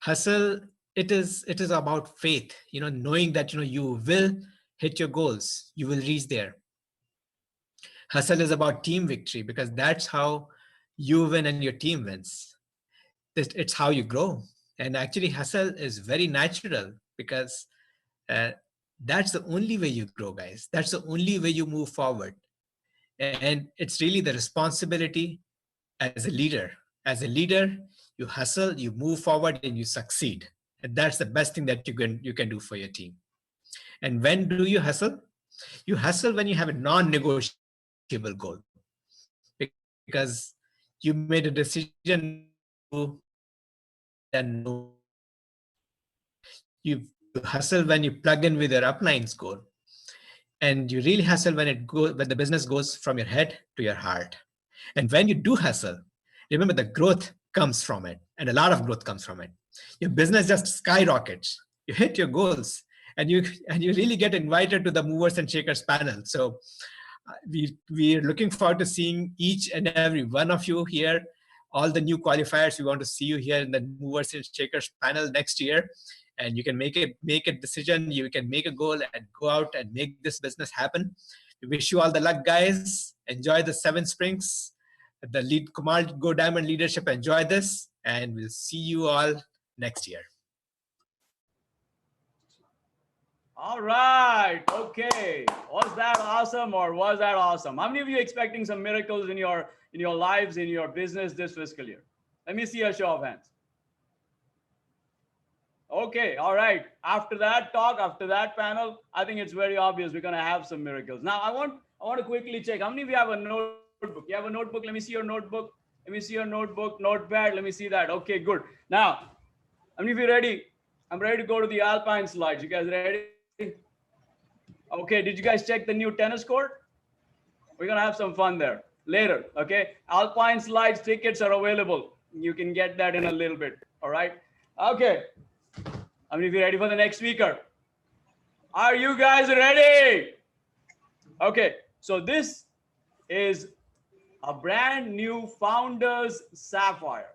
Hustle, it is about faith, knowing that you will hit your goals, you will reach there. Hustle is about team victory because that's how you win and your team wins. It's how you grow. And actually hustle is very natural because uh, that's the only way you grow, guys. That's the only way you move forward. And it's really the responsibility as a leader. As a leader, you hustle, you move forward, and you succeed. And that's the best thing that you can do for your team. And when do you hustle? You hustle when you have a non-negotiable goal, because you made a decision not to then no. You hustle when you plug in with your upline score, and you really hustle when the business goes from your head to your heart. And when you do hustle, remember the growth comes from it, and a lot of growth comes from it. Your business just skyrockets. You hit your goals, and you really get invited to the movers and shakers panel. So we're looking forward to seeing each and every one of you here. All the new qualifiers, we want to see you here in the movers and shakers panel next year. And you can make a decision, you can make a goal and go out and make this business happen. We wish you all the luck, guys. Enjoy the 7 Springs. The lead Kumar Go Diamond leadership, enjoy this, and we'll see you all next year.
All right. Okay. Was that awesome or was that awesome? How many of you expecting some miracles in your lives, in your business this fiscal year? Let me see a show of hands. Okay. All right. After that talk, after that panel, I think it's very obvious we're going to have some miracles. Now, I want to quickly check. How many of you have a notebook? You have a notebook? Let me see your notebook. Let me see your notebook, notepad. Let me see that. Okay, good. Now, how many of you ready? I'm ready to go to the Alpine slides. You guys ready? Okay, did you guys check the new tennis court? We're gonna have some fun there later, okay? Alpine slides tickets are available. You can get that in a little bit, all right? Okay, how many of you ready for the next speaker? Are you guys ready? Okay, so this is a brand new Founders Sapphire.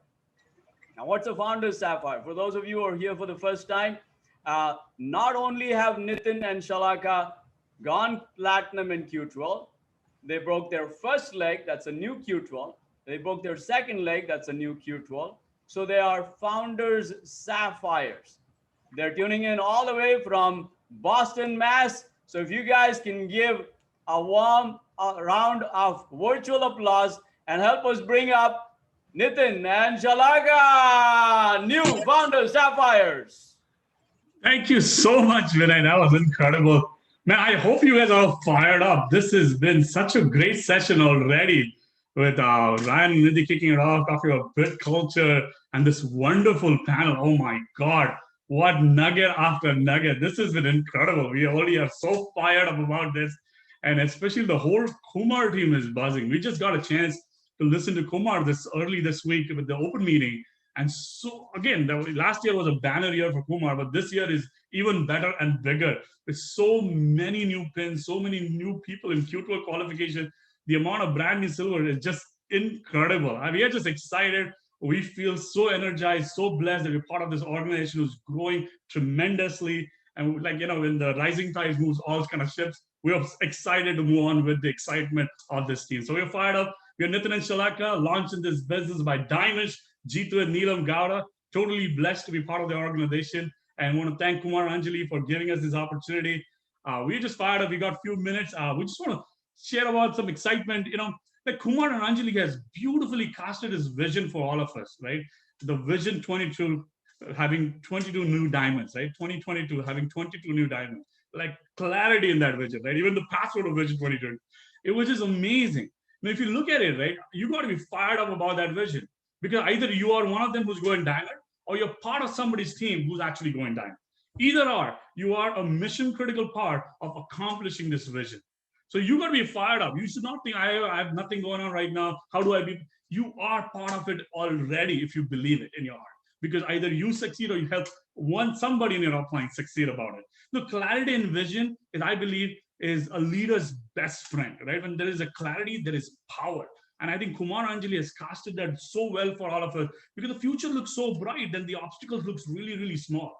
Now, what's a Founders Sapphire? For those of you who are here for the first time, not only have Nitin and Shalaka gone platinum in Q12, they broke their first leg, that's a new Q12. They broke their second leg, that's a new Q12. So they are Founders Sapphires. They're tuning in all the way from Boston, Mass. So if you guys can give a warm round of virtual applause and help us bring up Nitin and Shalaka, new Founders Sapphires.
Thank you so much, Vinay. That was incredible. Man, I hope you guys are all fired up. This has been such a great session already with Ryan and Nidhi kicking it off, talking about bit culture and this wonderful panel. Oh my God, what nugget after nugget. This has been incredible. We already are so fired up about this. And especially the whole Kumar team is buzzing. We just got a chance to listen to Kumar early this week with the open meeting. And so again, last year was a banner year for Kumar, but this year is even better and bigger. With so many new pins, so many new people in Q12 qualification, the amount of brand new silver is just incredible. We are just excited. We feel so energized, so blessed that we're part of this organization who's growing tremendously. And like, when the rising tide moves all kind of ships, we're excited to move on with the excitement of this team. So we're fired up. We're Nitin and Shalaka launching this business by Diamish, Jitu and Neelam Gowda. Totally blessed to be part of the organization. And I want to thank Kumar and Anjali for giving us this opportunity. We're just fired up. We got a few minutes. We just want to share about some excitement. That Kumar and Anjali has beautifully casted his vision for all of us, right? The Vision 22 having 22 new diamonds, right? 2022, having 22 new diamonds, like clarity in that vision, right? Even the password of Vision 2020, it was just amazing. Now, if you look at it, right, you got to be fired up about that vision because either you are one of them who's going diamond or you're part of somebody's team who's actually going diamond. Either or, you are a mission critical part of accomplishing this vision. So you got to be fired up. You should not think, I have nothing going on right now. How do I be? You are part of it already if you believe it in your heart. Because either you succeed or you help somebody in your upline succeed about it. The clarity and vision is, I believe, is a leader's best friend, right? When there is a clarity, there is power. And I think Kumar Anjali has casted that so well for all of us because the future looks so bright, then the obstacles looks really, really small.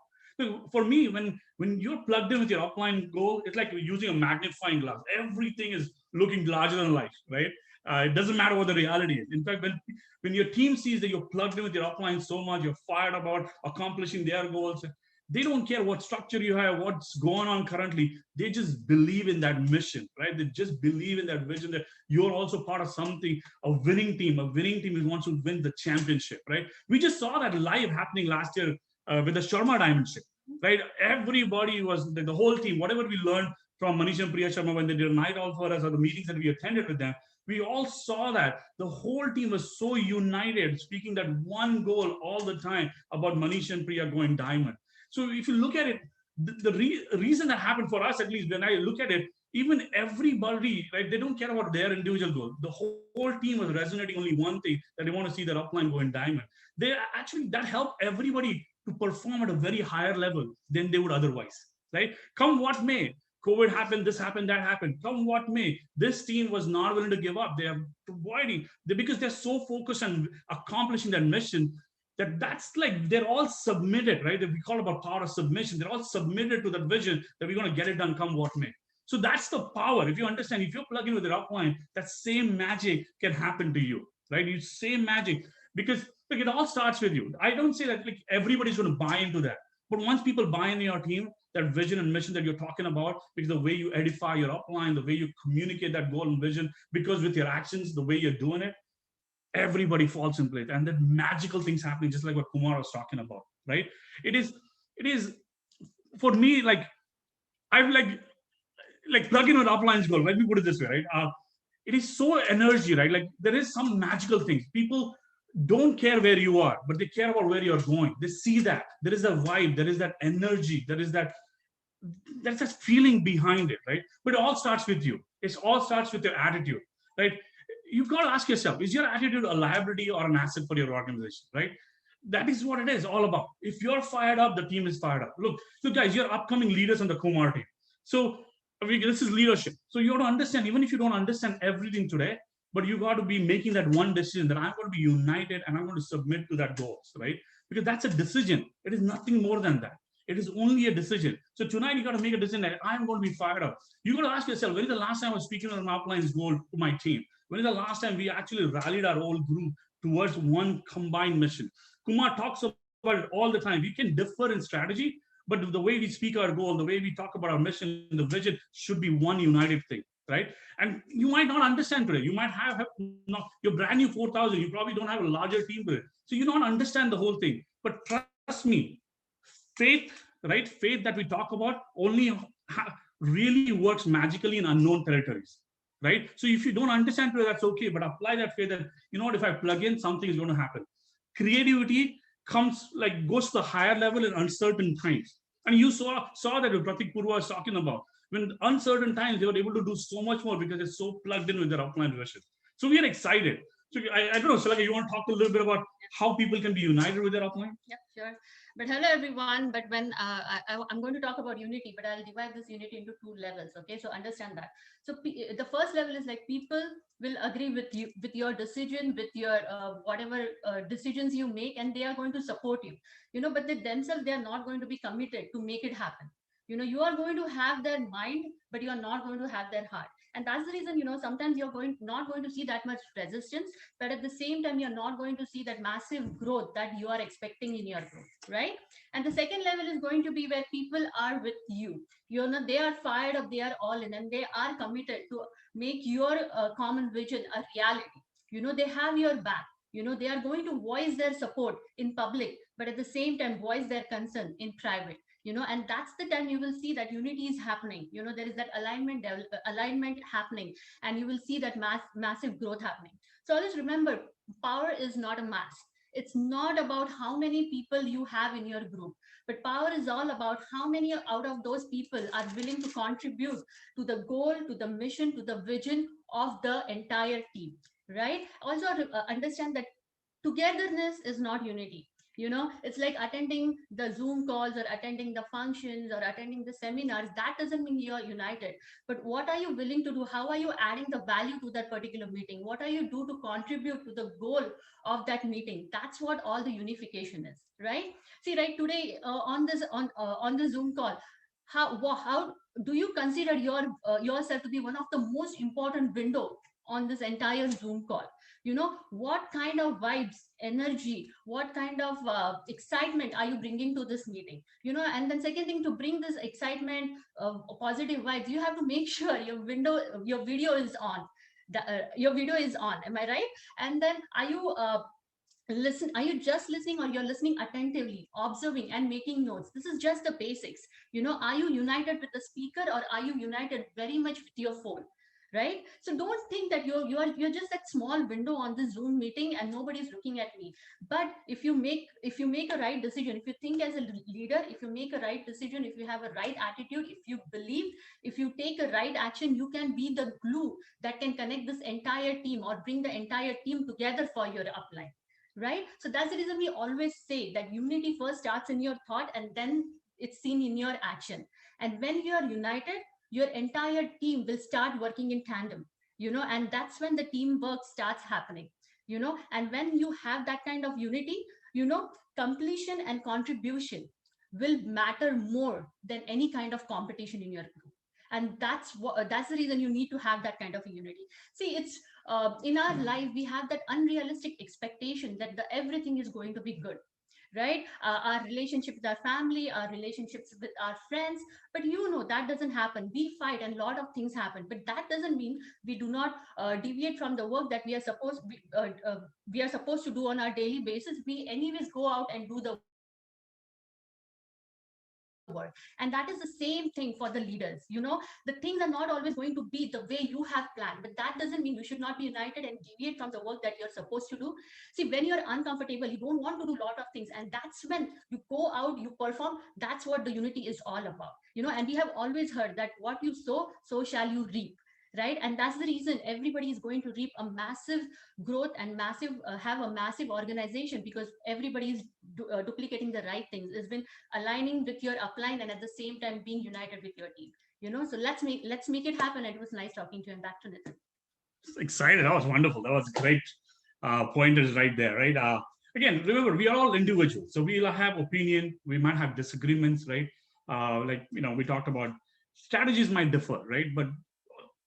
For me, when you're plugged in with your upline goal, it's like using a magnifying glass. Everything is looking larger than life, right? It doesn't matter what the reality is. In fact, when your team sees that you're plugged in with your upline so much, you're fired about accomplishing their goals, they don't care what structure you have, what's going on currently. They just believe in that mission, right? They just believe in that vision that you're also part of something, a winning team. A winning team is wants to win the championship, right? We just saw that live happening last year with the Sharma Diamond Ship, right? Everybody was, the whole team, whatever we learned from Manish and Priya Sharma when they did a night all for us or the meetings that we attended with them, we all saw that the whole team was so united, speaking that one goal all the time about Manish and Priya going diamond. So if you look at it, the reason that happened for us, at least when I look at it, even everybody, right, they don't care about their individual goal. The whole team was resonating only one thing, that they want to see their upline going diamond. They actually, that helped everybody to perform at a very higher level than they would otherwise, right? Come what may, COVID happened, this happened, that happened. Come what may, this team was not willing to give up. They are providing, because they're so focused on accomplishing that mission, that's like they're all submitted, right? We call about power of submission. They're all submitted to that vision that we're going to get it done come what may. So that's the power. If you understand, if you're plugging with your upline, that same magic can happen to you, right? You same magic, because like it all starts with you. I don't say that like everybody's going to buy into that, but once people buy into your team, that vision and mission that you're talking about, because the way you edify your upline, the way you communicate that goal and vision, because with your actions, the way you're doing it, everybody falls in place, and then magical things happening, just like what Kumar was talking about, right? It is for me, like I've like plug in with upline's goal. Let me put it this way, right? It is so energy, right? Like there is some magical things. People don't care where you are, but they care about where you're going. They see that there is a vibe, there is that energy, there's that feeling behind it, right? But it all starts with you. It all starts with your attitude, right? You've got to ask yourself, is your attitude a liability or an asset for your organization, right? That is what it is all about. If you're fired up, the team is fired up. Look guys, you're upcoming leaders on the Kumar team. So this is leadership. So you have to understand, even if you don't understand everything today, but you got to be making that one decision that I'm going to be united and I'm going to submit to that goals, right? Because that's a decision. It is nothing more than that. It is only a decision. So tonight you got to make a decision that I'm going to be fired up. You got to ask yourself, when is the last time I was speaking on my upline's goal to my team? When is the last time we actually rallied our whole group towards one combined mission? Kumar talks about it all the time. We can differ in strategy, but the way we speak our goal, the way we talk about our mission, the vision should be one united thing, right? And you might not understand today. You might have your brand new 4,000. You probably don't have a larger team with it. So you don't understand the whole thing. But trust me, faith, right? Faith that we talk about only really works magically in unknown territories, right? So if you don't understand today, that's okay. But apply that faith that, you know what, if I plug in, something is going to happen. Creativity goes to the higher level in uncertain times. And you saw that what Pratik Purva was talking about. When uncertain times, they were able to do so much more because they're so plugged in with their upline vision. So we are excited. So I don't know, Salaka, you want to talk a little bit about how people can be united with their upline?
Yep, sure. But hello everyone. But when I'm going to talk about unity, but I'll divide this unity into two levels. Okay, so understand that. So the first level is like people will agree with you, with your decision, with your whatever decisions you make, and they are going to support you. You know, but they themselves, they are not going to be committed to make it happen. You know, you are going to have their mind, but you are not going to have their heart. And that's the reason, you know, sometimes you're not going to see that much resistance, but at the same time, you're not going to see that massive growth that you are expecting in your growth, right? And the second level is going to be where people are with you. You know, they are fired up, they are all in, and they are committed to make your common vision a reality. You know, they have your back. They are going to voice their support in public, but at the same time voice their concern in private. And that's the time you will see that unity is happening. There is that alignment happening, and you will see that massive growth happening. So always remember, power is not a mass. It's not about how many people you have in your group, but power is all about how many out of those people are willing to contribute to the goal, to the mission, to the vision of the entire team, right? Also understand that togetherness is not unity. It's like attending the Zoom calls or attending the functions or attending the seminars. That doesn't mean you're united. But what are you willing to do? How are you adding the value to that particular meeting? What are you do to contribute to the goal of that meeting? That's what all the unification is, right? See, right today on the Zoom call, how do you consider yourself to be one of the most important window on this entire Zoom call? What kind of vibes, energy, what kind of excitement are you bringing to this meeting? And then second thing, to bring this excitement, positive vibes, you have to make sure your video is on. Your video is on, am I right? And then are you just listening, or you're listening attentively, observing and making notes? This is just the basics. Are you united with the speaker, or are you united very much with your phone? Right? So don't think that you're just that small window on this Zoom meeting and nobody's looking at me. But if you make a right decision, if you think as a leader, if you make a right decision, if you have a right attitude, if you believe, if you take a right action, you can be the glue that can connect this entire team or bring the entire team together for your upline. Right? So that's the reason we always say that unity first starts in your thought, and then it's seen in your action. And when you are united, your entire team will start working in tandem, and that's when the teamwork starts happening. And when you have that kind of unity, completion and contribution will matter more than any kind of competition in your group. And that's the reason you need to have that kind of a unity. See, it's in our life, we have that unrealistic expectation that everything is going to be good, right? Our relationship with our family, our relationships with our friends, but that doesn't happen. We fight and a lot of things happen, but that doesn't mean we do not deviate from the work that we are supposed to do on our daily basis. We anyways go out and do the work. And that is the same thing for the leaders. The things are not always going to be the way you have planned, but that doesn't mean you should not be united and deviate from the work that you're supposed to do. See, when you're uncomfortable, you don't want to do a lot of things, and that's when you go out, you perform. That's what the unity is all about. And we have always heard that what you sow, so shall you reap. Right? And that's the reason everybody is going to reap a massive growth and have a massive organization, because everybody is duplicating the right things. It's been aligning with your upline and at the same time being united with your team. So let's make it happen. And it was nice talking to you. And back to Nitin.
Excited. That was wonderful. That was great pointers right there, right? Again, remember, we are all individuals, so we'll have opinion. We might have disagreements, right? We talked about strategies might differ, right? But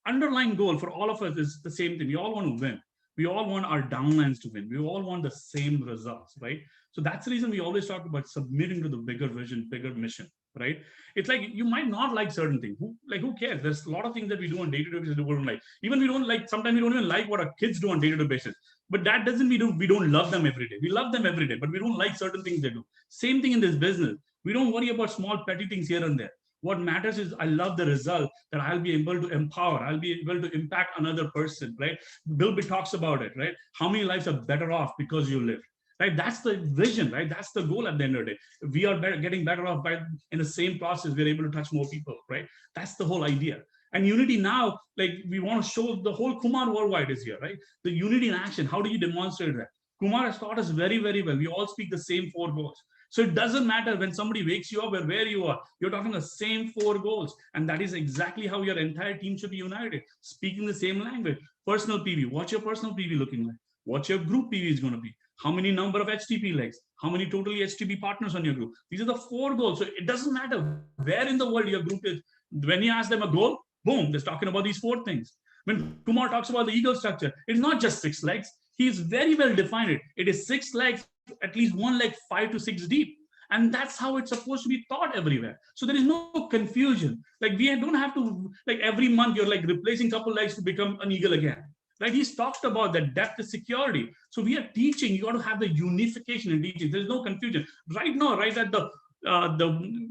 underlying goal for all of us is the same thing. We all want to win. We all want our downlines to win. We all want the same results, right? So that's the reason we always talk about submitting to the bigger vision, bigger mission, right? It's like you might not like certain things. Who cares? There's a lot of things that we do on day-to-day basis we don't like. Even we don't like, sometimes we don't even like what our kids do on day-to-day basis. But that doesn't mean we don't love them every day. We love them every day, but we don't like certain things they do. Same thing in this business. We don't worry about small petty things here and there. What matters is I love the result that I'll be able to empower. I'll be able to impact another person, right? Bill B talks about it, right? How many lives are better off because you live, right? That's the vision, right? That's the goal at the end of the day. We are getting better off by in the same process. We're able to touch more people, right? That's the whole idea. And unity now, like we want to show the whole Kumar worldwide is here, right? The unity in action. How do you demonstrate that? Kumar has taught us very, very well. We all speak the same 4 goals. So it doesn't matter when somebody wakes you up or where you are, you're talking the same 4 goals. And that is exactly how your entire team should be united, speaking the same language. Personal PV, what's your personal PV looking like? What's your group PV is going to be? How many number of HTP legs? How many totally HTP partners on your group? These are the 4 goals. So it doesn't matter where in the world your group is. When you ask them a goal, boom, they're talking about these 4 things. When Kumar talks about the eagle structure, it's not just 6 legs. He's very well defined it. It is 6 legs, at least 1 leg 5 to 6 deep. And that's how it's supposed to be taught everywhere. So there is no confusion. Like we don't have to, like every month you're like replacing couple legs to become an eagle again. right? He's talked about the depth of security. So we are teaching, you got to have the unification in teaching. There's no confusion. Right now, right at the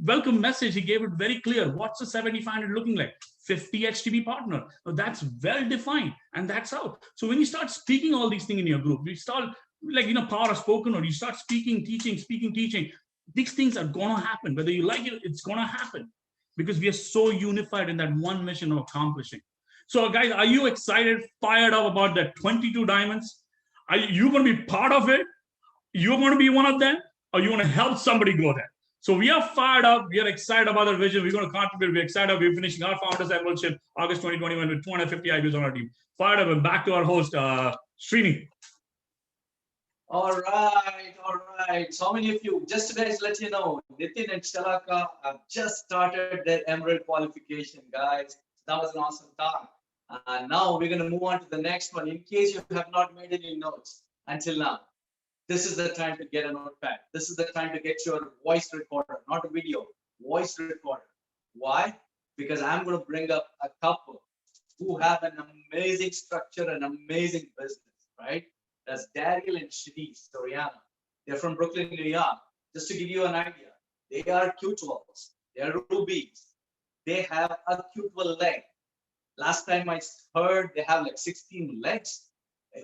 welcome message, he gave it very clear. What's the 7500 looking like? 50 HTTP partner. Now that's well defined, and that's out. So when you start speaking all these things in your group, you start like, power of spoken, or you start speaking, teaching, these things are gonna happen. Whether you like it, it's gonna happen, because we are so unified in that one mission of accomplishing. So guys, are you excited, fired up about that 22 diamonds? Are you going to be part of it? You're going to be one of them, or you want to help somebody go there? So we are fired up. We are excited about our vision. We're going to contribute. We're excited. We're finishing our Founders Evolution August 2021 with 250 IPs on our team. Fired up, and back to our host, Srini.
All right. So many of you, just to guys let you know, Nitin and Shalaka have just started their Emerald qualification, guys. That was an awesome talk. Now we're going to move on to the next one. In case you have not made any notes until now, this is the time to get a notepad. This is the time to get your voice recorder, not a video, voice recorder. Why? Because I'm going to bring up a couple who have an amazing structure and amazing business, right? That's Daryl and Shanice Soriano. They're from Brooklyn, New York. Just to give you an idea, they are Q12s. They are rubies. They have a Q12 leg. Last time I heard, they have like 16 legs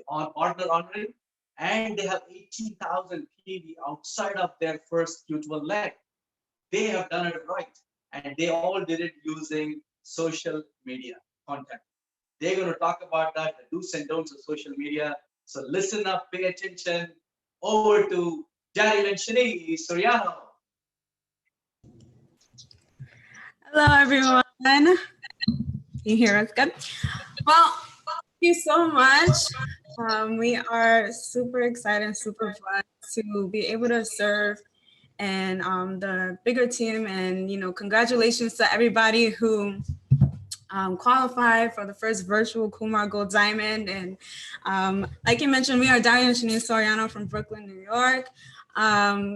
on partner honoring, and they have 18,000 PV outside of their first Q12 leg. They have done it right, and they all did it using social media content. They're going to talk about that, the do's and don'ts of social media. So listen up, pay attention. Over to Daryl and Shani Soriano.
Hello, everyone. You hear us good? Well, thank you so much. We are super excited and super fun to be able to serve and the bigger team. And, congratulations to everybody who qualified for the first virtual Kumar Gold Diamond. And like you mentioned, we are Daryl and Shanice Soriano from Brooklyn, New York.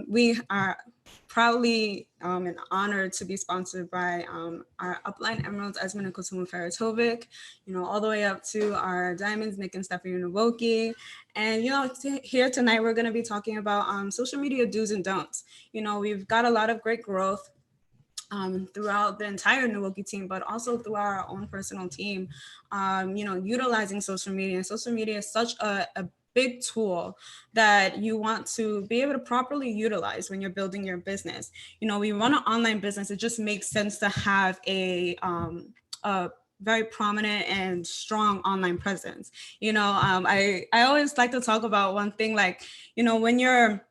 We are proudly and honored to be sponsored by our upline Emeralds, Esmond and Kusuma Feratovic, all the way up to our diamonds, Nick and Stephanie Novoki. And, here tonight, we're going to be talking about social media do's and don'ts. We've got a lot of great growth throughout the entire Novoki team, but also through our own personal team, utilizing social media. And social media is such a big tool that you want to be able to properly utilize when you're building your business. We run an online business. It just makes sense to have a very prominent and strong online presence. I always like to talk about one thing, like, when you're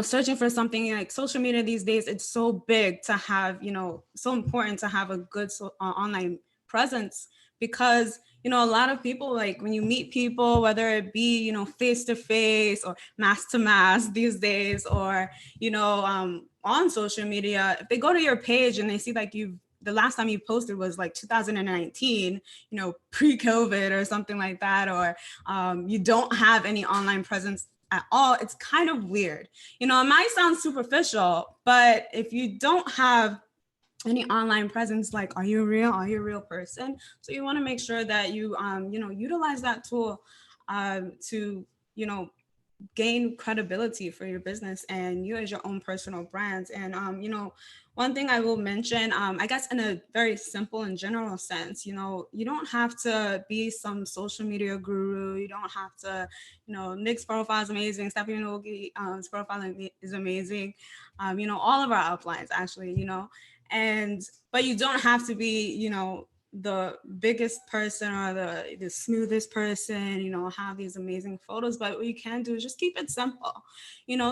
searching for something like social media these days, it's so big to have, so important to have a good online presence, because, a lot of people, like when you meet people, whether it be, face to face or mass to mass these days, or, on social media, if they go to your page and they see like the last time you posted was like 2019, pre-COVID or something like that, or you don't have any online presence at all, it's kind of weird. It might sound superficial, but if you don't have any online presence, like, are you real? Are you a real person? So you want to make sure that you, utilize that tool to, gain credibility for your business and you as your own personal brands. And, one thing I will mention, I guess in a very simple and general sense, you don't have to be some social media guru. You don't have to, Nick's profile is amazing. Stephanie Nogi's profile is amazing. All of our uplines actually, but you don't have to be, the biggest person or the smoothest person, have these amazing photos. But what you can do is just keep it simple,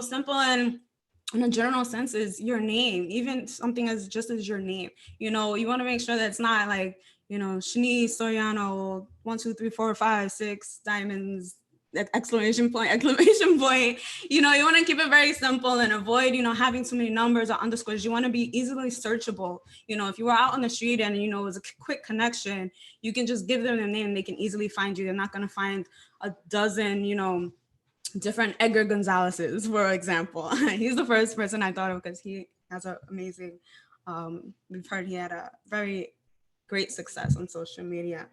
simple and in a general sense is your name, even something as just as your name. You want to make sure that it's not like, Shanice Soriano, 1, 2, 3, 4, 5, 6 diamonds, exclamation point. You want to keep it very simple and avoid, having too many numbers or underscores. You want to be easily searchable. If you were out on the street and, it was a quick connection, you can just give them a name. They can easily find you. They're not going to find a dozen, different Edgar Gonzalez's, for example. He's the first person I thought of because he has an amazing, we've heard he had a very great success on social media.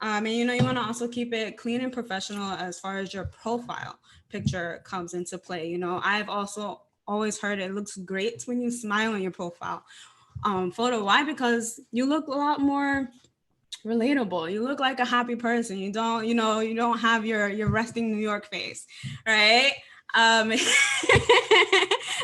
And you know, you want to also keep it clean and professional as far as your profile picture comes into play. You know, I've also always heard it looks great when you smile on your profile photo. Why? Because you look a lot more relatable. You look like a happy person. You don't, you know, you don't have your resting New York face, right?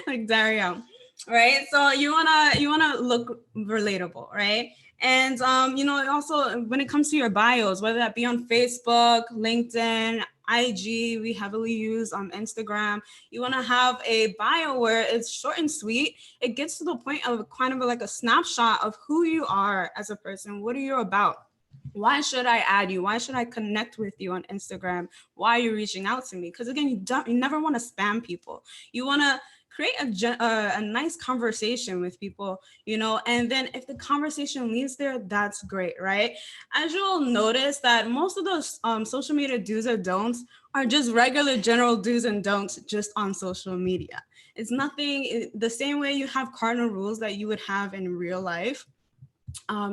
Like Dario, right? So you wanna look relatable, right? And you know, also when it comes to your bios, whether that be on Facebook, LinkedIn, IG, we heavily use Instagram. You want to have a bio where it's short and sweet. It gets to the point of kind of like a snapshot of who you are as a person. What are you about? Why should I add you? Why should I connect with you on Instagram? Why are you reaching out to me? Because again, you never want to spam people. You want to create a nice conversation with people, you know, and then if the conversation leads there, that's great, right? As you'll notice that most of those social media do's or don'ts are just regular general do's and don'ts just on social media. It's nothing, the same way you have cardinal rules that you would have in real life.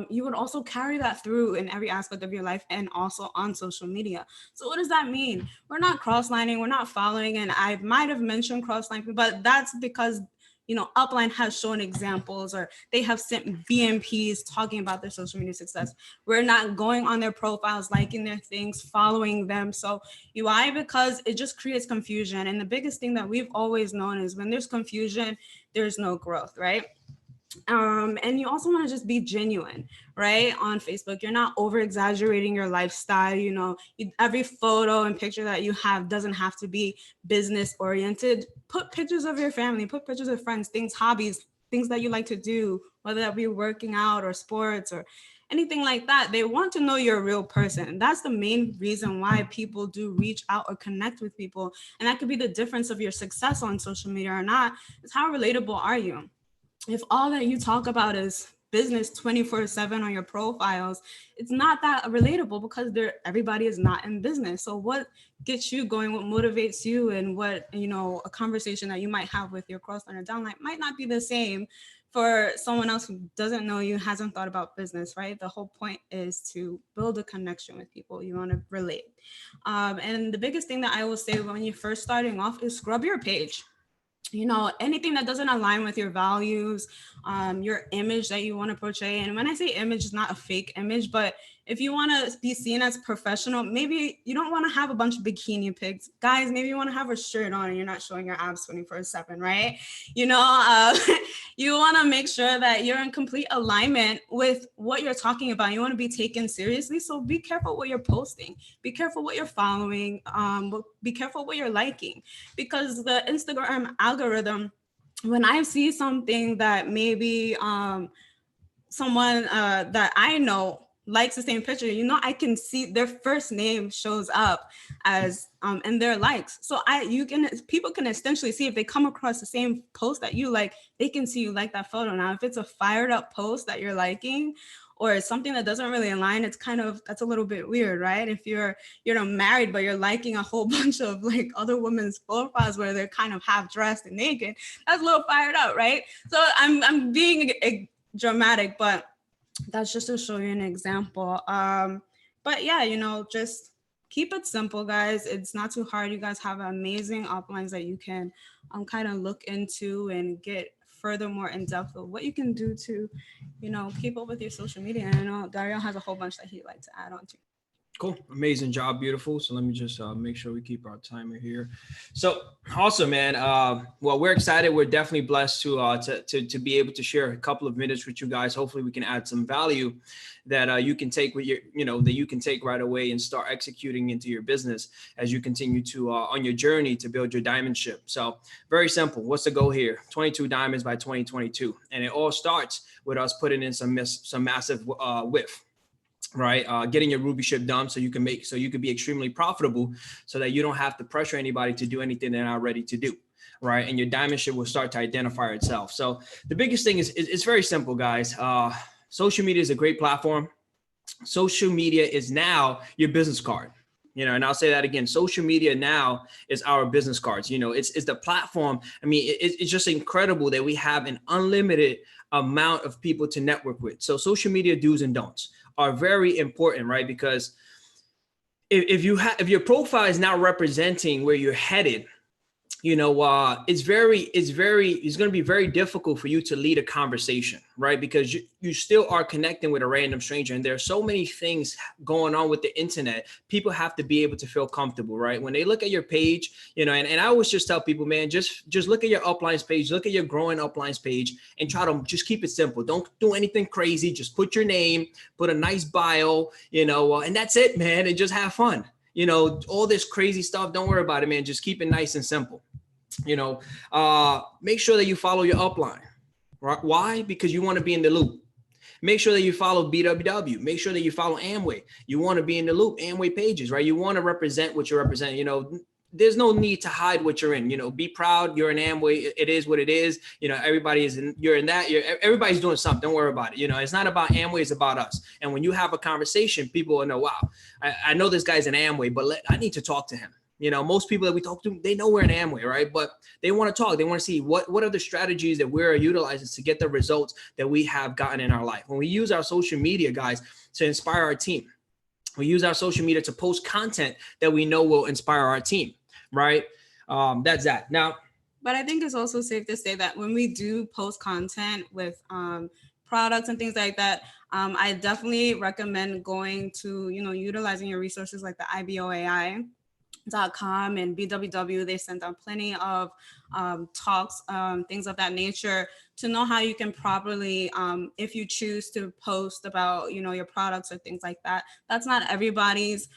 You would also carry that through in every aspect of your life and also on social media. So what does that mean? We're not cross-lining, we're not following, and I might have mentioned cross-lining, but that's because, you know, Upline has shown examples or they have sent BMPs talking about their social media success. We're not going on their profiles, liking their things, following them. So why? Because it just creates confusion. And the biggest thing that we've always known is when there's confusion, there's no growth, right? And you also want to just be genuine, right? On Facebook, you're not over exaggerating your lifestyle. You know, every photo and picture that you have doesn't have to be business oriented. Put pictures of your family, put pictures of friends, things, hobbies, things that you like to do, whether that be working out or sports or anything like that. They want to know you're a real person. And that's the main reason why people do reach out or connect with people. And that could be the difference of your success on social media or not. Is how relatable are you? If all that you talk about is business 24/7 on your profiles, it's not that relatable because everybody is not in business. So what gets you going, what motivates you, and what, you know, a conversation that you might have with your cross-line or downline might not be the same for someone else who doesn't know you, hasn't thought about business, right? The whole point is to build a connection with people. You want to relate. And the biggest thing that I will say when you're first starting off is scrub your page. You know, anything that doesn't align with your values, your image that you want to portray. And when I say image, it's not a fake image, but if you want to be seen as professional, maybe you don't want to have a bunch of bikini pics. Guys, maybe you want to have a shirt on and you're not showing your abs 24/7, right? You know, you want to make sure that you're in complete alignment with what you're talking about. You want to be taken seriously. So be careful what you're posting. Be careful what you're following. Be careful what you're liking, because the Instagram algorithm, when I see something that maybe someone that I know likes the same picture, you know, I can see their first name shows up as in their likes. So people can essentially see if they come across the same post that you like, they can see you like that photo. Now, if it's a fired up post that you're liking, or something that doesn't really align, that's a little bit weird, right? If you're married, but you're liking a whole bunch of like other women's profiles where they're kind of half dressed and naked, that's a little fired up, right? So I'm being dramatic, but that's just to show you an example. But yeah, you know, just keep it simple, guys. It's not too hard. You guys have amazing uplines that you can kind of look into and get further more in depth of what you can do to, you know, keep up with your social media. And I know Dario has a whole bunch that he'd like to add on to.
Cool. Amazing job. Beautiful. So let me just make sure we keep our timer here. So awesome, man. Well, we're excited. We're definitely blessed to be able to share a couple of minutes with you guys. Hopefully we can add some value that you can take with your, you know, that you can take right away and start executing into your business as you continue to on your journey to build your diamond ship. So very simple. What's the goal here? 22 diamonds by 2022. And it all starts with us putting in some massive width. Right, getting your Ruby ship done so you can be extremely profitable, so that you don't have to pressure anybody to do anything they're not ready to do. Right, and your diamond ship will start to identify itself. So the biggest thing is it's very simple, guys. Social media is a great platform. Social media is now your business card. You know, and I'll say that again. Social media now is our business cards. You know, it's the platform. I mean, it's just incredible that we have an unlimited amount of people to network with. So social media do's and don'ts. are very important, right? Because if your profile is not representing where you're headed, you know, it's going to be very difficult for you to lead a conversation, right? Because you still are connecting with a random stranger, and there are so many things going on with the internet. People have to be able to feel comfortable, right? When they look at your page, you know, and I always just tell people, man, just look at your uplines page, look at your growing uplines page, and try to just keep it simple. Don't do anything crazy. Just put your name, put a nice bio, you know, and that's it, man, and just have fun. You know, all this crazy stuff, don't worry about it, man. Just keep it nice and simple. You know, make sure that you follow your upline, right? Why? Because you want to be in the loop. Make sure that you follow BWW. Make sure that you follow Amway. You want to be in the loop, Amway pages, right? You want to represent what you represent. You know, there's no need to hide what you're in. You know, be proud. You're in Amway. It is what it is. You know, everybody is in. You're in that. Everybody's doing something. Don't worry about it. You know, it's not about Amway. It's about us. And when you have a conversation, people will know, wow, I know this guy's in Amway, but I need to talk to him. You know, most people that we talk to, they know we're in Amway, right? But they want to talk. They want to see what are the strategies that we're utilizing to get the results that we have gotten in our life. When we use our social media, guys, to inspire our team, we use our social media to post content that we know will inspire our team, right? That's that. Now,
but I think it's also safe to say that when we do post content with products and things like that, I definitely recommend going to, you know, utilizing your resources like the IBOAI.com and BWW. They sent out plenty of talks, things of that nature, to know how you can properly, if you choose to post about, you know, your products or things like that. That's not everybody's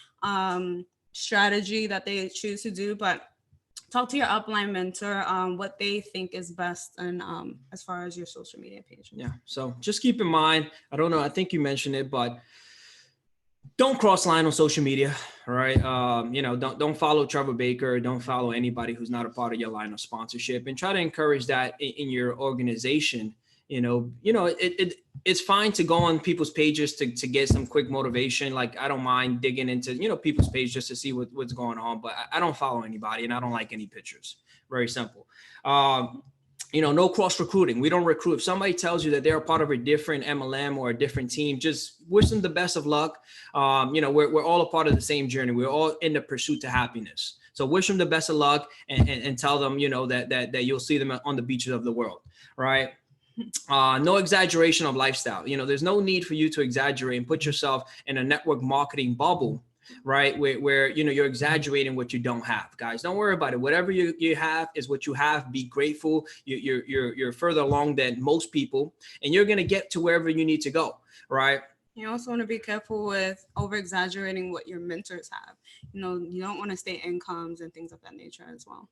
strategy that they choose to do, but talk to your upline mentor what they think is best, and as far as your social media page.
Yeah. So just keep in mind, I don't know, I think you mentioned it, but don't cross line on social media, all right? You know, don't follow Trevor Baker. Don't follow anybody who's not a part of your line of sponsorship, and try to encourage that in your organization. You know, it's fine to go on people's pages to get some quick motivation. Like, I don't mind digging into, you know, people's page just to see what's going on, but I don't follow anybody, and I don't like any pictures. Very simple. You know, no cross recruiting. We don't recruit. If somebody tells you that they're a part of a different MLM or a different team, just wish them the best of luck. You know, we're all a part of the same journey. We're all in the pursuit to happiness. So wish them the best of luck, and tell them, you know, that you'll see them on the beaches of the world, right? No exaggeration of lifestyle. You know, there's no need for you to exaggerate and put yourself in a network marketing bubble, right? Where you know, you're exaggerating what you don't have. Guys, don't worry about it. Whatever you have is what you have. Be grateful. You're further along than most people, and you're gonna get to wherever you need to go, right?
You also want to be careful with over exaggerating what your mentors have. You know, you don't want to state incomes and things of that nature as well.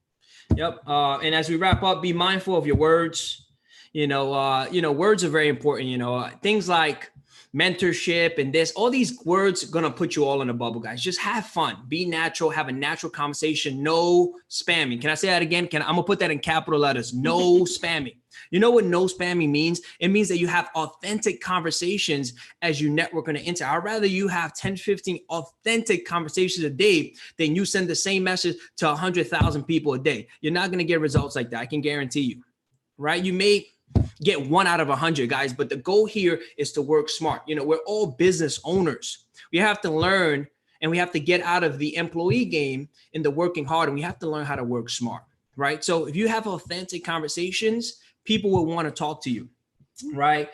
Yep. And as we wrap up, be mindful of your words. You know, words are very important. You know, things like mentorship and this, all these words are going to put you all in a bubble, guys. Just have fun, be natural, have a natural conversation. No spamming. Can I say that again? I'm going to put that in capital letters. No spamming. You know what no spamming means? It means that you have authentic conversations as you network on the internet. I'd rather you have 10, 15 authentic conversations a day than you send the same message to 100,000 people a day. You're not going to get results like that. I can guarantee you, right? You may get 1 out of 100, guys, but the goal here is to work smart. You know, we're all business owners. We have to learn, and we have to get out of the employee game into working hard, and we have to learn how to work smart, right? So if you have authentic conversations, people will want to talk to you, right?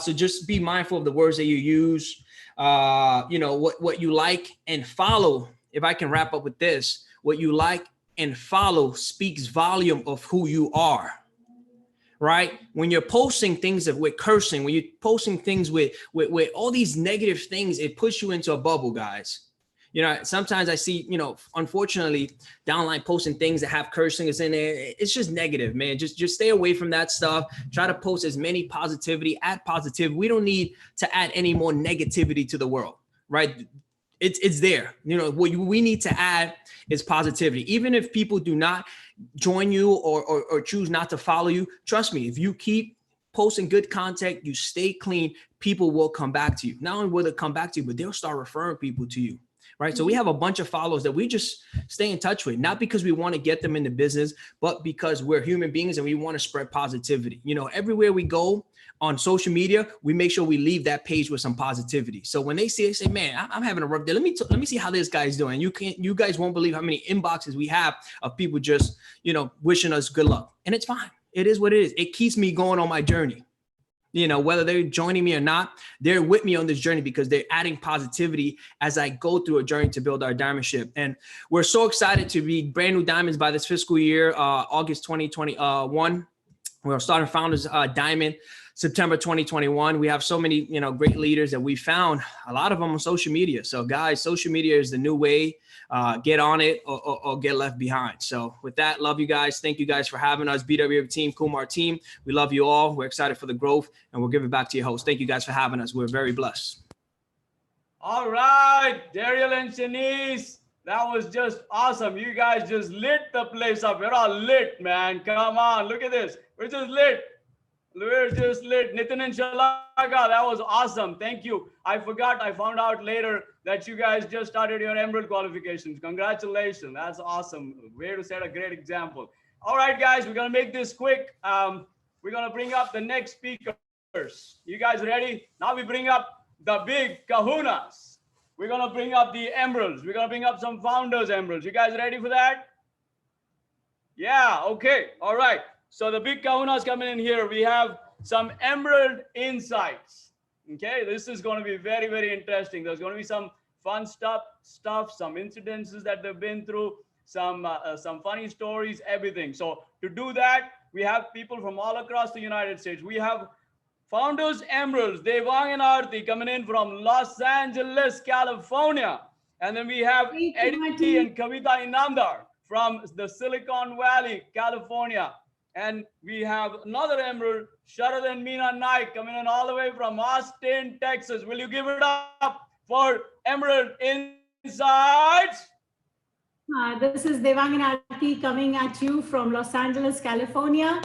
So just be mindful of the words that you use, you know, what you like and follow. If I can wrap up with this, what you like and follow speaks volume of who you are. Right? When you're posting things with cursing, when you're posting things with all these negative things, it puts you into a bubble, guys. You know, sometimes I see, you know, unfortunately, downline posting things that have cursing is in there. It's just negative, man. Just stay away from that stuff. Try to post as many positivity, add positivity. We don't need to add any more negativity to the world, right? It's there. You know, what we need to add is positivity. Even if people do not join you or choose not to follow you, trust me, if you keep posting good content, you stay clean, people will come back to you. Not only will they come back to you, but they'll start referring people to you, right? So we have a bunch of followers that we just stay in touch with, not because we want to get them into business, but because we're human beings and we want to spread positivity. You know, everywhere we go on social media, we make sure we leave that page with some positivity. So when they say, man, I'm having a rough day. Let me see how this guy's doing. You guys won't believe how many inboxes we have of people just, you know, wishing us good luck. And it's fine. It is what it is. It keeps me going on my journey. You know, whether they're joining me or not, they're with me on this journey because they're adding positivity as I go through a journey to build our diamondship. And we're so excited to be brand new diamonds by this fiscal year, August 2021. We're starting Founders Diamond September 2021. We have so many, you know, great leaders that we found, a lot of them on social media. So guys, social media is the new way. Get on it or get left behind. So with that, love you guys. Thank you guys for having us. BWF team, Kumar team. We love you all. We're excited for the growth and we'll give it back to your host. Thank you guys for having us. We're very blessed.
All right, Daryl and Shanice, that was just awesome. You guys just lit the place up. We're all lit, man. Come on, look at this. We're just lit. We're just lit. Nitin and Shalaga, that was awesome. Thank you. I forgot, I found out later that you guys just started your Emerald qualifications. Congratulations. That's awesome. Way to set a great example. All right, guys, we're going to make this quick. We're going to bring up the next speakers. You guys ready? Now we bring up the big kahunas. We're going to bring up the emeralds. We're going to bring up some founders emeralds. You guys ready for that? Yeah, okay. All right. So the big kahunas coming in here. We have some emerald insights. Okay, this is going to be very, very interesting. There's going to be some fun stuff, some incidences that they've been through, some funny stories, everything. So to do that, we have people from all across the United States. We have Founders Emeralds, Devang and Aarti coming in from Los Angeles, California. And then we have Eddie and Kavita Inamdar from the Silicon Valley, California. And we have another emerald, Sharad and Meena Naik, coming in all the way from Austin, Texas. Will you give it up for Emerald Insights?
This is Devang and Aarti coming at you from Los Angeles, California.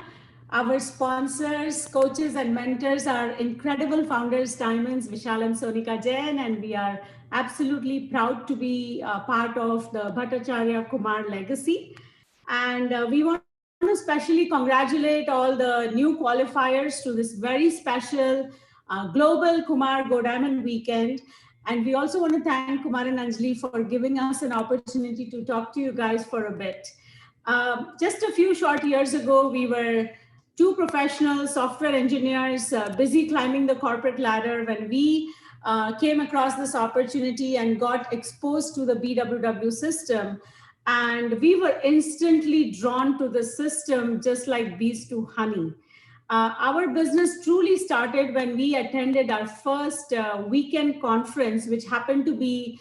Our sponsors, coaches, and mentors are incredible Founders Diamonds, Vishal and Sonika Jain, and we are absolutely proud to be part of the Bhattacharya Kumar legacy. And we want to especially congratulate all the new qualifiers to this very special Global Kumar Go Diamond Weekend. And we also want to thank Kumar and Anjali for giving us an opportunity to talk to you guys for a bit. Just a few short years ago, we were two professional software engineers busy climbing the corporate ladder when we came across this opportunity and got exposed to the BWW system. And we were instantly drawn to the system, just like bees to honey. Our business truly started when we attended our first weekend conference, which happened to be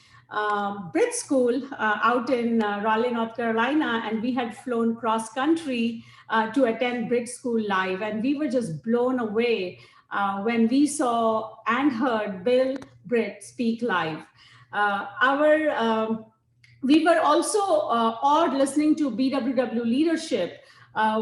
Brit School out in Raleigh, North Carolina. And we had flown cross country to attend Brit School live. And we were just blown away when we saw and heard Bill Britt speak live. We were also awed listening to BWW leadership.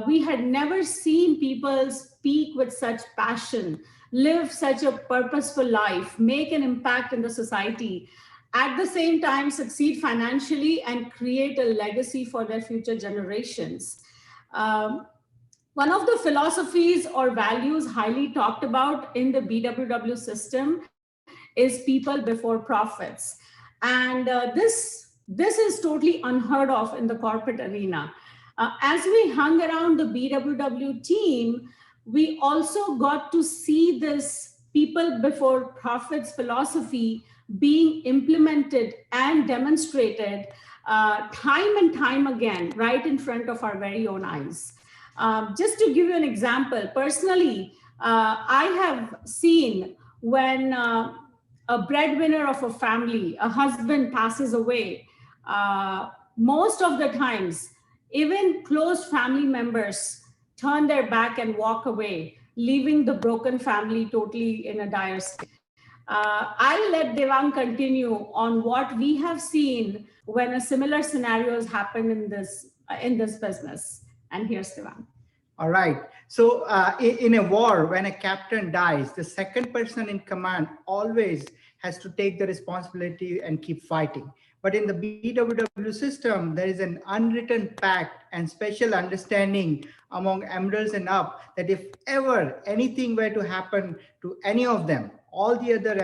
We had never seen people speak with such passion, live such a purposeful life, make an impact in the society, at the same time succeed financially and create a legacy for their future generations. One of the philosophies or values highly talked about in the BWW system is people before profits. And this is totally unheard of in the corporate arena. As we hung around the BWW team, we also got to see this people before profits philosophy being implemented and demonstrated time and time again, right in front of our very own eyes. Just to give you an example, personally, I have seen when a breadwinner of a family, a husband passes away, most of the times, even close family members turn their back and walk away, leaving the broken family totally in a dire state. I'll let Devang continue on what we have seen when a similar scenario has happened in this business. And here's Devang.
All right. So in a war, when a captain dies, the second person in command always has to take the responsibility and keep fighting. But in the BWW system, there is an unwritten pact and special understanding among emeralds and up that if ever anything were to happen to any of them, all the other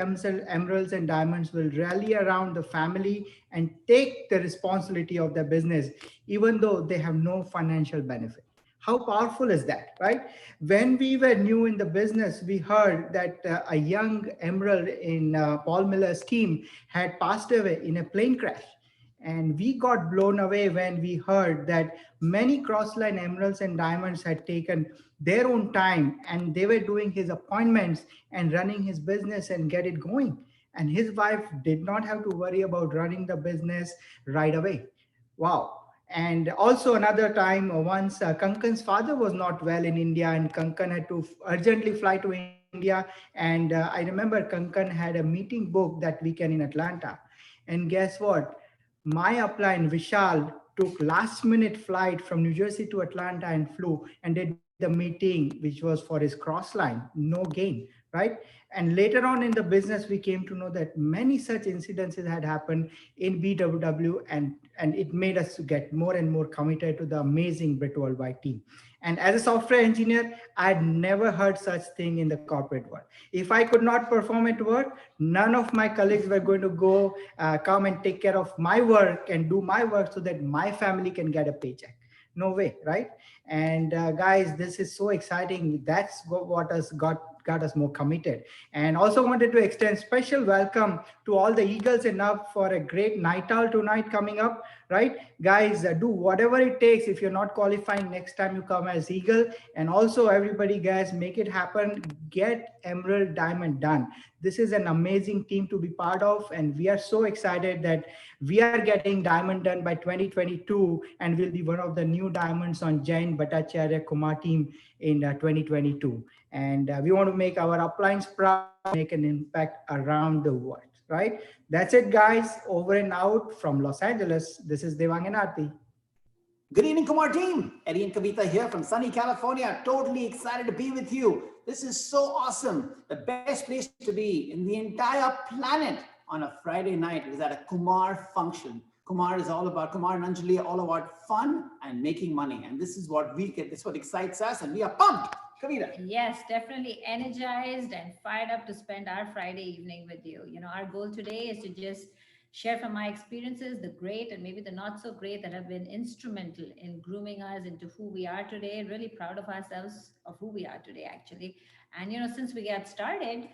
emeralds and diamonds will rally around the family and take the responsibility of their business, even though they have no financial benefit. How powerful is that, right? When we were new in the business, we heard that a young emerald in Paul Miller's team had passed away in a plane crash. And we got blown away when we heard that many crossline emeralds and diamonds had taken their own time and they were doing his appointments and running his business and get it going. And his wife did not have to worry about running the business right away. Wow. And also another time, once Kankan's father was not well in India and Kankan had to urgently fly to India. And I remember Kankan had a meeting booked that weekend in Atlanta. And guess what? My upline, Vishal, took last minute flight from New Jersey to Atlanta and flew and did the meeting, which was for his cross line, no gain, right? And later on in the business, we came to know that many such incidences had happened in BWW, and it made us get more and more committed to the amazing Brit Worldwide team. And as a software engineer, I had never heard such thing in the corporate world. If I could not perform at work, none of my colleagues were going to go come and take care of my work and do my work so that my family can get a paycheck. No way, right? And guys, this is so exciting. That's what has got us more committed. And also wanted to extend special welcome to all the Eagles and up for a great night out tonight coming up, right? Guys, do whatever it takes. If you're not qualifying, next time you come as Eagle. And also everybody, guys, make it happen. Get Emerald Diamond done. This is an amazing team to be part of. And we are so excited that we are getting Diamond done by 2022 and will be one of the new diamonds on Jain Bhattacharya Kumar team in 2022. And we want to make our uplines proud, make an impact around the world, right? That's it, guys. Over and out from Los Angeles. This is Devang and Aarti.
Good evening, Kumar team. Eddie and Kavita here from sunny California. Totally excited to be with you. This is so awesome. The best place to be in the entire planet on a Friday night is at a Kumar function. Kumar is all about, Kumar and Anjali are all about fun and making money. And this is what we get. This is what excites us. And we are pumped. Kavita.
Yes, definitely energized and fired up to spend our Friday evening with you. You know, our goal today is to just share from my experiences, the great and maybe the not so great that have been instrumental in grooming us into who we are today. Really proud of ourselves, of who we are today, actually. And, you know, since we got started,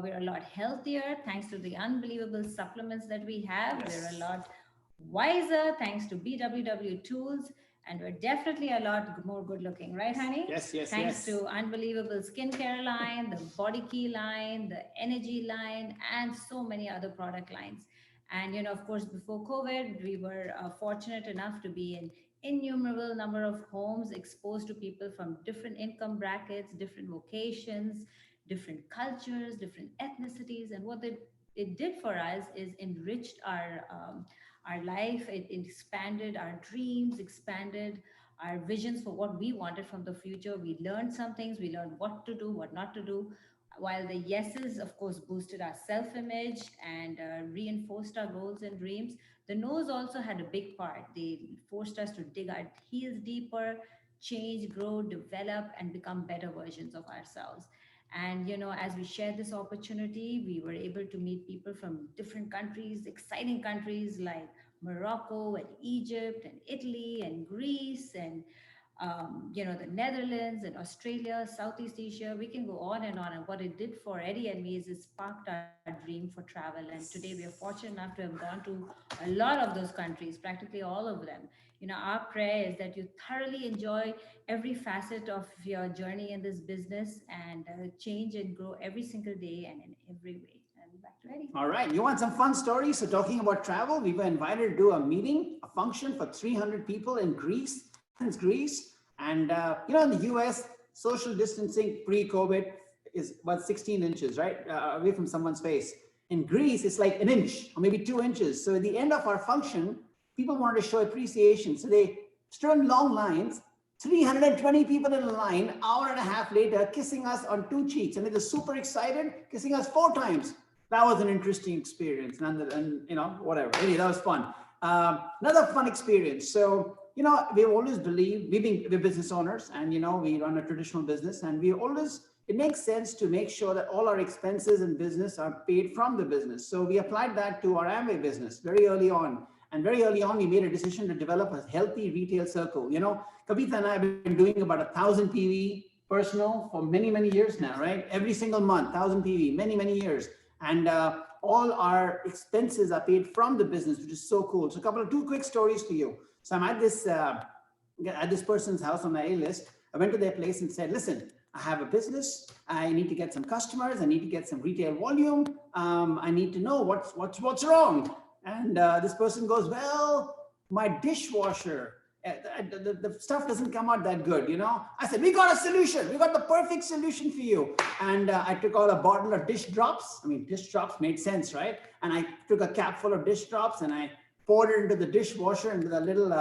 we're a lot healthier thanks to the unbelievable supplements that we have. Yes. We're a lot wiser thanks to BWW tools. And we're definitely a lot more good looking, right, honey?
Yes, yes,
Thanks to unbelievable skincare line, the body key line, the energy line, and so many other product lines. And, you know, of course, before COVID, we were fortunate enough to be in innumerable number of homes exposed to people from different income brackets, different vocations, different cultures, different ethnicities. And what it did for us is enriched our life. It expanded our dreams, expanded our visions for what we wanted from the future. We learned some things. We learned what to do, what not to do. While the yeses, of course, boosted our self-image and reinforced our goals and dreams, the no's also had a big part. They forced us to dig our heels deeper, change, grow, develop, and become better versions of ourselves. And, you know, as we shared this opportunity, we were able to meet people from different countries, exciting countries like Morocco and Egypt and Italy and Greece and you know, the Netherlands and Australia, Southeast Asia. We can go on and on. And what it did for Eddie and me is it sparked our dream for travel. And today we are fortunate enough to have gone to a lot of those countries, practically all of them. You know, our prayer is that you thoroughly enjoy every facet of your journey in this business and change and grow every single day and in every way. And back to Eddie.
All right. You want some fun stories? So talking about travel, we were invited to do a meeting, a function for 300 people in Greece. Greece. And, you know, in the US, social distancing pre-COVID is about 16 inches, right? Away from someone's face. In Greece, it's like an inch or maybe 2 inches. So at the end of our function, people wanted to show appreciation. So they stood in long lines, 320 people in a line, hour and a half later, kissing us on 2 cheeks. And they were super excited, kissing us 4 times. that was an interesting experience. And you know, whatever. Anyway, that was fun. Another fun experience. So, you know, we always believe we're business owners, and you know, we run a traditional business, and it makes sense to make sure that all our expenses in business are paid from the business. So we applied that to our Amway business very early on. And very early on, we made a decision to develop a healthy retail circle. You know, Kavita and I have been doing about 1,000 PV personal for many, many years now, right? Every single month, 1,000 PV, many, many years. And all our expenses are paid from the business, which is so cool. So two quick stories for you. So I'm at this person's house on my A list. I went to their place and said, listen, I have a business. I need to get some customers. I need to get some retail volume. I need to know what's wrong. And this person goes, well, my dishwasher, the stuff doesn't come out that good, you know? I said, we got a solution. We got the perfect solution for you. And I took out a bottle of dish drops. I mean, dish drops made sense, right? And I took a cap full of dish drops and I poured it into the dishwasher, into the little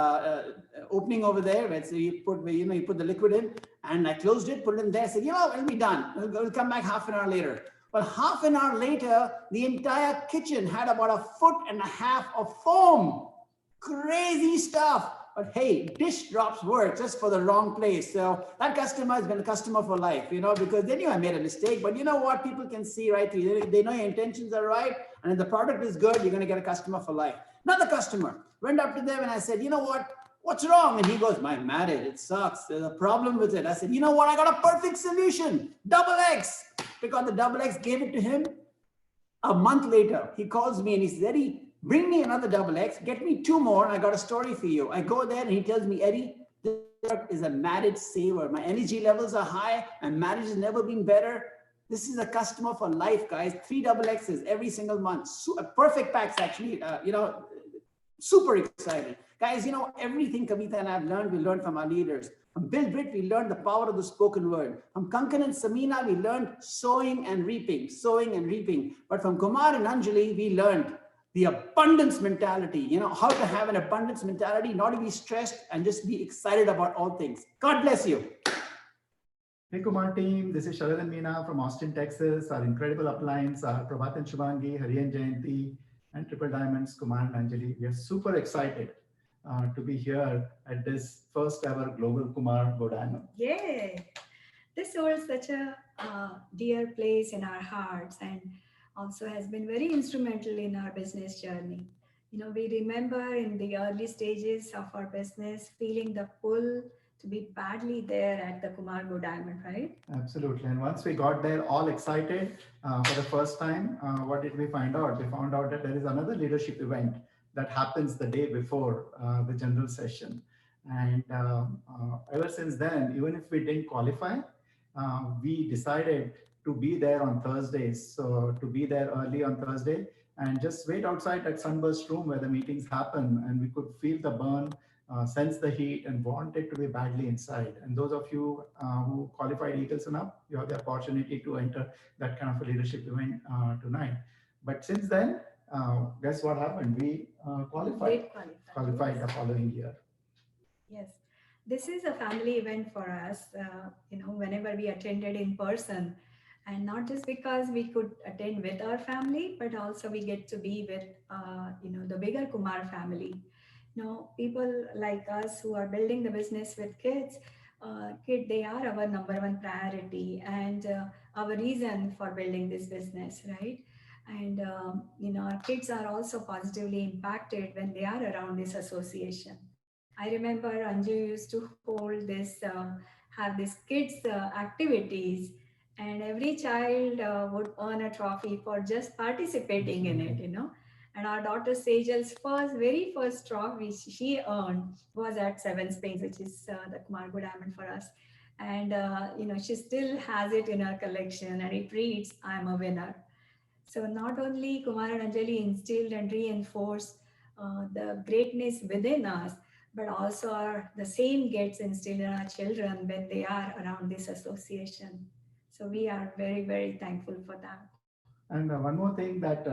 opening over there where you put the liquid in, and I closed it, put it in there, said, you know, it'll be done. We'll come back half an hour later. But half an hour later, the entire kitchen had about 1.5 feet of foam. Crazy stuff. But hey, dish drops work just for the wrong place. So that customer has been a customer for life, you know, because they knew I made a mistake. But you know what? People can see right through you. They know your intentions are right. And if the product is good, you're going to get a customer for life. Another customer went up to them and I said, you know what? What's wrong? And he goes, my marriage, it sucks. There's a problem with it. I said, you know what? I got a perfect solution. Double X. Because the double X gave it to him. A month later, he calls me and he says, Eddie, bring me another double X, get me 2 more, and I got a story for you. I go there and he tells me, Eddie, this is a marriage saver. My energy levels are high. My marriage has never been better. This is a customer for life, guys. 3 double X's every single month. Perfect packs, actually. You know, super excited. Guys, you know, everything Kavita and I have learned, we learned from our leaders. From Bill Britt, we learned the power of the spoken word. From Kankan and Samina, we learned sowing and reaping. But from Kumar and Anjali, we learned the abundance mentality, you know, how to have an abundance mentality, not to be stressed and just be excited about all things. God bless you.
Hey Kumar team, this is Sharad and Meena from Austin, Texas. Our incredible uplines are Prabhat and Shubhangi, Hari and Jayanti, and Triple Diamonds, Kumar and Anjali. We are super excited to be here at this first ever Global Kumar Go Diamond.
Yay! This holds such a dear place in our hearts and also has been very instrumental in our business journey. You know, we remember in the early stages of our business feeling the pull to be badly there at the Kumar Go Diamond, right?
Absolutely. And once we got there all excited for the first time, what did we find out? We found out that there is another leadership event that happens the day before the general session. And ever since then, even if we didn't qualify, we decided to be there on Thursdays. So to be there early on Thursday and just wait outside that sunburst room where the meetings happen, and we could feel the burn, sense the heat, and wanted to be badly inside. And those of you who qualified Eagles and Up, you have the opportunity to enter that kind of a leadership event tonight. But since then, guess what happened? We qualified
Yes.
the following year.
Yes, this is a family event for us. You know, whenever we attended in person, and not just because we could attend with our family, but also we get to be with, you know, the bigger Kumar family. You know, people like us who are building the business with kids, they are our #1 priority and our reason for building this business, right? And you know, our kids are also positively impacted when they are around this association. I remember Anju used to hold this, have these kids activities, and every child would earn a trophy for just participating in it, you know. And our daughter Sejal's very first trophy she earned was at Seven Springs, which is the Kumar Go Diamond for us. And, you know, she still has it in her collection and it reads, I'm a winner. So not only Kumar and Anjali instilled and reinforced the greatness within us, but also the same gets instilled in our children when they are around this association. So we are very, very thankful for that.
And one more thing that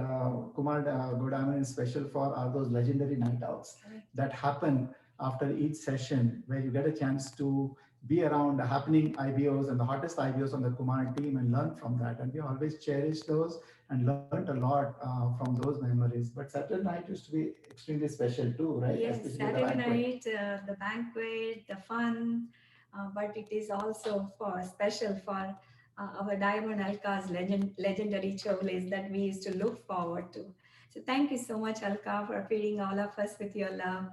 Kumar Go Diamond is special for are those legendary night outs that happen after each session, where you get a chance to be around the happening IBOs and the hottest IBOs on the Kumar team and learn from that. And we always cherish those and learned a lot from those memories. But Saturday night used to be extremely special too, right?
Yes,
Especially the
Saturday
banquet.
night, the banquet, the fun, but it is also for special for our Diamond Alka's legendary cholis that we used to look forward to. So thank you so much, Alka, for feeding all of us with your love,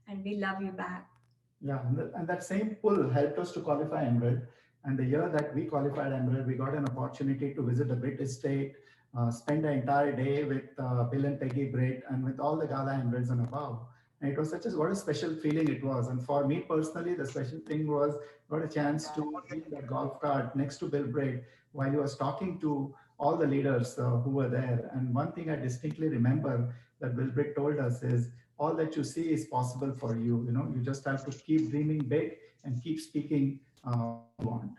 and we love you back.
Yeah, and that same pull helped us to qualify Emerald. And the year that we qualified Emerald, we got an opportunity to visit the Brit Estate, spend the entire day with Bill and Peggy Brit and with all the gala emeralds and above. And it was such a what a special feeling it was. And for me personally, the special thing was got a chance to be in that golf cart next to Bill Brit while he was talking to all the leaders who were there. And one thing I distinctly remember that Bill Brit told us is all that you see is possible for you. You know, you just have to keep dreaming big and keep speaking what you want.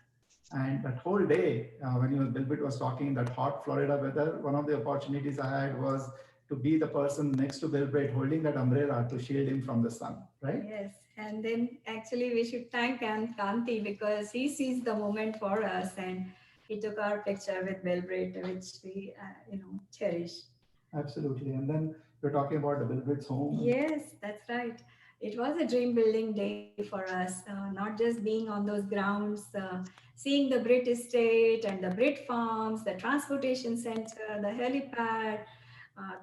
And that whole day, when Bill Bitt was talking in that hot Florida weather, one of the opportunities I had was to be the person next to Bill Bitt holding that umbrella to shield him from the sun, right?
Yes, and then actually we should thank Kanti because he sees the moment for us and he took our picture with Belgrade, which we cherish.
Absolutely. And then we're talking about the Bill Bitt's home.
Yes, that's right. It was a dream building day for us, not just being on those grounds, seeing the Brit Estate and the Brit Farms, the transportation center, the helipad,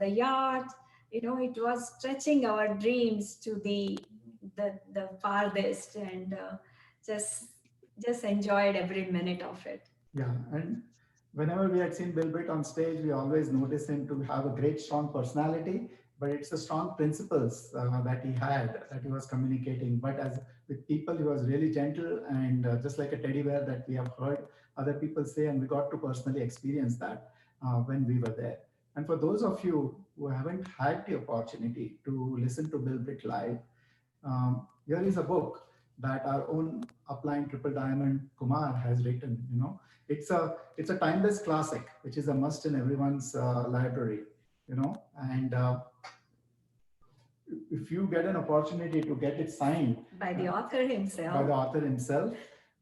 the yacht. You know, it was stretching our dreams to the farthest, and just enjoyed every minute of it.
Yeah, and whenever we had seen Bill Bitt on stage, we always noticed him to have a great, strong personality, but it's the strong principles that he had, that he was communicating. But as with people, he was really gentle and just like a teddy bear that we have heard other people say, and we got to personally experience that when we were there. And for those of you who haven't had the opportunity to listen to Bill Bitt live, here is a book that our own upline triple diamond Kumar has written. You know, it's a timeless classic, which is a must in everyone's library. You know, and if you get an opportunity to get it signed
By the author himself.
by the author himself,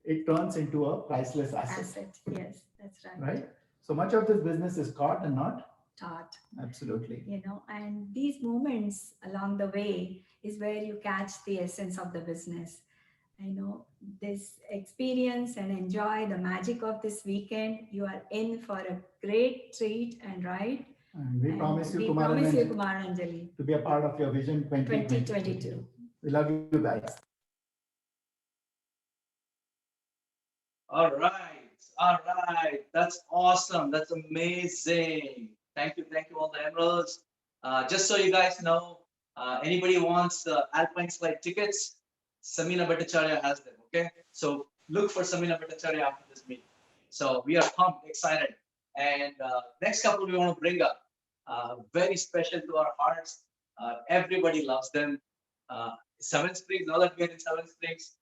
it turns into a priceless asset.
Yes, that's right.
Right. So much of this business is caught and not
Taught.
Absolutely.
You know, and these moments along the way is where you catch the essence of the business. I know this experience and enjoy the magic of this weekend. You are in for a great treat and ride.
And we promise you,
we
Kumar,
promise
and
you, Kumar Anjali,
to be a part of your vision
2022.
We love you guys.
All right. That's awesome. That's amazing. Thank you, all the emeralds. Just so you guys know, anybody wants Alpine Slide tickets, Samina Bhattacharya has them. Okay, so look for Samina Bhattacharya after this meeting. So we are pumped, excited, and next couple we want to bring up, very special to our hearts. Everybody loves them. Seven Springs. Now that we are in Seven Springs,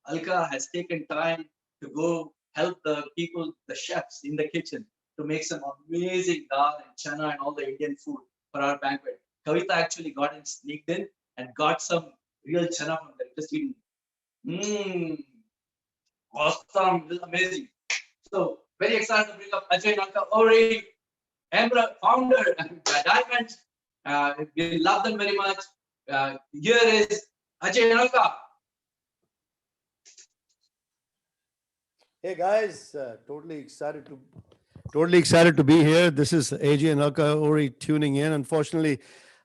Alka has taken time to go help the people, the chefs in the kitchen, to make some amazing dal and chana and all the Indian food for our banquet. Kavita actually got in, sneaked in, and got some real chana from them. Just eating. Awesome. This is amazing. So, very excited to bring up Ajay Nanka Ori, Emerald founder and Diamond. We love them very much. Here is Ajay Nanka.
Hey guys, totally excited to be here. This is AJ and Alka Ori tuning in. Unfortunately,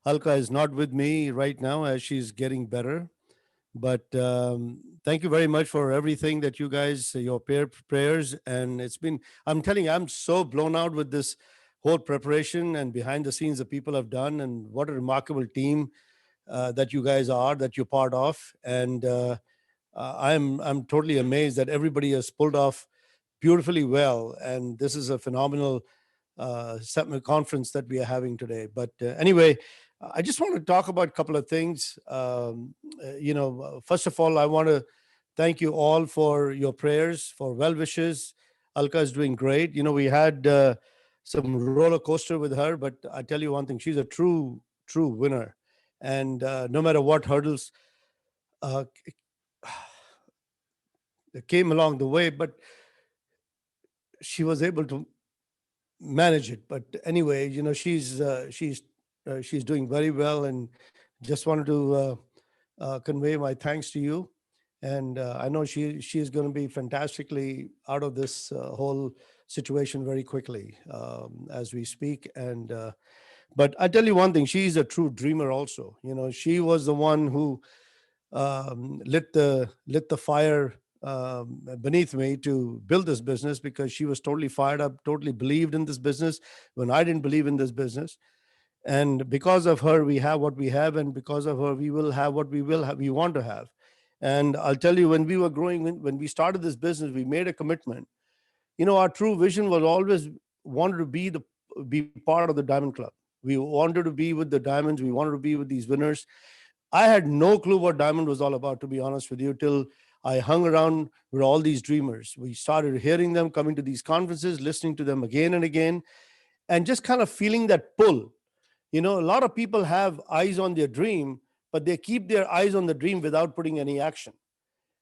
Alka is not with me right now as she's getting better. But thank you very much for everything that you guys, your prayers, and I'm telling you, I'm so blown out with this whole preparation and behind the scenes the people have done, and what a remarkable team that you guys are, that you're part of, and I'm totally amazed that everybody has pulled off beautifully well, and this is a phenomenal conference that we are having today. But anyway, I just want to talk about a couple of things. First of all, I want to thank you all for your prayers, for well wishes. Alka is doing great. You know, we had some roller coaster with her, but I tell you one thing: she's a true winner, and no matter what hurdles. came along the way, but she was able to manage it. But anyway, she's doing very well, and just wanted to convey my thanks to you. And I know she is going to be fantastically out of this whole situation very quickly as we speak. And but I tell you one thing, she's a true dreamer also. She was the one who lit the fire beneath me to build this business, because she was totally fired up, totally believed in this business when I didn't believe in this business. And because of her, we have what we have, and because of her, we will have what we want to have. And I'll tell you, when we were growing, when we started this business, we made a commitment. Our true vision was always wanted to be part of the Diamond Club. We wanted to be with the diamonds. We wanted to be with these winners. I had no clue what Diamond was all about, to be honest with you, till I hung around with all these dreamers. We started hearing them, coming to these conferences, listening to them again and again, and just kind of feeling that pull. A lot of people have eyes on their dream, but they keep their eyes on the dream without putting any action.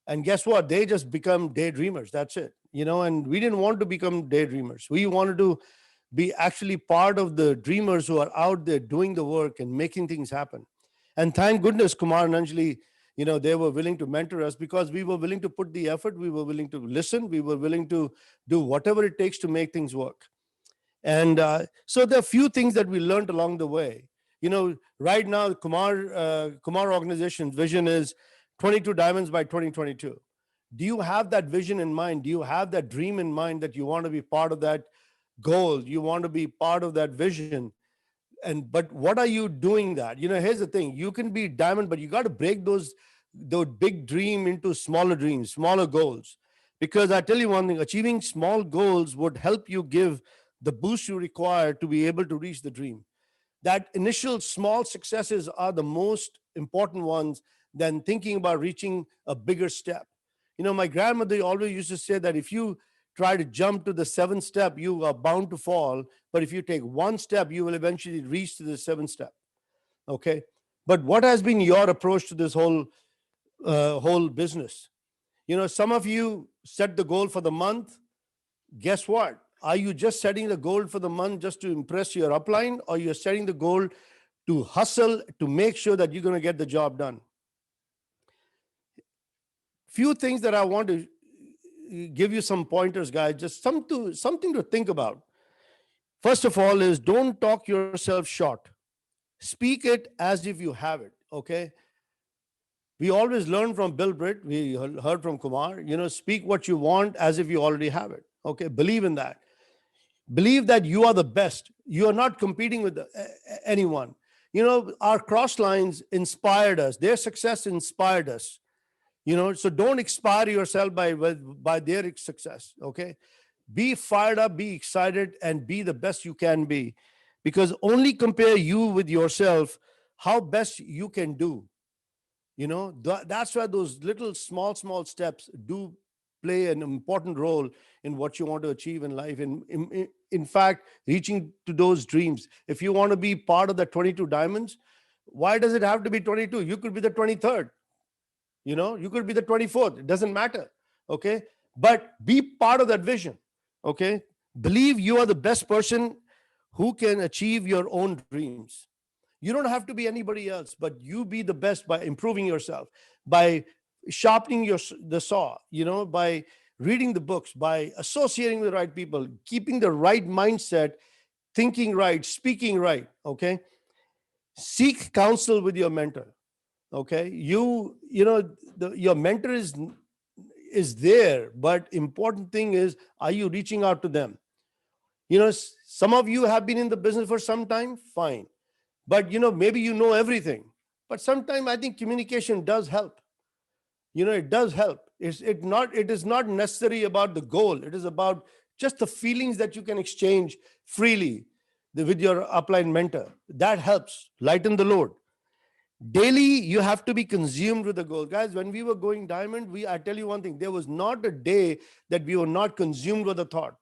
And guess what? They just become daydreamers. That's it. And we didn't want to become daydreamers. We wanted to be actually part of the dreamers who are out there doing the work and making things happen. And thank goodness Kumar and Anjali, they were willing to mentor us, because we were willing to put the effort. We were willing to listen. We were willing to do whatever it takes to make things work. And so there are a few things that we learned along the way. Right now, Kumar organization's vision is 22 diamonds by 2022. Do you have that vision in mind? Do you have that dream in mind, that you want to be part of that goal? You want to be part of that vision? But what are you doing that? Here's the thing. You can be diamond, but you got to break those big dream into smaller dreams, smaller goals. Because I tell you one thing, achieving small goals would help you give the boost you require to be able to reach the dream. That initial small successes are the most important ones than thinking about reaching a bigger step. My grandmother always used to say that if you try to jump to the seventh step, you are bound to fall. But if you take one step, you will eventually reach to the seventh step. Okay. But what has been your approach to this whole business? Some of you set the goal for the month. Guess what? Are you just setting the goal for the month just to impress your upline, or you're setting the goal to hustle to make sure that you're going to get the job done? Few things that I want to give you some pointers, guys, just something to think about. First of all is, don't talk yourself short. Speak it as if you have it, okay? We always learn from Bill Britt. We heard from Kumar, speak what you want as if you already have it, okay? Believe in that. Believe that you are the best. You are not competing with anyone. Our cross lines inspired us. Their success inspired us. So don't inspire yourself by their success, okay? Be fired up, be excited, and be the best you can be. Because only compare you with yourself, how best you can do. That's why those little small steps do play an important role in what you want to achieve in life. In fact, reaching to those dreams. If you want to be part of the 22 diamonds, why does it have to be 22? You could be the 23rd. You could be the 24th. It doesn't matter. Okay. But be part of that vision. Okay. Believe you are the best person who can achieve your own dreams. You don't have to be anybody else, but you be the best by improving yourself, by sharpening the saw, by reading the books, by associating with the right people, keeping the right mindset, thinking right, speaking right. Okay. Seek counsel with your mentor. Okay. Your mentor is there, but important thing is, are you reaching out to them? Some of you have been in the business for some time, fine. But maybe everything. But sometimes I think communication does help. It does help. It is not necessarily about the goal. It is about just the feelings that you can exchange freely with your upline mentor. That helps lighten the load. Daily, you have to be consumed with the goal. Guys, when we were going diamond, I tell you one thing, there was not a day that we were not consumed with a thought.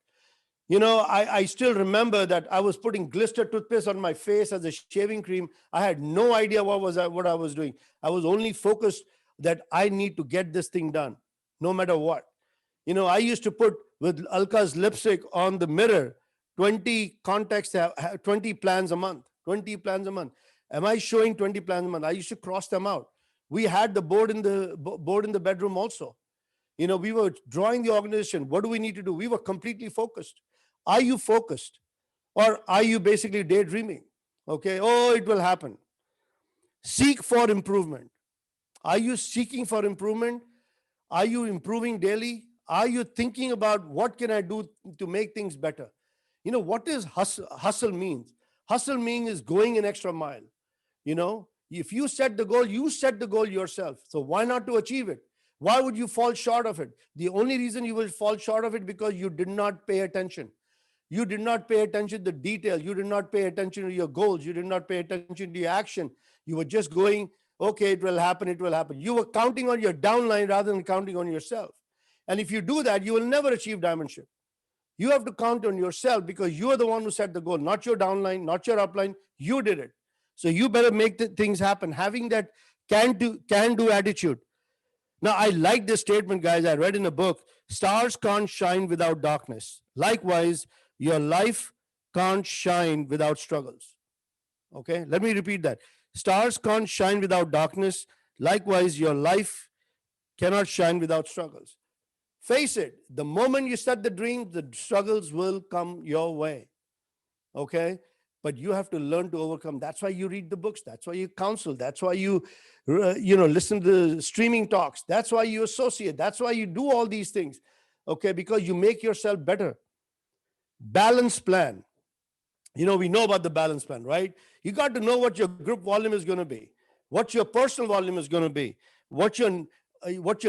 I still remember that I was putting Glister toothpaste on my face as a shaving cream. I had no idea what I was doing. I was only focused that I need to get this thing done, no matter what. You know, I used to put with Alka's lipstick on the mirror, 20 contacts, 20 plans a month, 20 plans a month. Am I showing 20 plans a month? I used to cross them out. We had the board in the bedroom also. You know, we were drawing the organization. What do we need to do? We were completely focused. Are you focused? Or are you basically daydreaming? Okay, oh, it will happen. Seek for improvement. Are you seeking for improvement? Are you improving daily? Are you thinking about what can I do to make things better? You know, what is hustle? Hustle means? Hustle means is going an extra mile. You know, if you set the goal, you set the goal yourself. So why not to achieve it? Why would you fall short of it? The only reason you will fall short of it because you did not pay attention. You did not pay attention to the detail. You did not pay attention to your goals. You did not pay attention to your action. You were just going, okay, it will happen, it will happen. You were counting on your downline rather than counting on yourself. And if you do that, you will never achieve diamondship. You have to count on yourself because you are the one who set the goal, not your downline, not your upline. You did it. So you better make the things happen. Having that can-do attitude. Now, I like this statement, guys. I read in a book, stars can't shine without darkness. Likewise, your life can't shine without struggles. Okay, let me repeat that. Stars can't shine without darkness. Likewise, your life cannot shine without struggles. Face it, the moment you set the dream, the struggles will come your way. Okay, but you have to learn to overcome. That's why you read the books. That's why you counsel. That's why you listen to the streaming talks. That's why you associate. That's why you do all these things. Okay, because you make yourself better. Balance plan. You know, we know about the balance plan, right? You got to know what your group volume is going to be, what your personal volume is going to be, what your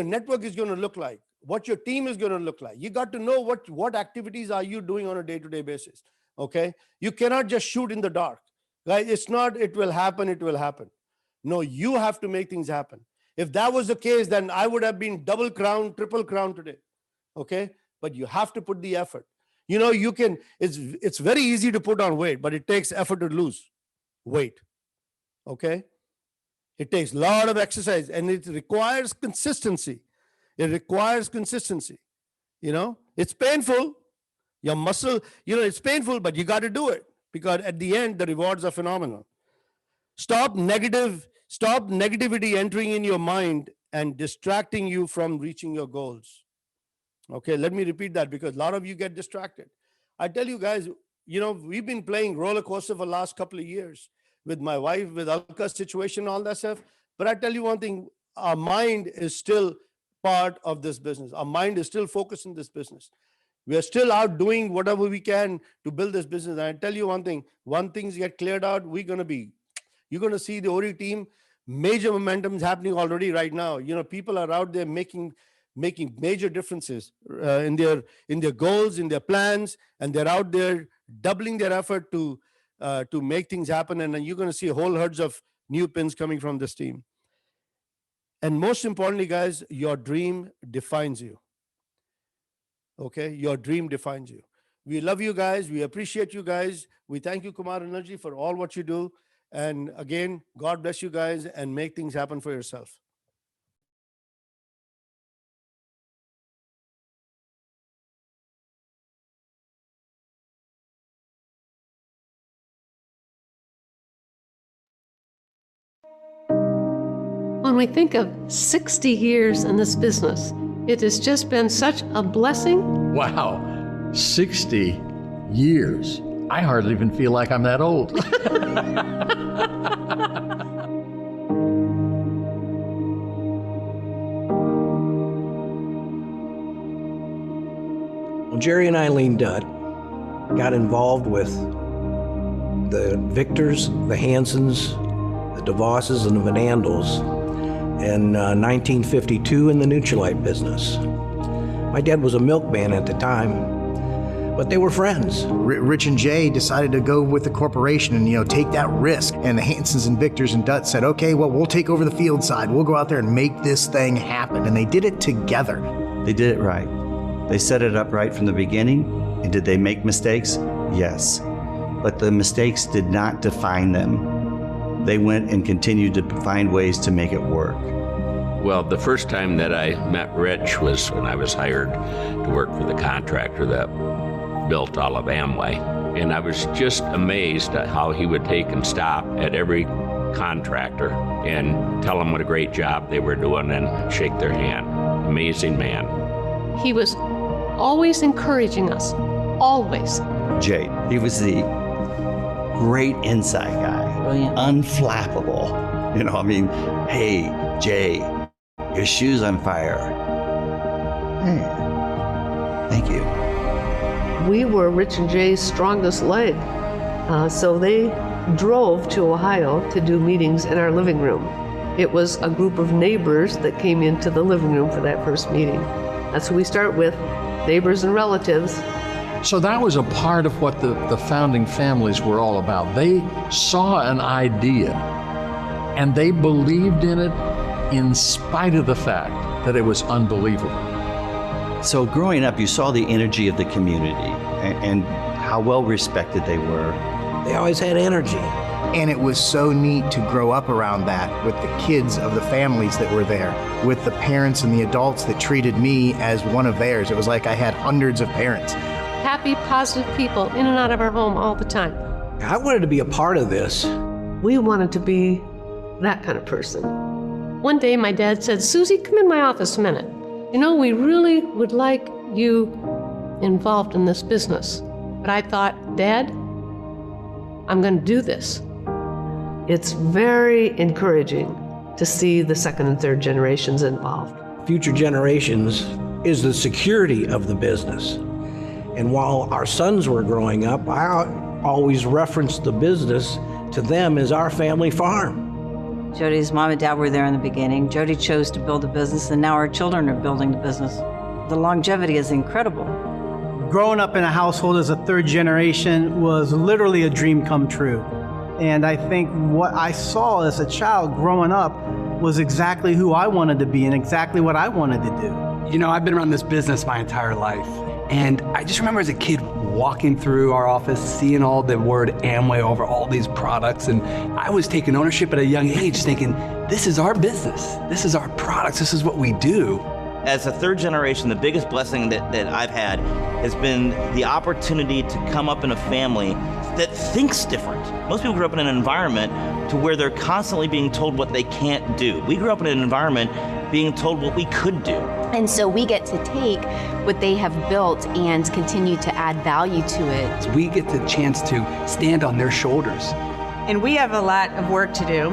network is going to look like, what your team is going to look like. You got to know what activities are you doing on a day-to-day basis. Okay, you cannot just shoot in the dark, right? It's not it will happen, it will happen. No, you have to make things happen. If that was the case, then I would have been double crown, triple crown today. Okay, but you have to put the effort. You know, you can, it's very easy to put on weight, but it takes effort to lose weight. Okay, it takes a lot of exercise and it requires consistency. It requires consistency. You know, it's painful. Your muscle, you know, it's painful, but you got to do it because at the end, the rewards are phenomenal. Stop negativity entering in your mind and distracting you from reaching your goals. Okay, let me repeat that because a lot of you get distracted. I tell you guys, you know, we've been playing roller coaster for the last couple of years with my wife, with Alka's situation, all that stuff. But I tell you one thing, our mind is still part of this business. Our mind is still focused in this business. We are still out doing whatever we can to build this business. And I tell you one thing, when things get cleared out, you're going to see the Ori team, major momentum is happening already right now. You know, people are out there making major differences in their goals, in their plans, and they're out there doubling their effort to make things happen. And then you're going to see whole herds of new pins coming from this team. And most importantly, guys, your dream defines you. Okay, your dream defines you. We love you guys. We appreciate you guys. We thank you, Kumar Energy, for all what you do. And again, God bless you guys and make things happen for yourself.
When we think of 60 years in this business, it has just been such a blessing.
Wow, 60 years. I hardly even feel like I'm that old.
Well, Jerry and Eileen Dutt got involved with the Victors, the Hansons, the DeVosses, and the Van Andels in 1952 in the Nutrilite business. My dad was a milkman at the time, but they were friends.
Rich and Jay decided to go with the corporation and, take that risk. And the Hansons and Victors and Dutt said, okay, well, we'll take over the field side. We'll go out there and make this thing happen. And they did it together.
They did it right. They set it up right from the beginning. And did they make mistakes? Yes. But the mistakes did not define them. They went and continued to find ways to make it work.
Well, the first time that I met Rich was when I was hired to work for the contractor that built all of Amway. And I was just amazed at how he would take and stop at every contractor and tell them what a great job they were doing and shake their hand. Amazing man.
He was always encouraging us, always.
Jay, he was the great inside guy. Brilliant. Unflappable. You know, I mean, hey, Jay, your shoe's on fire. Hey, thank you.
We were Rich and Jay's strongest leg. So they drove to Ohio to do meetings in our living room. It was a group of neighbors that came into the living room for that first meeting. That's who we start with, neighbors and relatives.
So that was a part of what the founding families were all about. They saw an idea and they believed in it in spite of the fact that it was unbelievable.
So growing up, you saw the energy of the community and how well respected they were.
They always had energy. And it was so neat to grow up around that with the kids of the families that were there, with the parents and the adults that treated me as one of theirs. It was like I had hundreds of parents.
Happy, positive people in and out of our home all the time.
I wanted to be a part of this.
We wanted to be that kind of person. One day my dad said, "Susie, come in my office a minute. You know, we really would like you involved in this business." But I thought, Dad, I'm going to do this. It's very encouraging to see the second and third generations involved.
Future generations is the security of the business. And while our sons were growing up, I always referenced the business to them as our family farm.
Jody's mom and dad were there in the beginning. Jody chose to build a business, and now our children are building the business. The longevity is incredible.
Growing up in a household as a third generation was literally a dream come true. And I think what I saw as a child growing up was exactly who I wanted to be and exactly what I wanted to do.
You know, I've been around this business my entire life. And I just remember as a kid walking through our office, seeing all the word Amway over all these products. And I was taking ownership at a young age thinking, this is our business. This is our products. This is what we do.
As a third generation, the biggest blessing that I've had has been the opportunity to come up in a family that thinks different. Most people grew up in an environment to where they're constantly being told what they can't do. We grew up in an environment being told what we could do.
And so we get to take what they have built and continue to add value to it.
We get the chance to stand on their shoulders.
And we have a lot of work to do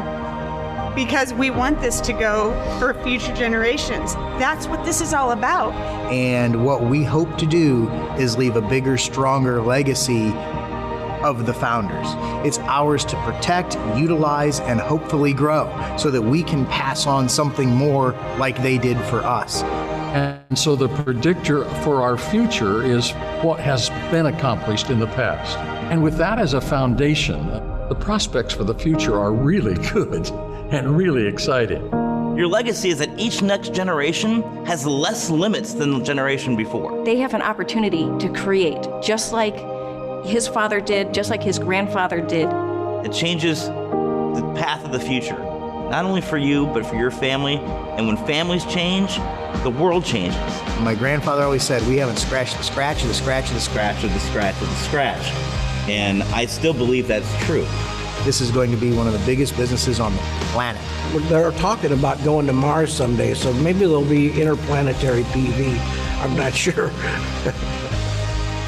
because we want this to go for future generations. That's what this is all about.
And what we hope to do is leave a bigger, stronger legacy of the founders. It's ours to protect, utilize, and hopefully grow so that we can pass on something more like they did for us.
And so the predictor for our future is what has been accomplished in the past. And with that as a foundation, the prospects for the future are really good and really exciting.
Your legacy is that each next generation has less limits than the generation before.
They have an opportunity to create, just like his father did, just like his grandfather did.
It changes the path of the future, not only for you, but for your family. And when families change, the world changes.
My grandfather always said, we haven't scratched the scratch of the scratch of the scratch of the scratch of the scratch.
And I still believe that's true.
This is going to be one of the biggest businesses on the planet.
They're talking about going to Mars someday, so maybe there'll be interplanetary PV. I'm not sure.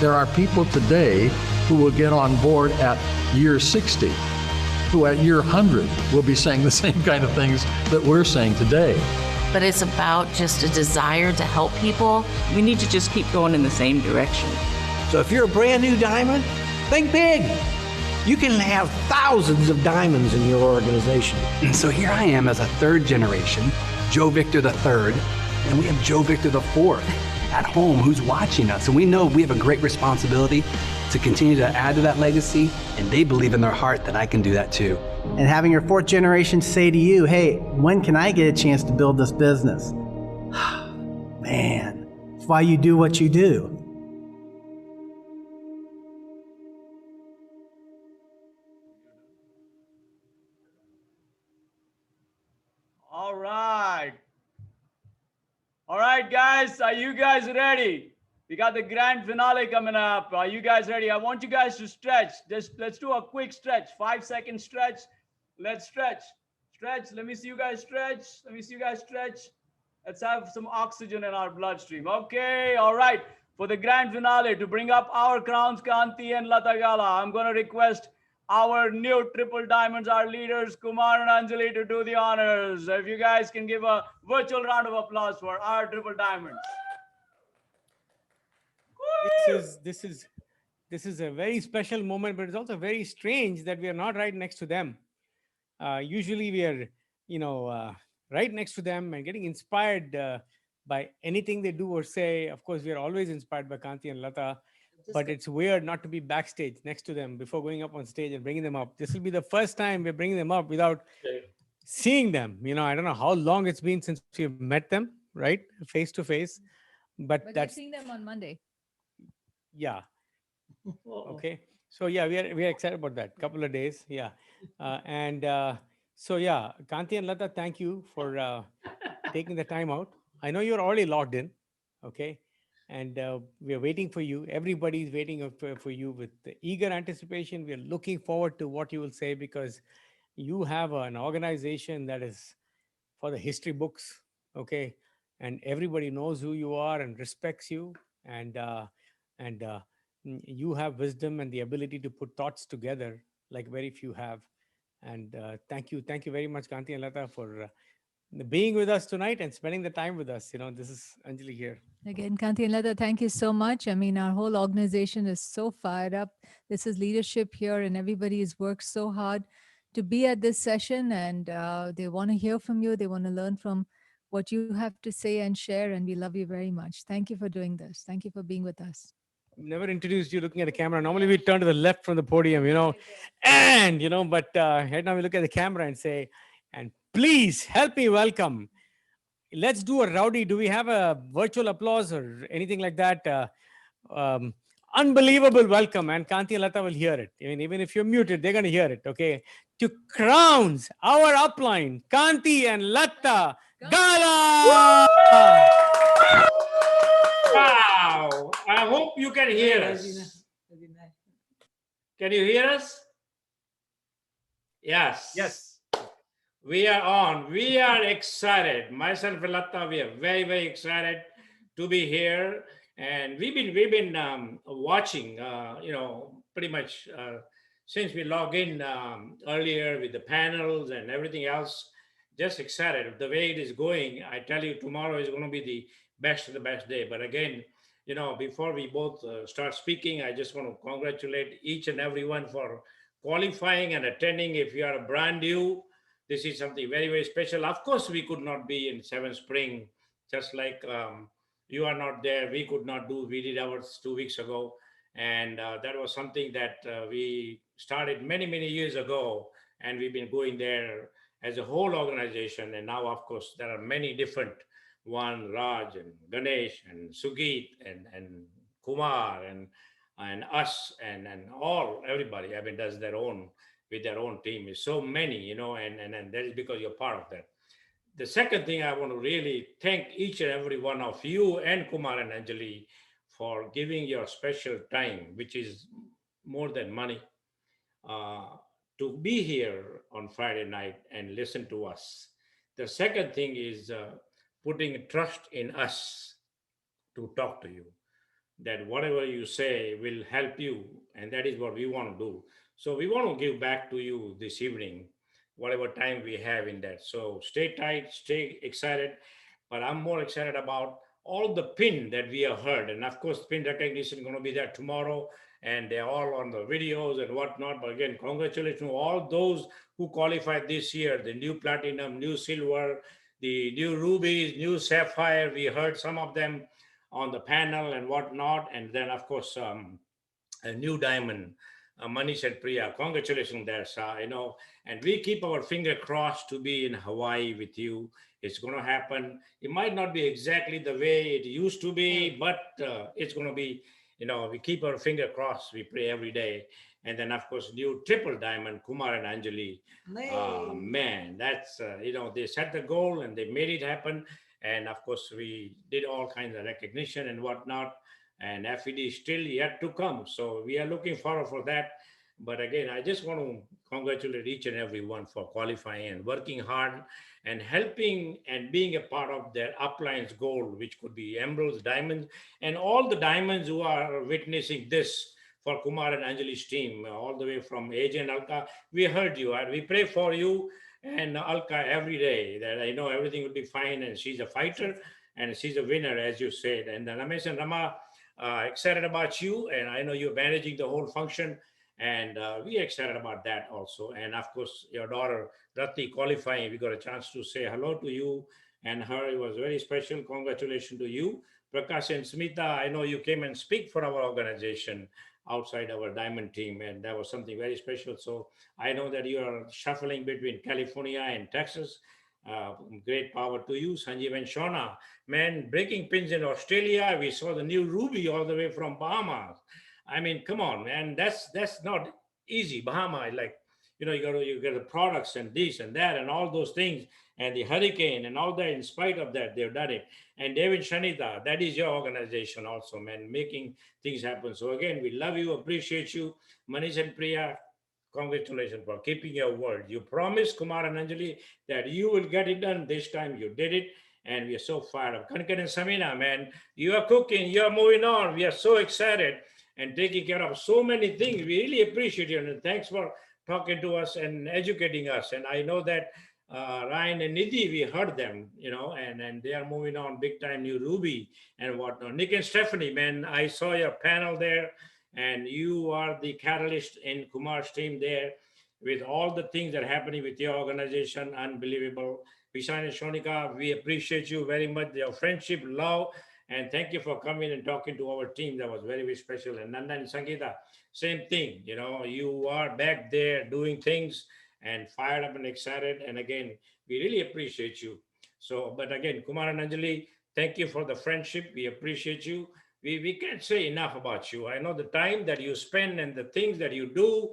There are people today who will get on board at year 60, who at year 100 will be saying the same kind of things that we're saying today.
But it's about just a desire to help people.
We need to just keep going in the same direction.
So if you're a brand new diamond, think big. You can have thousands of diamonds in your organization.
So here I am as a third generation, Joe Victor the third, and we have Joe Victor the fourth at home who's watching us. And we know we have a great responsibility to continue to add to that legacy, and they believe in their heart that I can do that too.
And having your fourth generation say to you, hey, when can I get a chance to build this business? Man, it's why you do what you do.
All right. All right, guys, are you guys ready? We got the grand finale coming up. Are you guys ready? I want you guys to stretch. Just let's do a quick stretch, 5 second stretch. Let's stretch. Stretch. Let me see you guys stretch. Let me see you guys stretch. Let's have some oxygen in our bloodstream. Okay, all right. For the grand finale, to bring up our crowns, Kanti and Latagala, I'm going to request our new triple diamonds, our leaders, Kumar and Anjali, to do the honors. If you guys can give a virtual round of applause for our triple diamonds.
This is a very special moment, but it's also very strange that we are not right next to them. Usually we are, right next to them and getting inspired by anything they do or say. Of course, we are always inspired by Kanti and Lata, but it's weird not to be backstage next to them before going up on stage and bringing them up. This will be the first time we're bringing them up without seeing them. I don't know how long it's been since we've met them, right? Face to face. But
But you're
that's,
seeing them on Monday.
yeah. Okay. So yeah, we are excited about that. Couple of days. Yeah. So yeah, Kanti and Lata, thank you for taking the time out. I know you're already logged in. Okay. And we are waiting for you. Everybody's waiting for you with eager anticipation. We are looking forward to what you will say, because you have an organization that is for the history books. Okay. And everybody knows who you are and respects you. And you have wisdom and the ability to put thoughts together like very few have. And thank you very much, Kanti and Lata, for being with us tonight and spending the time with us. This is Anjali here.
Again, Kanti and Lata, thank you so much. I mean, our whole organization is so fired up. This is leadership here, and everybody has worked so hard to be at this session, and they want to hear from you. They want to learn from what you have to say and share, and we love you very much. Thank you for doing this. Thank you for being with us.
Never introduced you looking at the camera. Normally we turn to the left from the podium, but right now we look at the camera and say, and please help me welcome. Let's do a rowdy. Do we have a virtual applause or anything like that? Unbelievable welcome, and Kanti and Lata will hear it. I mean, even if you're muted, they're going to hear it. Okay. To crowns our upline, Kanti and Lata Gala.
Wow! I hope you can hear us. Can you hear us? Yes.
Yes.
We are on. We are excited. Myself and Lata, we are very, very excited to be here. And we've been watching, pretty much since we logged in earlier with the panels and everything else. Just excited the way it is going. I tell you, tomorrow is going to be the best of the best day. But again, before we both start speaking, I just want to congratulate each and everyone for qualifying and attending. If you are a brand new, this is something very, very special. Of course, we could not be in Seven Spring, just like you are not there. We could not do. We did ours 2 weeks ago. And that was something that we started many, many years ago. And we've been going there as a whole organization. And now, of course, there are many different one, Raj and Ganesh and Sugit and Kumar and us and everybody. I mean, does their own with their own team. Is so many, and that is because you're part of that. The second thing, I want to really thank each and every one of you and Kumar and Anjali for giving your special time, which is more than money, to be here on Friday night and listen to us. The second thing is putting trust in us to talk to you, that whatever you say will help you, and that is what we want to do. So we want to give back to you this evening, whatever time we have in that. So stay tight, stay excited, but I'm more excited about all the pin that we have heard. And of course, pin recognition is going to be there tomorrow, and they're all on the videos and whatnot. But again, congratulations to all those who qualified this year, the new platinum, new silver, the new rubies, new sapphire. We heard some of them on the panel and whatnot. And then, of course, a new diamond, Manish and Priya. Congratulations there, sir. And we keep our finger crossed to be in Hawaii with you. It's going to happen. It might not be exactly the way it used to be, but it's going to be, we keep our finger crossed. We pray every day. And then, of course, new triple diamond, Kumar and Anjali. Man, that's, they set the goal and they made it happen. And of course, we did all kinds of recognition and whatnot. And FED is still yet to come. So we are looking forward for that. But again, I just want to congratulate each and every one for qualifying and working hard and helping and being a part of their uplines gold, which could be emeralds, diamonds, and all the diamonds who are witnessing this for Kumar and Anjali's team, all the way from AJ and Alka. We heard you, and we pray for you and Alka every day that I know everything will be fine. And she's a fighter and she's a winner, as you said. And Ramesh and Rama, excited about you. And I know you're managing the whole function. And we are excited about that also. And of course, your daughter, Rati, qualifying, we got a chance to say hello to you and her. It was very special. Congratulations to you. Prakash and Smita, I know you came and speak for our organization outside our diamond team, and that was something very special. So I know that you are shuffling between California and Texas. Great power to you, Sanjeev and Shona. Man, breaking pins in Australia. We saw the new Ruby all the way from Bahamas. I mean, come on, man. That's not easy. Bahama, like, you get the products and this and that and all those things and the hurricane and all that. In spite of that, they've done it. And David Shanita, that is your organization also, man, making things happen. So again, we love you, appreciate you. Manish and Priya, congratulations for keeping your word. You promised Kumar and Anjali that you will get it done. This time you did it. And we are so fired up. Kankan and Samina, man, you are cooking, you are moving on. We are so excited and taking care of so many things. We really appreciate you. And thanks for talking to us and educating us. And I know that Ryan and Nidhi, we heard them, and they are moving on big time, new Ruby and whatnot. Nick and Stephanie, man, I saw your panel there, and you are the catalyst in Kumar's team there with all the things that are happening with your organization. Unbelievable. Vishan and Shonika, we appreciate you very much, your friendship, love, and thank you for coming and talking to our team. That was very, very special. And Nanda and Sangeeta, same thing. You are back there doing things and fired up and excited. And again, we really appreciate you. So, but again, Kumar and Anjali, thank you for the friendship. We appreciate you. We can't say enough about you. I know the time that you spend and the things that you do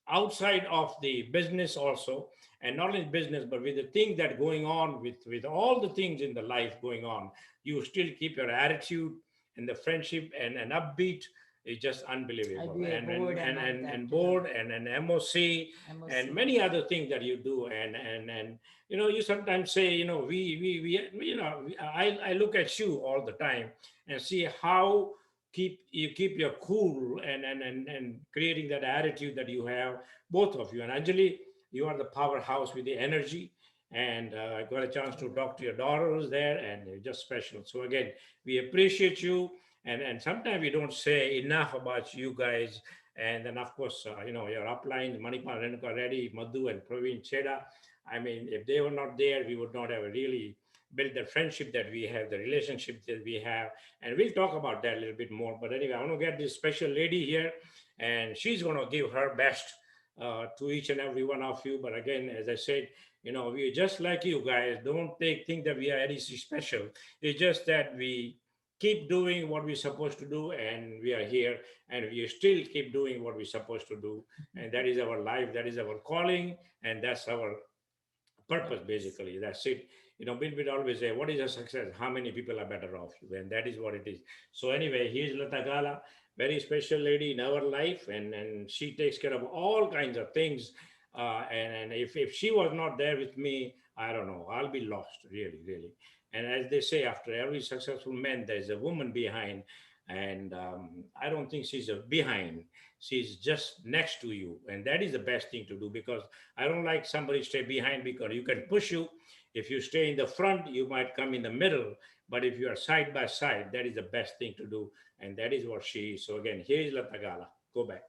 outside of the business also, and not only business, but with the things that going on with all the things in the life going on, you still keep your attitude and the friendship and an upbeat is just unbelievable. And board and an MOC and many other things that you do. And you sometimes say, I look at you all the time and see how you keep your cool and creating that attitude that you have, both of you. And Anjali, you are the powerhouse with the energy. And I got a chance to talk to your daughters there, and they're just special. So again, we appreciate you. And sometimes we don't say enough about you guys. And then, of course, your upline, Manipal, Renuka Reddy, Madhu, and Praveen Cheda. I mean, if they were not there, we would not have really built the friendship that we have, the relationship that we have. And we'll talk about that a little bit more. But anyway, I want to get this special lady here, and she's going to give her best to each and every one of you. But again, as I said, we're just like you guys. Don't think that we are anything special. It's just that we keep doing what we're supposed to do, and we are here, and we still keep doing what we're supposed to do. And that is our life, that is our calling, and that's our purpose, basically. That's it. Bill would always say, what is a success? How many people are better off you? And that is what it is. So anyway, here's Lata Gala, very special lady in our life, and she takes care of all kinds of things. And if she was not there with me, I don't know, I'll be lost, really, really. And as they say, after every successful man, there's a woman behind. And I don't think she's behind. She's just next to you. And that is the best thing to do, because I don't like somebody stay behind, because you can push you. If you stay in the front, you might come in the middle. But if you are side by side, that is the best thing to do. And that is what she is. So again, here is Lata Gala. Go back.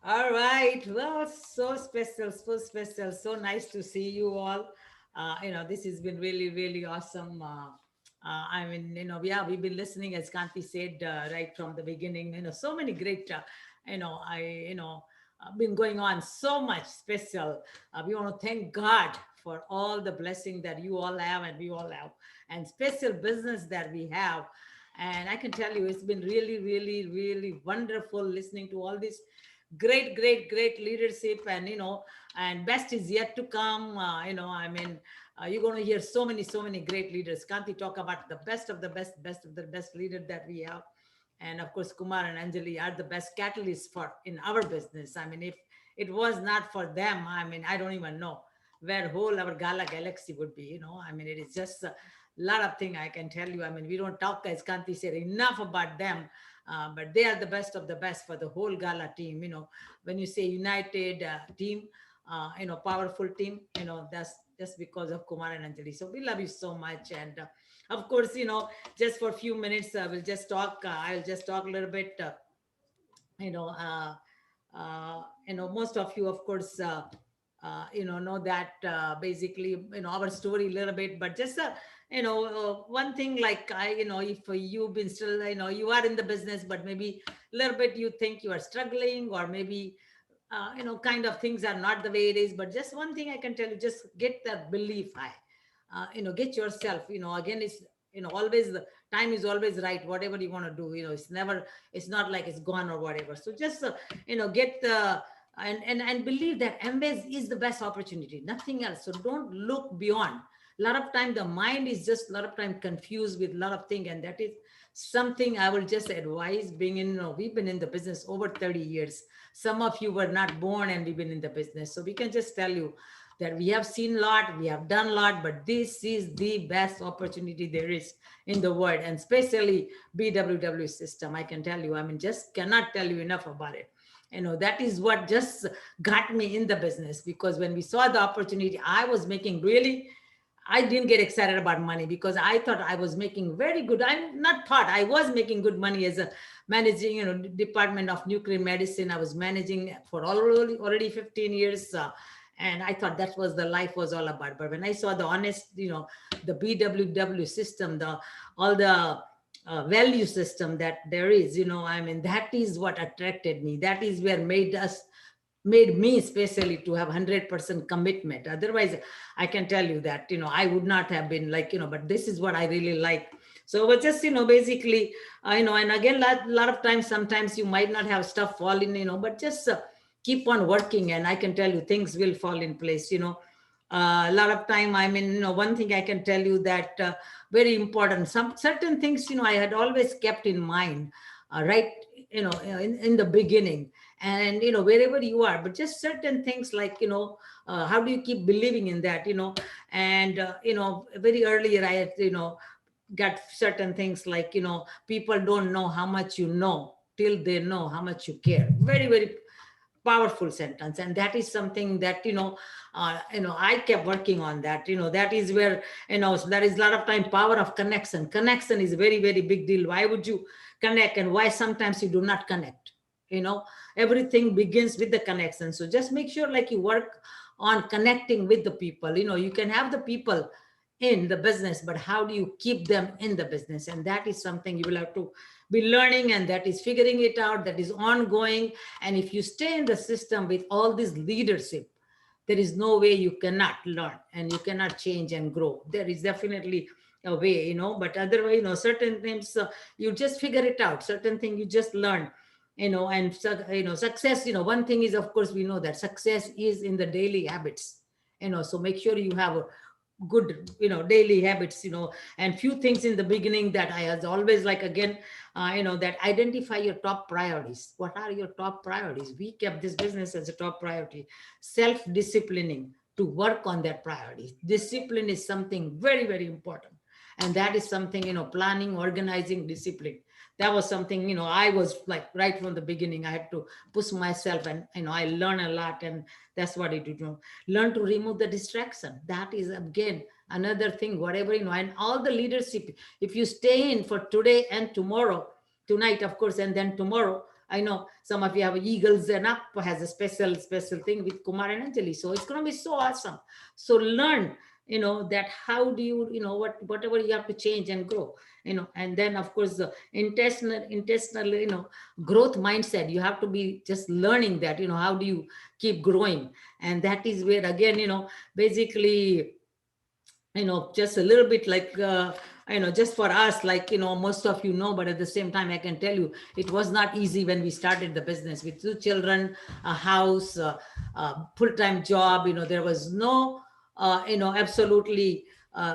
All right. Well, so special, so special. So nice to see you all. This has been really, really awesome. I mean, we've been listening, as Kanti said, right from the beginning. So many great, been going on so much special. We want to thank God for all the blessing that you all have and we all have, and special business that we have. And I can tell you, it's been really, really, really wonderful listening to all these great, great, great leadership, and and best is yet to come. I mean, you're going to hear so many great leaders. Kanti talk about the best of the best of the best leader that we have. And of course, Kumar and Anjali are the best catalysts for in our business. I mean, if it was not for them, I mean, I don't even know where whole our Gala galaxy would be. I mean, it is just a lot of things I can tell you. I mean, we don't talk, as Kanti said, enough about them. But they are the best of the best for the whole Gala team. When you say united team, powerful team, that's just because of Kumar and Anjali. So we love you so much. And of course, just for a few minutes, we'll just talk. I'll just talk a little bit. You know, uh, Most of you, of course, know that basically, our story a little bit. But just one thing, like if you've been still, you are in the business, but maybe a little bit you think you are struggling, or maybe kind of things are not the way it is. But just one thing I can tell you, just get that belief high. Get yourself, again, it's, always the time is always right. Whatever you want to do, it's not like it's gone or whatever. So just, get the, and believe that MBAs is the best opportunity, nothing else. So don't look beyond. A lot of time the mind is just a lot of time confused with a lot of things, and that is something I will just advise. Being in, we've been in the business over 30 years. Some of you were not born and we've been in the business. So we can just tell you that we have seen a lot, we have done a lot, but this is the best opportunity there is in the world, and especially BWW system. I can tell you, I mean, just cannot tell you enough about it. That is what just got me in the business, because when we saw the opportunity, I didn't get excited about money, because I thought I was making very good. I was making good money as a managing, Department of Nuclear Medicine. I was managing for already 15 years. And I thought that was the life was all about. But when I saw the honest, the BWW system, all the value system that there is, I mean, that is what attracted me. That is where made me especially to have 100% commitment. Otherwise, I can tell you that, I would not have been like, but this is what I really like. So but just, basically, and again, a lot of times, sometimes you might not have stuff fall in, but just keep on working, and I can tell you things will fall in place. A lot of time, I mean, one thing I can tell you that very important, some certain things, I had always kept in mind, right, in the beginning. And wherever you are, but just certain things like, how do you keep believing in that, and very earlier I had, got certain things like, people don't know how much you know till they know how much you care. Very, very powerful sentence. And that is something that, I kept working on that. That is where, so that is a lot of time, power of connection is a very, very big deal. Why would you connect, and why sometimes you do not connect? Everything begins with the connection. So just make sure like you work on connecting with the people. You can have the people in the business, but how do you keep them in the business? And that is something you will have to be learning, and that is figuring it out, that is ongoing. And if you stay in the system with all this leadership, there is no way you cannot learn and you cannot change and grow. There is definitely a way, but otherwise, certain things you just figure it out, certain things you just learn, and success, one thing is, of course, we know that success is in the daily habits, so make sure you have a good daily habits, and few things in the beginning that I was always like, again, that identify your top priorities. What are your top priorities? We kept this business as a top priority. Self-disciplining to work on that priority. Discipline is something very, very important, and that is something, planning, organizing, discipline. That was something, I was like right from the beginning, I had to push myself, and I learned a lot, and that's what I do. Learn to remove the distraction. That is again another thing, whatever, and all the leadership, if you stay in for today and tomorrow, tonight, of course, and then tomorrow, I know some of you have Eagles and Up has a special thing with Kumar and Anjali. So it's going to be so awesome. So learn, that how do you, whatever you have to change and grow, and then of course the intentional, growth mindset. You have to be just learning that, how do you keep growing? And that is where again, basically, just a little bit like, just for us, like, most of you know, but at the same time, I can tell you, it was not easy when we started the business with 2 children, a house, full-time job. There was no, absolutely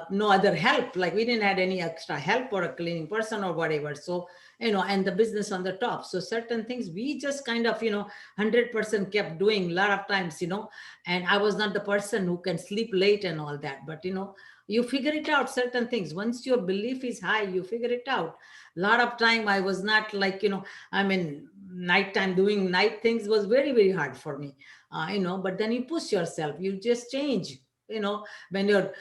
no other help. Like, we didn't have any extra help or a cleaning person or whatever. So, and the business on the top. So certain things we just kind of, 100% kept doing a lot of times, and I was not the person who can sleep late and all that. But, you figure it out, certain things. Once your belief is high, you figure it out. A lot of time I was not like, nighttime doing night things was very, very hard for me, but then you push yourself, you just change. When your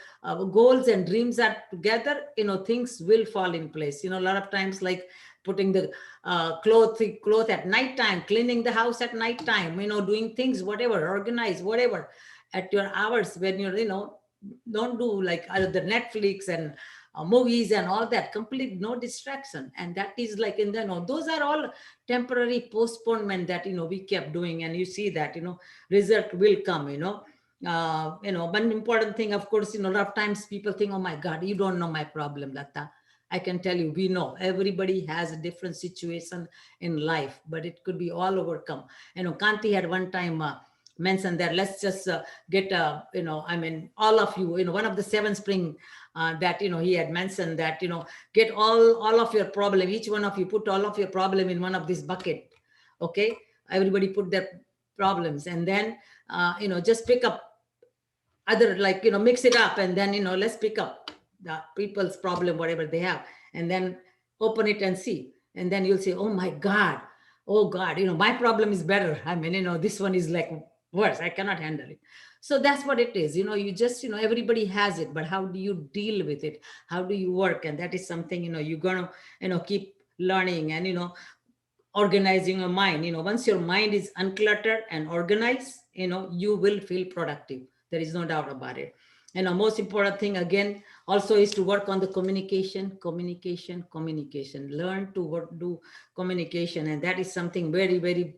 goals and dreams are together, things will fall in place. A lot of times, like putting the cloth at nighttime, cleaning the house at nighttime, doing things, whatever, organize, whatever, at your hours when you're, don't do like the Netflix and movies and all that, complete no distraction. And that is like in the, those are all temporary postponement that, we kept doing. And you see that, result will come, one important thing, of course, a lot of times people think, oh my God, you don't know my problem, Lata. I can tell you, we know everybody has a different situation in life, but it could be all overcome. Kanti had one time mentioned that let's just get, all of you, one of the 7 spring that, he had mentioned that, get all of your problem, each one of you put all of your problem in one of this bucket. Okay. Everybody put their problems, and then, just pick up other, like, mix it up, and then, let's pick up the people's problem, whatever they have, and then open it and see. And then you'll say, oh my God, oh God, my problem is better. This one is like worse. I cannot handle it. So that's what it is. You just, everybody has it, but how do you deal with it? How do you work? And that is something, you're going to, keep learning and, organizing your mind. Once your mind is uncluttered and organized, you will feel productive. There is no doubt about it. And the most important thing, again, also is to work on the communication. Learn to do communication. And that is something very, very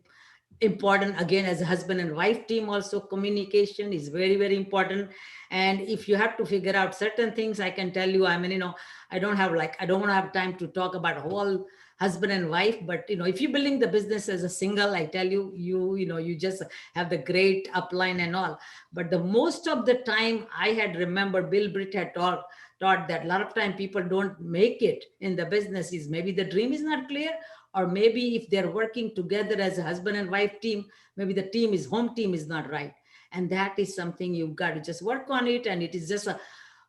important. Again, as a husband and wife team, also communication is very, very important. And if you have to figure out certain things, I can tell you, I don't want to have time to talk about whole husband and wife, but if you're building the business as a single, I tell you, you just have the great upline and all. But the most of the time, I had remembered Bill Britt had taught that a lot of time people don't make it in the business is maybe the dream is not clear, or maybe if they're working together as a husband and wife team, maybe the home team is not right. And that is something you've got to just work on it. And it is just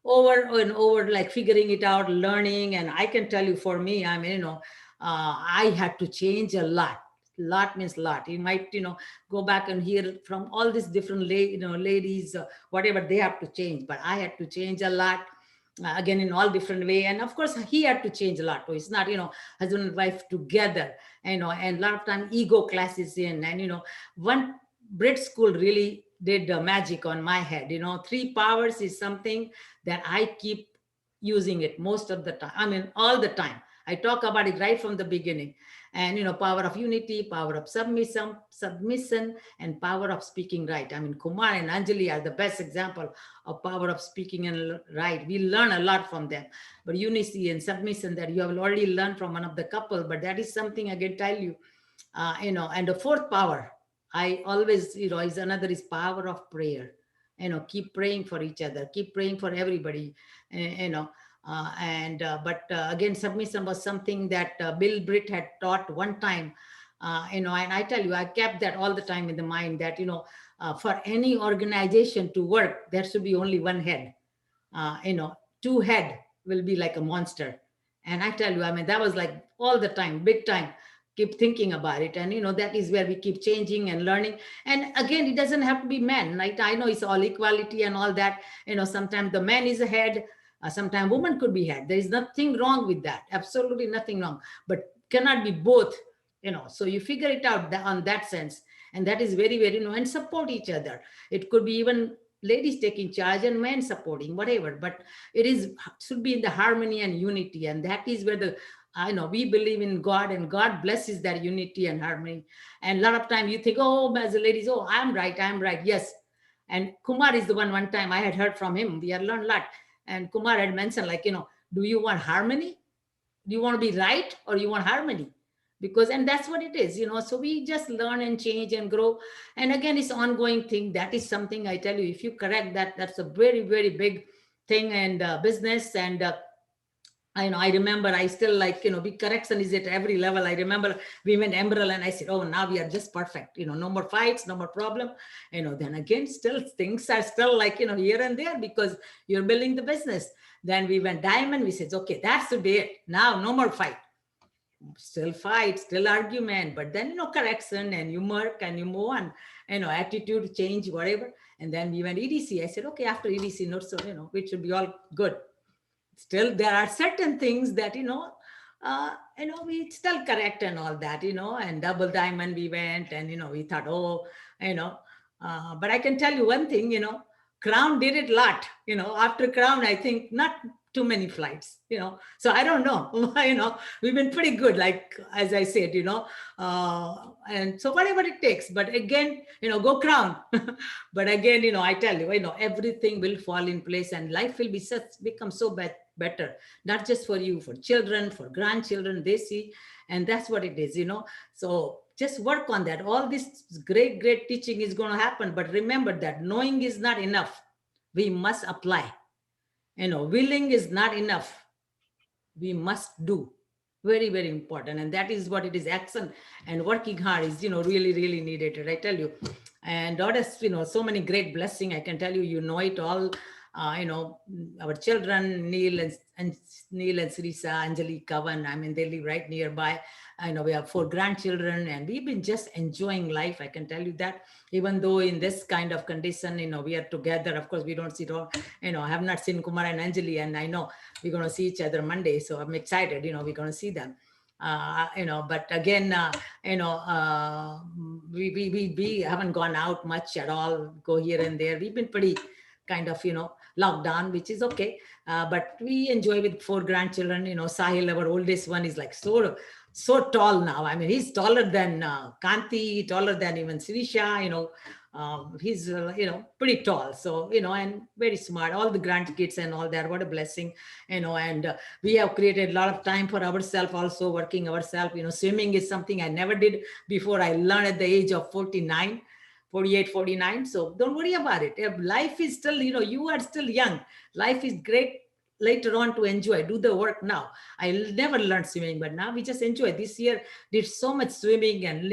over and over, like figuring it out, learning. And I can tell you, for me, I had to change a lot. Lot means lot. You might, go back and hear from all these different ladies, whatever they have to change. But I had to change a lot. Again, in all different way. And of course, he had to change a lot. So it's not, husband and wife together, and a lot of time ego classes in. And, one Brit school really did magic on my head. 3 powers is something that I keep using it most of the time. All the time. I talk about it right from the beginning. And, power of unity, power of submission, and power of speaking right. Kumar and Anjali are the best example of power of speaking and right. We learn a lot from them. But unity and submission, that you have already learned from one of the couple, but that is something I can tell you, and the 4th power, I always, is another is power of prayer. Keep praying for each other, keep praying for everybody, but again, submission was something that Bill Britt had taught one time, and I tell you, I kept that all the time in the mind that, for any organization to work, there should be only one head. 2 head will be like a monster. And I tell you, that was like all the time, big time, keep thinking about it. And, that is where we keep changing and learning. And again, it doesn't have to be men, right? I know it's all equality and all that. Sometimes the man is ahead. Sometimes woman could be head. There is nothing wrong with that. Absolutely nothing wrong, but cannot be both, so you figure it out on that sense. And that is very, very, and support each other. It could be even ladies taking charge and men supporting, whatever, but should be in the harmony and unity. And that is where we believe in God, and God blesses that unity and harmony. And a lot of time you think, oh, as a ladies, oh, I'm right. Yes. And Kumar is the one time I had heard from him. We had learned a lot. And Kumar had mentioned, like, do you want harmony? Do you want to be right, or you want harmony? Because, and that's what it is, so we just learn and change and grow. And again, it's ongoing thing. That is something I tell you, if you correct that, that's a very, very big thing. And business, and I remember, I still like, big correction is at every level. I remember we went Emerald and I said, oh, now we are just perfect, no more fights, no more problem. Then again, still things are still like, here and there, because you're building the business. Then we went Diamond. We said, okay, that's the day. Now, no more fight. Still fight, still argument, but then, correction, and you work and you move on, attitude change, whatever. And then we went EDC. I said, okay, after EDC, not so, it should be all good. Still, there are certain things that, we still correct and all that, and Double Diamond we went, and, we thought, oh, but I can tell you one thing, Crown did it a lot, after Crown, I think not too many flights, so I don't know, we've been pretty good, like, as I said, and so whatever it takes, but again, go Crown. But again, I tell you, everything will fall in place, and life will become so better, not just for you, for children, for grandchildren, they see, and that's what it is, so just work on that. All this great teaching is going to happen, but remember that knowing is not enough. We must apply. Willing is not enough. We must do. Very, very important. And that is what it is. Action and working hard is, really, really needed. I tell you. And God has, so many great blessings. I can tell you, it all. Our children, Neil and Srisa, Anjali, Kavan, they live right nearby. We have 4 grandchildren, and we've been just enjoying life. I can tell you that, even though in this kind of condition, we are together. Of course, we don't sit all, I have not seen Kumar and Anjali, and I know we're going to see each other Monday. So I'm excited, we're going to see them. But again, we haven't gone out much at all, go here and there. We've been pretty kind of, lockdown, which is okay. But we enjoy with 4 grandchildren, Sahil, our oldest one, is like so tall now. He's taller than Kanti, taller than even Sirisha, he's, pretty tall. So, and very smart, all the grandkids and all that, what a blessing, and we have created a lot of time for ourselves, also working ourselves, swimming is something I never did before. I learned at the age of 48, 49. So don't worry about it. If life is still, you are still young. Life is great later on to enjoy. Do the work now. I never learned swimming, but now we just enjoy. This year did so much swimming and,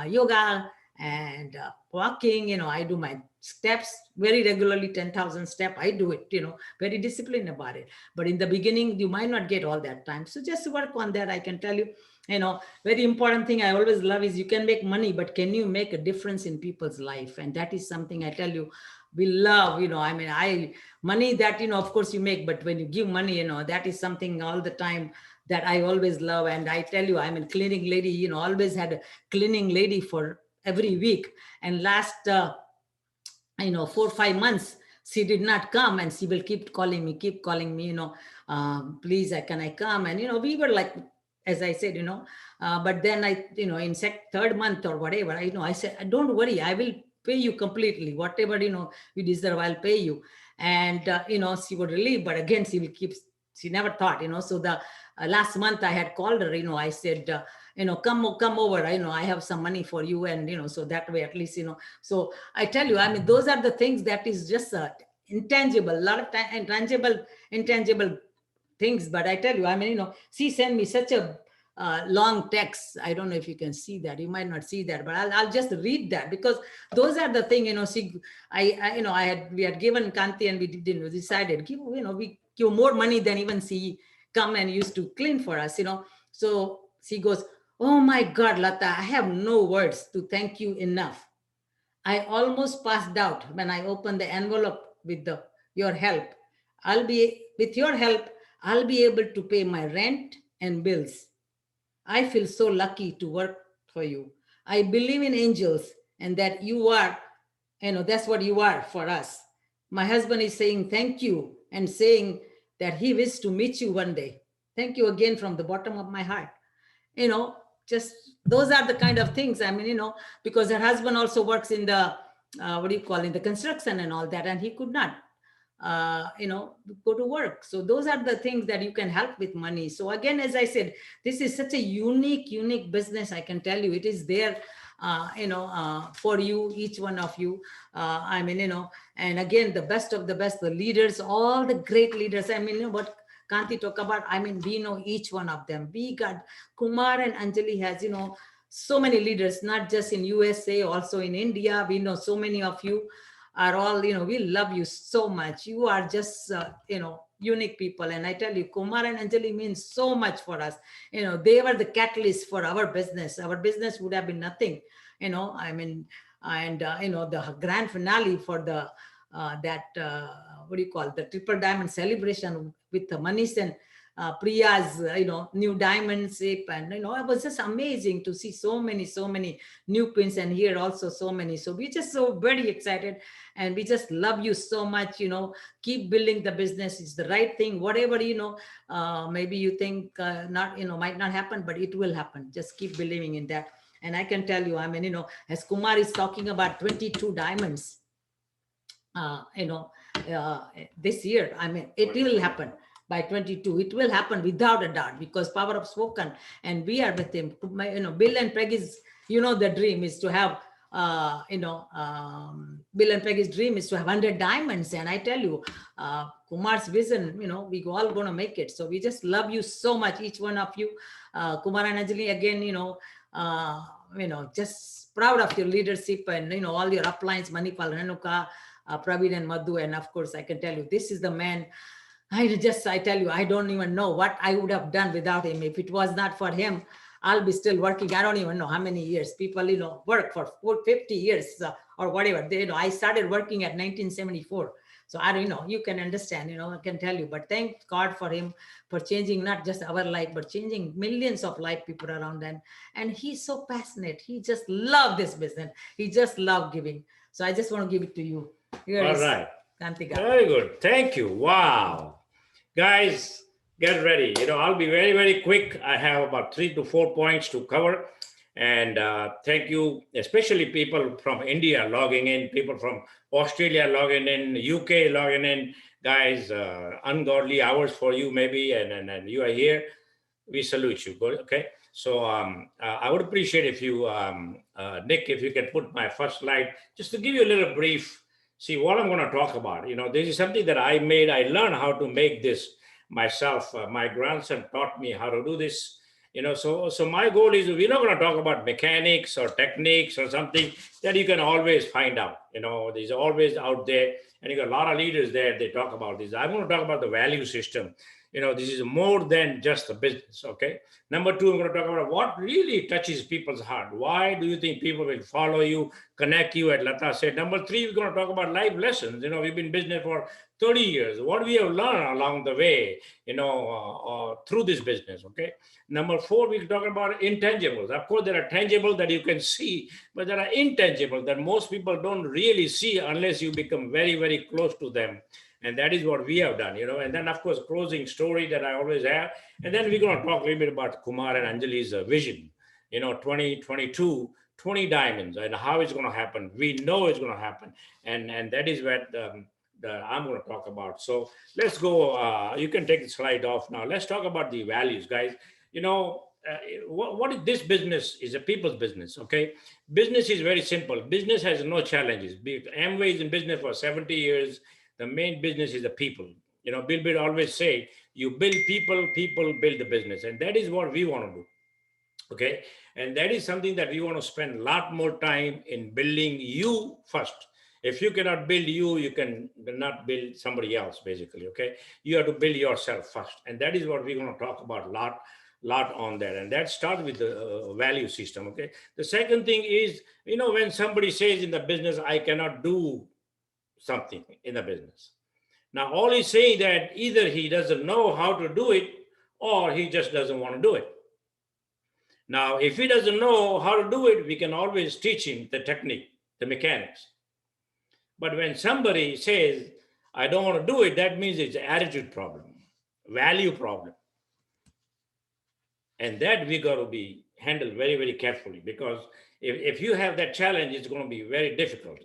yoga and walking. I do my steps very regularly, 10,000 steps. I do it, very disciplined about it. But in the beginning, you might not get all that time. So just work on that. I can tell you, very important thing I always love is you can make money, but can you make a difference in people's life? And that is something I tell you, we love, money that, of course you make, but when you give money, that is something all the time that I always love. And I tell you, I'm a cleaning lady, always had a cleaning lady for every week. And last, 4 or 5 months, she did not come, and she will keep calling me, please, can I come? And, we were like, as I said, but then I, in 3rd month or whatever, I said, don't worry, I will pay you completely, whatever, you deserve, I'll pay you. And, she would relieve, but again, she never thought, so the last month I had called her, I said, come over, I have some money for you. And, so that way, at least, so I tell you, those are the things that is just intangible, a lot of time, intangible things. But I tell you, she sent me such a long text. I don't know if you can see that. You might not see that, but I'll just read that, because those are the thing, we had given Kanti, and we decided, we give more money than even she come and used to clean for us, So she goes, oh my God, Lata, I have no words to thank you enough. I almost passed out when I opened the envelope with your help. With your help, I'll be able to pay my rent and bills. I feel so lucky to work for you. I believe in angels, and that you are, that's what you are for us. My husband is saying thank you, and saying that he wishes to meet you one day. Thank you again from the bottom of my heart. Just those are the kind of things, because her husband also works in the, in the construction and all that, and he could not go to work. So those are the things that you can help with money. So again, as I said, this is such a unique business. I can tell you, it is there, for you, each one of you. And again, the best of the best, the leaders, all the great leaders. What Kanti talk about, we know each one of them. We got Kumar and Anjali has, so many leaders, not just in USA, also in India. We know so many of you are all, we love you so much. You are just, unique people. And I tell you, Kumar and Anjali means so much for us. They were the catalyst for our business. Our business would have been nothing, and the grand finale for the, what do you call, the triple diamond celebration with the Manish and Priya's, new diamond shape. And, it was just amazing to see so many new pins, and here also so many. So we're just so very excited, and we just love you so much. Keep building the business. It's the right thing. Whatever, maybe you think might not happen, but it will happen. Just keep believing in that. And I can tell you, as Kumar is talking about 22 diamonds, this year, it will happen. By 22, it will happen without a doubt, because power of spoken, and we are with him. Bill and Peggy's, the dream is to have, Bill and Peggy's dream is to have 100 diamonds. And I tell you, Kumar's vision, we all going to make it. So we just love you so much, each one of you. Kumar and Anjali, again, just proud of your leadership, and, all your uplines, Manipal, Renuka, Praveen and Madhu. And of course, I can tell you, this is the man. I tell you, I don't even know what I would have done without him. If it was not for him, I'll be still working. I don't even know how many years. People, work for 50 years or whatever. I started working at 1974. So I don't know, you can understand, I can tell you, but thank God for him for changing not just our life, but changing millions of life people around them. And he's so passionate. He just loved this business. He just loved giving. So I just want to give it to you. Here
All
is
right.
Kantika.
Very good. Thank you. Wow. Guys, get ready. I'll be very quick. I have about 3 to 4 points to cover. And thank you, especially people from India logging in, people from Australia logging in, UK logging in. Guys, ungodly hours for you maybe, and you are here. We salute you. Okay. So I would appreciate if you, Nick, if you can put my first slide, just to give you a little brief. See what I'm going to talk about. This is something that I made. I learned how to make this myself. My grandson taught me how to do this. So my goal is, we're not going to talk about mechanics or techniques or something that you can always find out. These are always out there, and you got a lot of leaders there. They talk about this. I'm going to talk about the value system. This is more than just a business. Okay. Number 2, I'm going to talk about what really touches people's heart. Why do you think people will follow you, connect you, as Lata said? Number 3, we're going to talk about life lessons. We've been in business for 30 years. What we have learned along the way, through this business. Okay. Number 4, we're talking about intangibles. Of course, there are tangible that you can see, but there are intangible that most people don't really see unless you become very close to them. And that is what we have done, and then of course, closing story that I always have. And then we're going to talk a little bit about Kumar and Anjali's vision, 2022, 20 diamonds, and how it's going to happen. We know it's going to happen. And that is what I'm going to talk about. So let's go. You can take the slide off now. Let's talk about the values, guys. What is this business? Is a people's business. Okay. Business is very simple. Business has no challenges. Amway is in business for 70 years. The main business is the people. Bill Bill always say, you build people, people build the business. And that is what we want to do. Okay. And that is something that we want to spend a lot more time in building you first. If you cannot build you, you can not build somebody else, basically. Okay. You have to build yourself first. And that is what we're going to talk about a lot on that. And that starts with the value system. Okay. The second thing is, when somebody says in the business, I cannot do something in the business. Now, all he's saying that either he doesn't know how to do it, or he just doesn't want to do it. Now, if he doesn't know how to do it, we can always teach him the technique, the mechanics. But when somebody says, I don't want to do it, that means it's an attitude problem, value problem. And that we got to be handle very, very carefully, because if you have that challenge, it's going to be very difficult,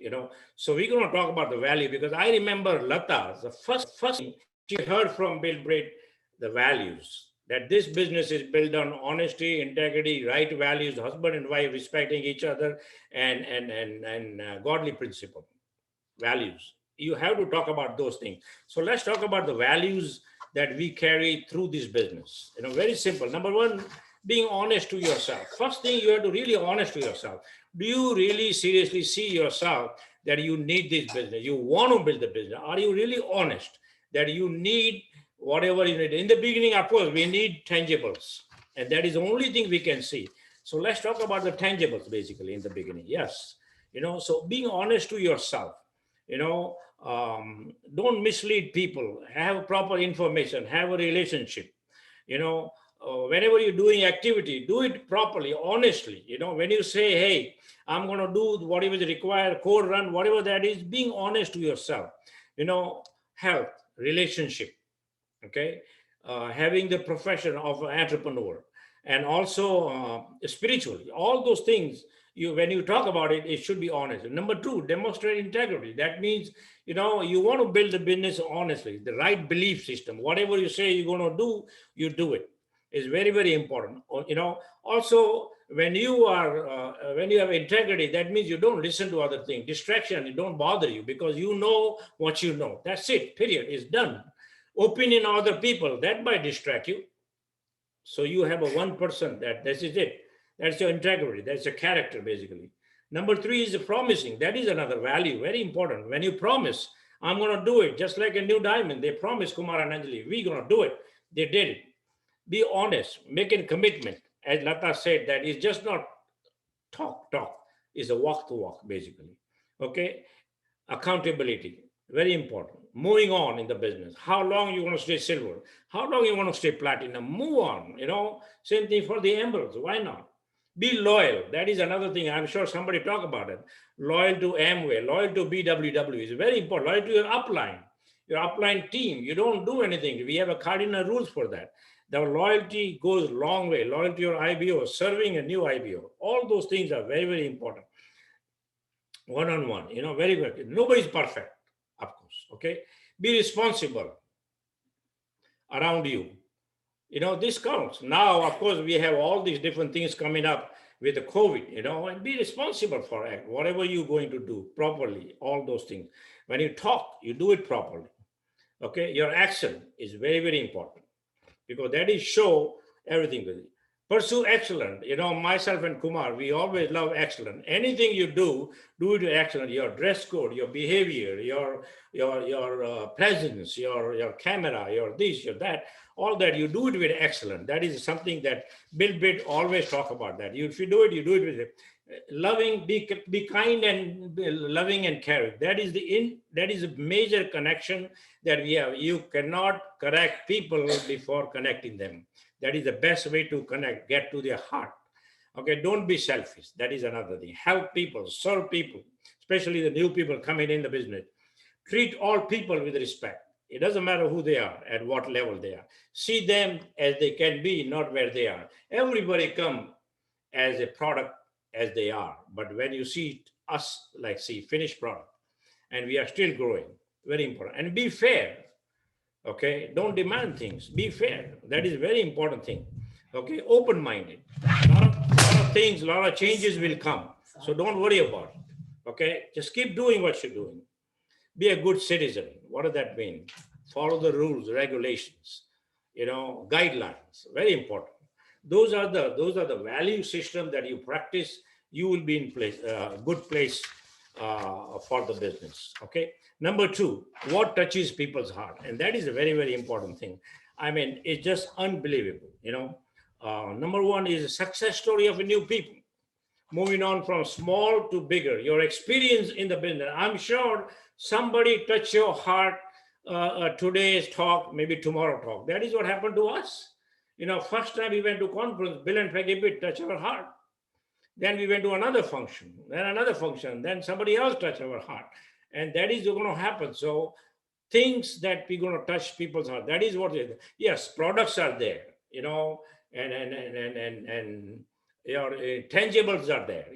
So we're going to talk about the value, because I remember Lata, the first thing she heard from Bill Britt, the values, that this business is built on honesty, integrity, right values, husband and wife respecting each other, and godly principle values. You have to talk about those things. So let's talk about the values that we carry through this business. Very simple. Number one, being honest to yourself. First thing, you have to really honest to yourself. Do you really seriously see yourself that you need this business? You want to build the business? Are you really honest that you need whatever you need? In the beginning, of course, we need tangibles, and that is the only thing we can see. So let's talk about the tangibles basically in the beginning. Yes. So being honest to yourself, don't mislead people, have proper information, have a relationship, whenever you're doing activity, do it properly, honestly. When you say, hey, I'm going to do whatever is required, code run, whatever that is, being honest to yourself, health, relationship, okay, having the profession of an entrepreneur, and also spiritually, all those things. When you talk about it, it should be honest. Number two, demonstrate integrity. That means, you want to build a business honestly, the right belief system. Whatever you say you're going to do, you do it. It's very, very important. Also, when you have integrity, that means you don't listen to other things. Distraction, it don't bother you, because you know what you know. That's it, period. It's done. Opinion of other people, that might distract you. So you have a 1% this is it. That's your integrity. That's your character, basically. Number three is the promising. That is another value, very important. When you promise, I'm going to do it, just like a New Diamond. They promised Kumar and Anjali, we're going to do it. They did it. Be honest, make a commitment. As Lata said, that is just not talk. It's a walk to walk, basically. Okay? Accountability, very important. Moving on in the business. How long you want to stay silver? How long you want to stay platinum? Move on, Same thing for the emeralds. Why not? Be loyal. That is another thing. I'm sure somebody talk about it. Loyal to Amway, loyal to BWW is very important. Loyal to your upline team. You don't do anything. We have a cardinal rules for that. The loyalty goes a long way. Loyal to your IBO, serving a new IBO. All those things are very, very important. One-on-one, very good. Nobody's perfect, of course, okay? Be responsible around you. This counts. Now, of course, we have all these different things coming up with the COVID, and be responsible for it. Whatever you're going to do properly, all those things. When you talk, you do it properly, okay? Your action is very, very important, because that is show everything with it. Pursue excellence. Myself and Kumar, we always love excellence. Anything you do it with excellence. Your dress code, your behavior, your presence, your camera, your this, your that, all that, you do it with excellence. That is something that Bill Britt always talk about that. If you do it with it. Loving, be kind and loving and caring. That is a major connection that we have. You cannot correct people before connecting them. That is the best way to connect, get to their heart. Okay, don't be selfish. That is another thing. Help people, serve people, especially the new people coming in the business. Treat all people with respect. It doesn't matter who they are, at what level they are. See them as they can be, not where they are. Everybody come as a product as they are. But when you see us, like see finished product, and we are still growing, very important. And be fair. Okay, don't demand things. Be fair. That is a very important thing. Okay, open-minded. A lot of things, a lot of changes will come. So don't worry about it. Okay, just keep doing what you're doing. Be a good citizen. What does that mean? Follow the rules, regulations, guidelines. Very important. Those are the value system that you practice. You will be in place, good place for the business. Okay. Number two, what touches people's heart, and that is a very, very important thing. I mean, it's just unbelievable. Number one is a success story of a new people. Moving on from small to bigger, your experience in the business. I'm sure somebody touched your heart today's talk, maybe tomorrow talk. That is what happened to us. First time we went to conference, Bill and Peggy Pitt touched our heart. Then we went to another function, then somebody else touched our heart. And that is going to happen. So things that we're going to touch people's heart, that is what it is. Yes, products are there, and your tangibles are there.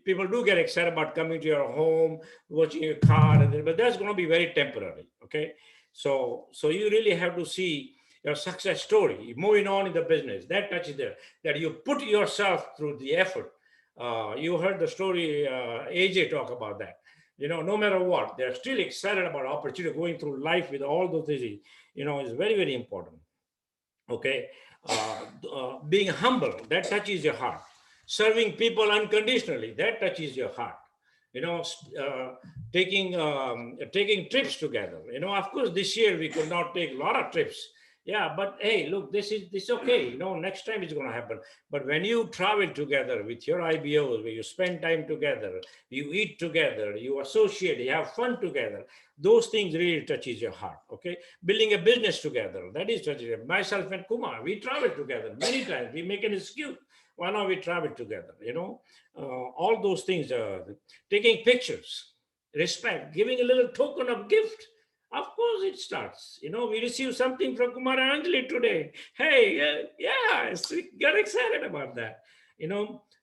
People do get excited about coming to your home, watching your car, but that's going to be very temporary. Okay, so you really have to see your success story moving on in the business. That touches there, that you put yourself through the effort. You heard the story, AJ talk about that. No matter what, they're still excited about opportunity. Going through life with all those things, is very, very important. Okay, being humble, that touches your heart. Serving people unconditionally, that touches your heart. Taking trips together. Of course, this year we could not take a lot of trips. Yeah, but hey, look, this is okay. Next time it's going to happen. But when you travel together with your IBOs, where you spend time together, you eat together, you associate, you have fun together, those things really touches your heart. Okay, building a business together, that is touching. Myself and Kumar, we travel together many times. We make an excuse. Why not we travel together? All those things. Taking pictures, respect, giving a little token of gift. Of course, it starts. We received something from Kumar and Anjali today. Hey, yes, we got excited about that.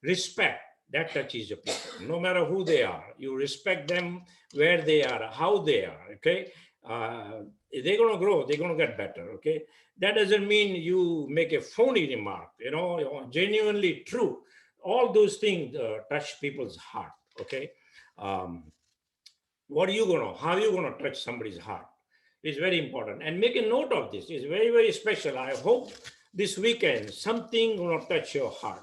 Respect, that touches your people. No matter who they are, you respect them where they are, how they are. Okay, they're gonna grow. They're gonna get better. Okay, that doesn't mean you make a phony remark. Genuinely true. All those things touch people's heart. Okay. What are you going to, how are you going to touch somebody's heart? It's very important. And make a note of this. It's very, very special. I hope this weekend something going to touch your heart.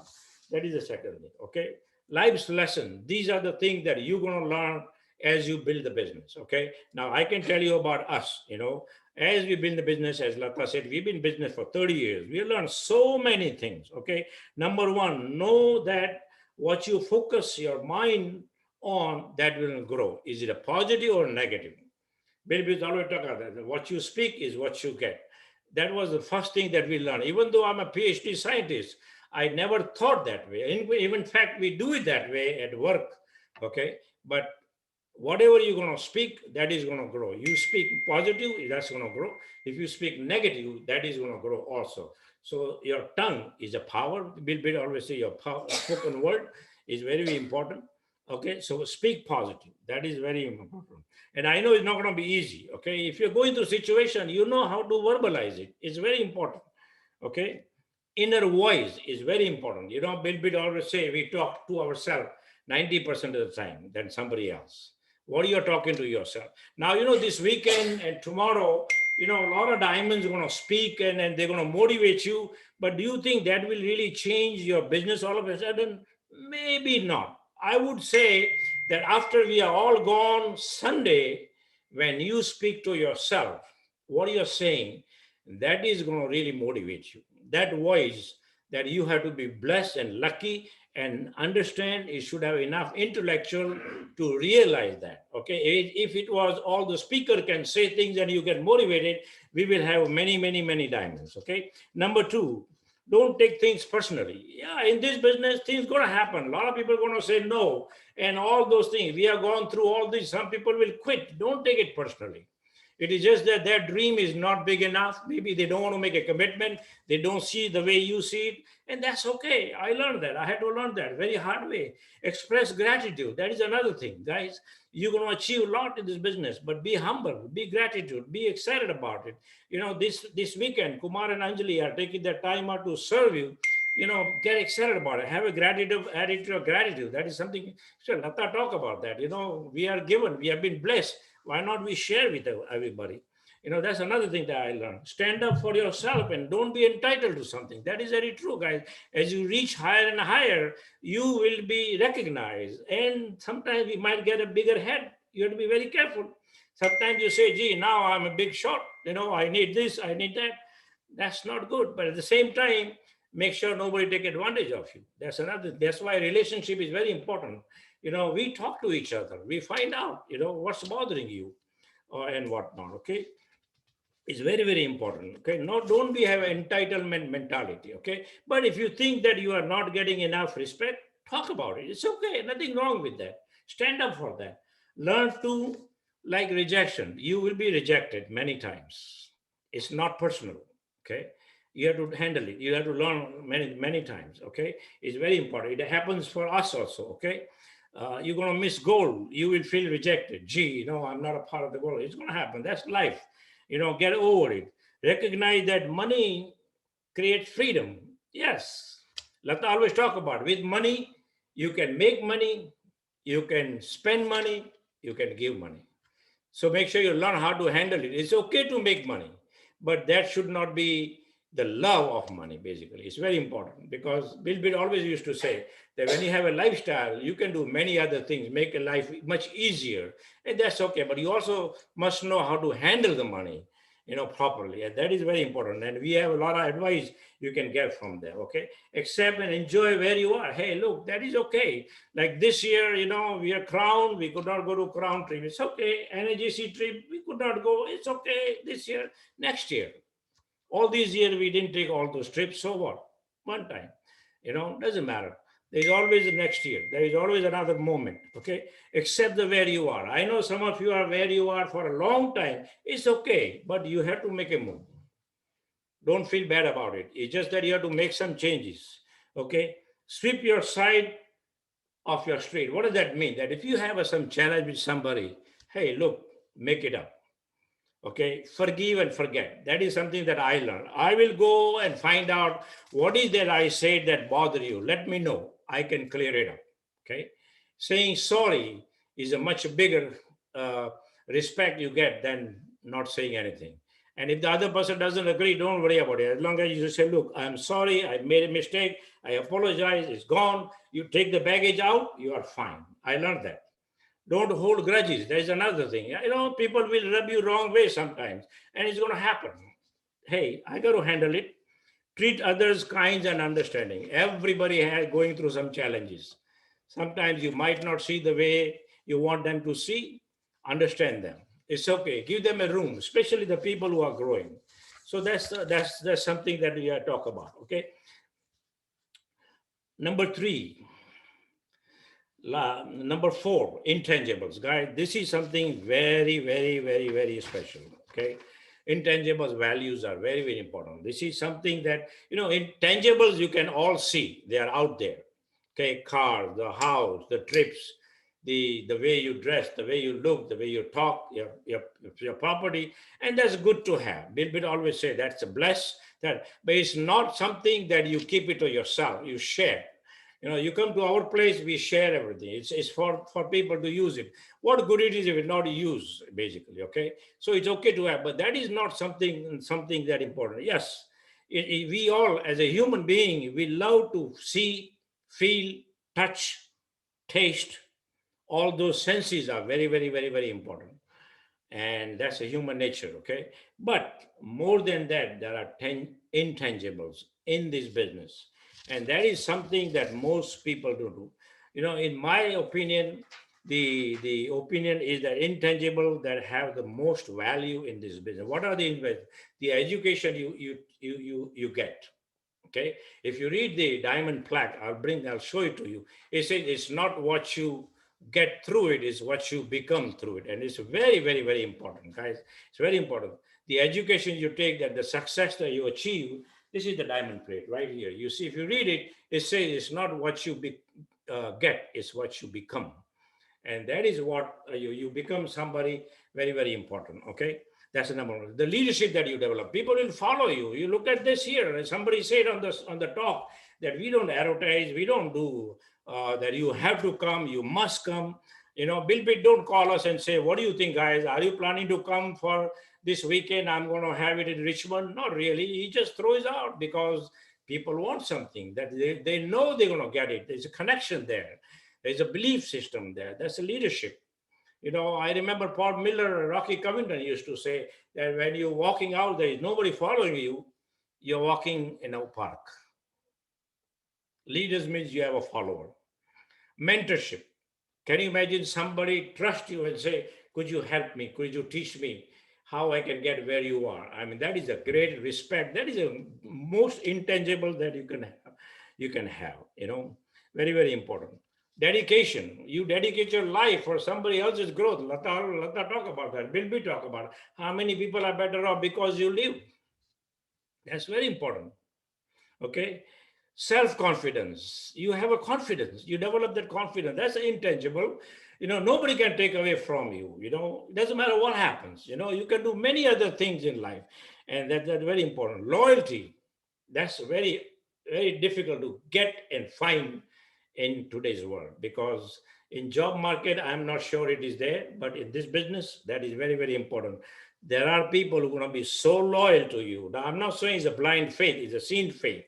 That is the second thing. Okay. Life's lesson. These are the things that you're going to learn as you build the business. Okay. Now I can tell you about us, as we build the business, as Lata said, we've been in business for 30 years. We learned so many things. Okay. Number one, know that what you focus your mind on, that will grow. Is it a positive or negative? Baby always talk about that. What you speak is what you get. That was the first thing that we learned. Even though I'm a PhD scientist, I never thought that way. In fact, we do it that way at work. Okay. But whatever you're going to speak, that is going to grow. You speak positive, that's going to grow. If you speak negative, that is going to grow also. So your tongue is a power. Bill always say your spoken word is very, very important. Okay, so speak positive. That is very important. And I know it's not going to be easy. Okay, if you're going through a situation, you know how to verbalize it. It's very important. Okay, inner voice is very important. Bill always say we talk to ourselves 90% of the time than somebody else. What are you talking to yourself? Now, this weekend and tomorrow, a lot of diamonds are going to speak and they're going to motivate you. But do you think that will really change your business all of a sudden? Maybe not. I would say that after we are all gone Sunday, when you speak to yourself, what you're saying, that is going to really motivate you. That voice, that you have to be blessed and lucky and understand, you should have enough intellectual to realize that. Okay, if it was all the speaker can say things and you get motivated, we will have many, many, many diamonds. Okay, number two, don't take things personally. Yeah, in this business, things going to happen. A lot of people are going to say no, and all those things. We have gone through all this. Some people will quit. Don't take it personally. It is just that their dream is not big enough. Maybe they don't want to make a commitment. They don't see it the way you see it. And that's okay. I learned that. I had to learn that very hard way. Express gratitude. That is another thing, guys. You're going to achieve a lot in this business, but be humble, be gratitude, be excited about it. This weekend, Kumar and Anjali are taking their time out to serve you. Get excited about it. Have a attitude of gratitude. That is something. So Lata talk about that. We are given. We have been blessed. Why not we share with everybody? That's another thing that I learned. Stand up for yourself and don't be entitled to something. That is very true, guys. As you reach higher and higher, you will be recognized. And sometimes you might get a bigger head. You have to be very careful. Sometimes you say, gee, now I'm a big shot. I need this, I need that. That's not good. But at the same time, make sure nobody take advantage of you. That's why relationship is very important. We talk to each other. We find out, what's bothering you and whatnot. Okay. It's very, very important. Okay. No, don't have entitlement mentality. Okay. But if you think that you are not getting enough respect, talk about it. It's okay. Nothing wrong with that. Stand up for that. Learn to like rejection. You will be rejected many times. It's not personal. Okay. You have to handle it. You have to learn many times. Okay, it's very important. It happens for us also. Okay, you're gonna miss goal. You will feel rejected. Gee, I'm not a part of the goal. It's gonna happen. That's life. Get over it. Recognize that money creates freedom. Yes, Lata always talk about with money you can make money, you can spend money, you can give money. So make sure you learn how to handle it. It's okay to make money, but that should not be the love of money, basically. It's very important because Bill Bill always used to say that when you have a lifestyle, you can do many other things, make a life much easier. And that's okay. But you also must know how to handle the money, properly. And that is very important. And we have a lot of advice you can get from there. Okay. Accept and enjoy where you are. Hey, look, that is okay. Like this year, we are Crown. We could not go to Crown trip. It's okay. NAGC trip, we could not go. It's okay this year. Next year. All these years, we didn't take all those trips. So what? One time. Doesn't matter. There's always the next year. There is always another moment. Okay. Accept the where you are. I know some of you are where you are for a long time. It's okay. But you have to make a move. Don't feel bad about it. It's just that you have to make some changes. Okay. Sweep your side of your street. What does that mean? That if you have some challenge with somebody, hey, look, make it up. Okay, forgive and forget. That is something that I learned. I will go and find out what is that I said that bother you. Let me know. I can clear it up. Okay, saying sorry is a much bigger respect you get than not saying anything. And if the other person doesn't agree, don't worry about it. As long as you just say, look, I'm sorry, I made a mistake, I apologize, it's gone. You take the baggage out, you are fine. I learned that. Don't hold grudges. There's another thing. People will rub you wrong way sometimes, and it's going to happen. Hey, I got to handle it. Treat others kind and understanding. Everybody has going through some challenges. Sometimes you might not see the way you want them to see. Understand them. It's okay. Give them a room, especially the people who are growing. So that's something that we talk about. Okay. Number 3. Number 4, intangibles. Guys, this is something very, very, very, very special. Okay. Intangibles values are very, very important. This is something that, intangibles you can all see. They are out there. Okay. Cars, the house, the trips, the way you dress, the way you look, the way you talk, your property. And that's good to have. Bill always say that's a bless. But it's not something that you keep it to yourself. You share. You come to our place, we share everything. It's for people to use it. What good it is if it's not used, basically, okay? So it's okay to have, but that is not something that important. Yes, we all, as a human being, we love to see, feel, touch, taste. All those senses are very, very, very, very important. And that's a human nature, okay? But more than that, there are 10 intangibles in this business. And that is something that most people don't do. In my opinion, the opinion is that intangible that have the most value in this business. What are the education you get? Okay. If you read the diamond plaque, I'll show it to you. It says it's not what you get through it, is what you become through it. And it's very, very, very important, guys. It's very important. The education you take, that the success that you achieve, this is the diamond plate right here. You see, if you read it, it says it's not what you get, it's what you become. And that is what you become somebody very, very important. Okay. That's the number one. The leadership that you develop, people will follow you. You look at this here. Somebody said on the talk that we don't advertise, we don't do that. You have to come, you must come. Bill Pitt don't call us and say, what do you think, guys? Are you planning to come for this weekend? I'm going to have it in Richmond. Not really. He just throws out because people want something that they know they're going to get it. There's a connection there. There's a belief system there. That's a leadership. I remember Paul Miller, Rocky Covington used to say that when you're walking out, there is nobody following you. You're walking in a park. Leaders means you have a follower. Mentorship. Can you imagine somebody trust you and say, could you help me? Could you teach me how I can get where you are? I mean, that is a great respect. That is the most intangible that you can have, very, very important. Dedication. You dedicate your life for somebody else's growth. Lata talk about that. Bill talk about it. How many people are better off because you live? That's very important. Okay. Self-confidence. You have a confidence. You develop that confidence. That's intangible. Nobody can take away from you. It doesn't matter what happens. You can do many other things in life. And that's very important. Loyalty. That's very, very difficult to get and find in today's world, because in job market, I'm not sure it is there, but in this business, that is very, very important. There are people who are going to be so loyal to you. Now, I'm not saying it's a blind faith, it's a seen faith.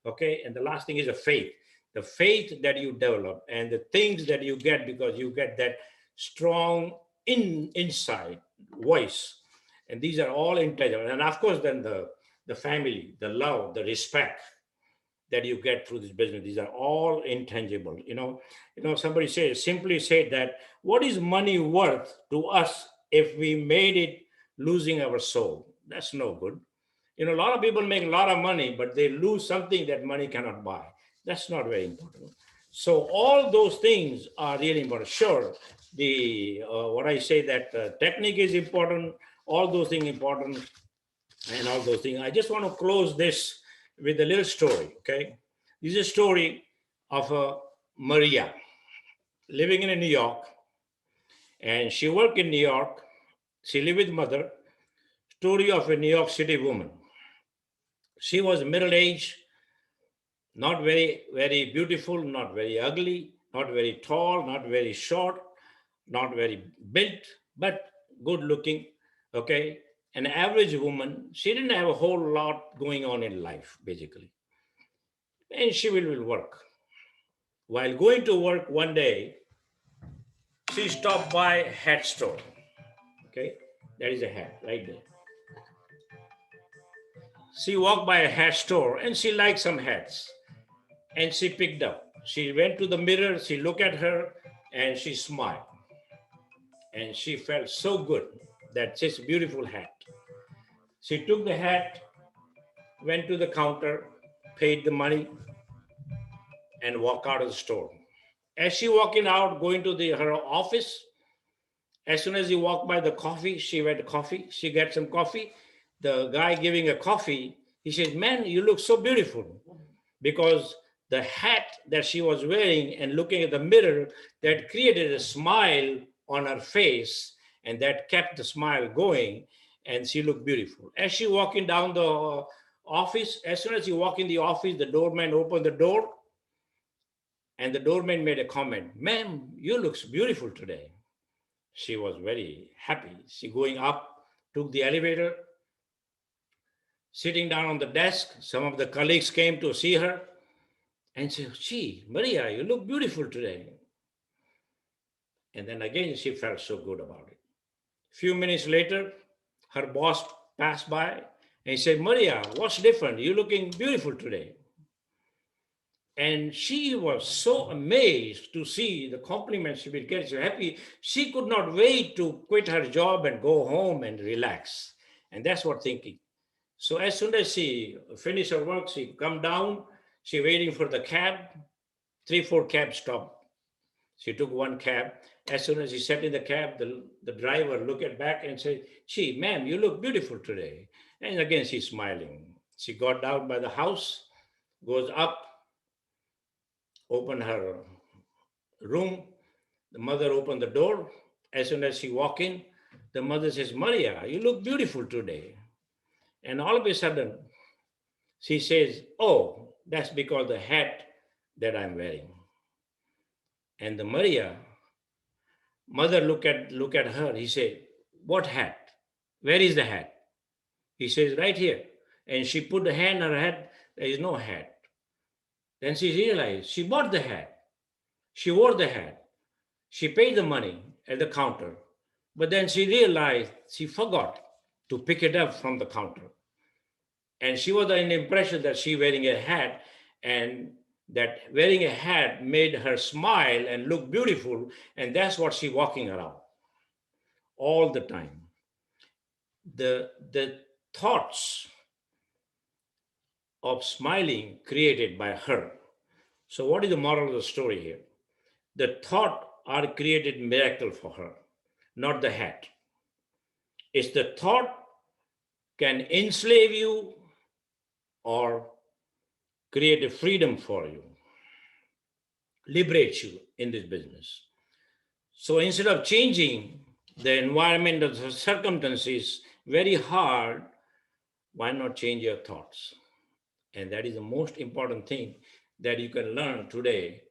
Okay. And the last thing is a faith, the faith that you develop and the things that you get, because you get that strong inside voice. And these are all intangible. And of course, then the family, the love, the respect that you get through this business, these are all intangible. Somebody simply said that, what is money worth to us if we made it losing our soul? That's no good. A lot of people make a lot of money, but they lose something that money cannot buy. That's not very important. So all those things are really important. Sure, what I say that technique is important, all those things important, and all those things. I just want to close this with a little story, okay? This is a story of Maria living in New York, and she worked in New York. She lived with mother. Story of a New York City woman. She was middle-aged, not very, very beautiful, not very ugly, not very tall, not very short, not very built, but good looking, okay? An average woman. She didn't have a whole lot going on in life, basically. And she will work. While going to work one day, she stopped by a hat store. Okay, that is a hat right there. She walked by a hat store and she liked some hats. And she picked up. She went to the mirror, she looked at her, and she smiled. And she felt so good that this beautiful hat. She took the hat, went to the counter, paid the money, and walked out of the store. As she walking out, going to her office, as soon as he walked by the coffee, she went to coffee. She got some coffee. The guy giving a coffee, he says, "Man, you look so beautiful." Because the hat that she was wearing and looking at the mirror, that created a smile on her face, and that kept the smile going, and she looked beautiful. As she walking down the office, as soon as she walked in the office, the doorman opened the door, and the doorman made a comment, "Ma'am, you look beautiful today." She was very happy. She going up, took the elevator, sitting down on the desk. Some of the colleagues came to see her and said, "Gee, Maria, you look beautiful today." And then again, she felt so good about it. A few minutes later, her boss passed by and said, "Maria, what's different? You're looking beautiful today." And she was so amazed to see the compliments she would get, so happy. She could not wait to quit her job and go home and relax. And that's what thinking. So as soon as she finished her work, she come down, she waiting for the cab. 3-4 cabs stopped. She took one cab. As soon as she sat in the cab, the driver looked at back and said, "Gee, ma'am, you look beautiful today." And again, she's smiling. She got down by the house, goes up, opened her room. The mother opened the door. As soon as she walked in, the mother says, "Maria, you look beautiful today." And all of a sudden, she says, "Oh, that's because the hat that I'm wearing." And the mother look at her. He said, "What hat? Where is the hat?" He says, "Right here." And she put the hand on her head. There is no hat. Then she realized she bought the hat. She wore the hat. She paid the money at the counter. But then she realized she forgot to pick it up from the counter. And she was in the impression that she wearing a hat, and that wearing a hat made her smile and look beautiful. And that's what she walking around all the time. The thoughts of smiling created by her. So what is the moral of the story here? The thought are created miracle for her, not the hat. It's the thought can enslave you or create a freedom for you, liberate you in this business. So instead of changing the environment or the circumstances very hard, why not change your thoughts? And that is the most important thing that you can learn today.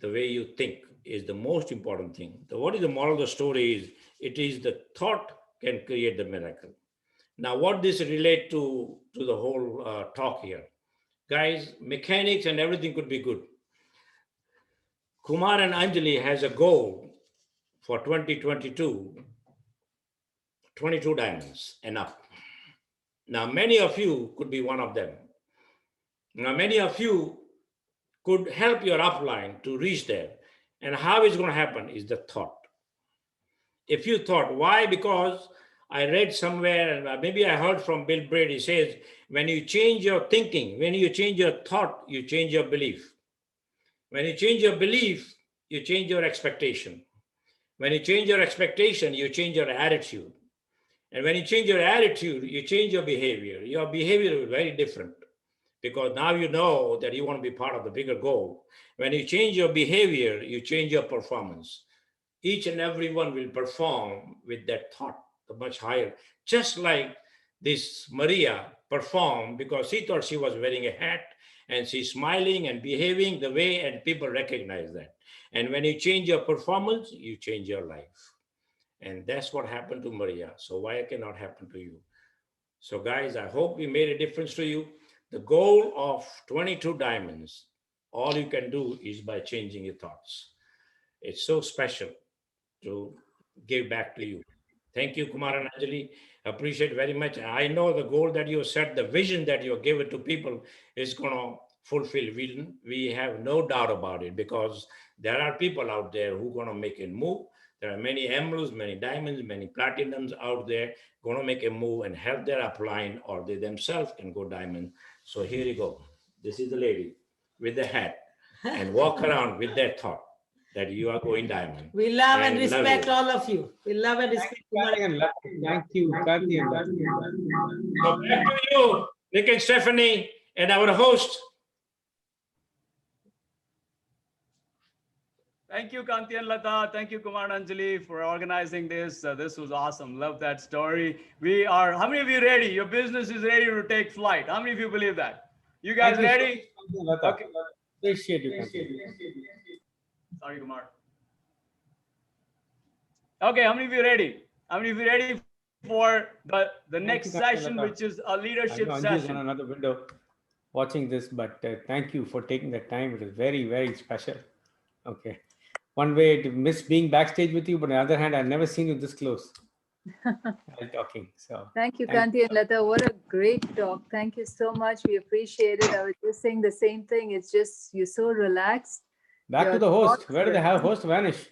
The way you think is the most important thing. What is the moral of the story is, it is the thought can create the miracle. Now, what this relate to the whole talk here? Guys, mechanics and everything could be good. Kumar and Anjali has a goal for 2022, 22 diamonds and up. Now, many of you could be one of them. Now, many of you could help your upline to reach there. And how it's going to happen is the thought. If you thought, why? Because I read somewhere, and maybe I heard from Bill Brady, says, when you change your thinking, when you change your thought, you change your belief. When you change your belief, you change your expectation. When you change your expectation, you change your attitude. And when you change your attitude, you change your behavior. Your behavior is very different because now you know that you want to be part of the bigger goal. When you change your behavior, you change your performance. Each and every one will perform with that thought, the much higher. Just like this Maria performed because she thought she was wearing a hat and she's smiling and behaving the way, and people recognize that. And when you change your performance, you change your life. And that's what happened to Maria. So why it cannot happen to you? So guys, I hope we made a difference to you. The goal of 22 diamonds, all you can do is by changing your thoughts. It's so special to give back to you. Thank you, Kumar and Anjali. Appreciate very much. I know the goal that you set, the vision that you give it to people is going to fulfill. We have no doubt about it because there are people out there who are going to make a move. There are many emeralds, many diamonds, many platinums out there going to make a move and help their upline, or they themselves can go diamond. So here you go. This is the lady with the hat and walk around with that thought that you are going diamond.
We love and respect all of you. We love and respect Kumar.
Thank you, Kanti and Lati.
So back to you, Nick and Stephanie, and our host.
Thank you, Kanti and Lata. Thank you, Kumar and Anjali, for organizing this. This was awesome. Love that story. We are, how many of you ready? Your business is ready to take flight. How many of you believe that? You guys ready?
Okay. Appreciate you, Kanti.
Sorry, Kumar. Okay, how many of you ready? How many of you ready for the next session, which is a leadership session?
On another window watching this, but thank you for taking the time. It is very, very special. Okay. One way to miss being backstage with you, but on the other hand, I've never seen you this close while talking. So
Thank you, Kanti and Lata. What a great talk. Thank you so much. We appreciate it. I was just saying the same thing. It's just, you're so relaxed.
Back to the host. Where did the host vanish?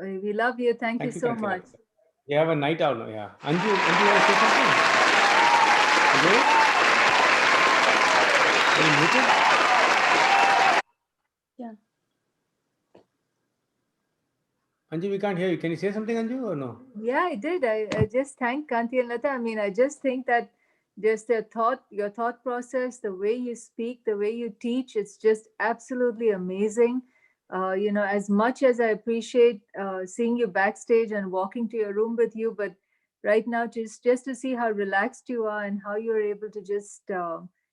We love you. Thank you so much.
You have a night out now. Yeah. Anju, you want to say something? Are you muted?
Yeah.
Anju, we can't hear you. Can you say something, Anju, or no?
Yeah, I did. I just thank Kanti and Lata. I mean, I just think that just your thought process, the way you speak, the way you teach, it's just absolutely amazing. As much as I appreciate seeing you backstage and walking to your room with you, but right now just to see how relaxed you are and how you're able to just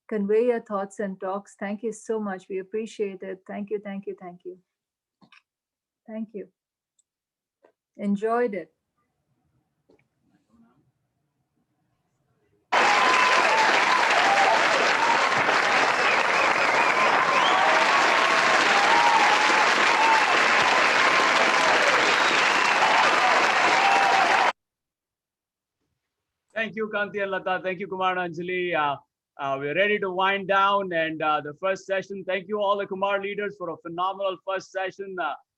convey your thoughts and talks. Thank you so much. We appreciate it. Thank you, thank you, thank you. Thank you. Enjoyed it.
Thank you, Kanti and Lata. Thank you, Kumar and Anjali. We're ready to wind down and the first session. Thank you all the Kumar leaders for a phenomenal first session.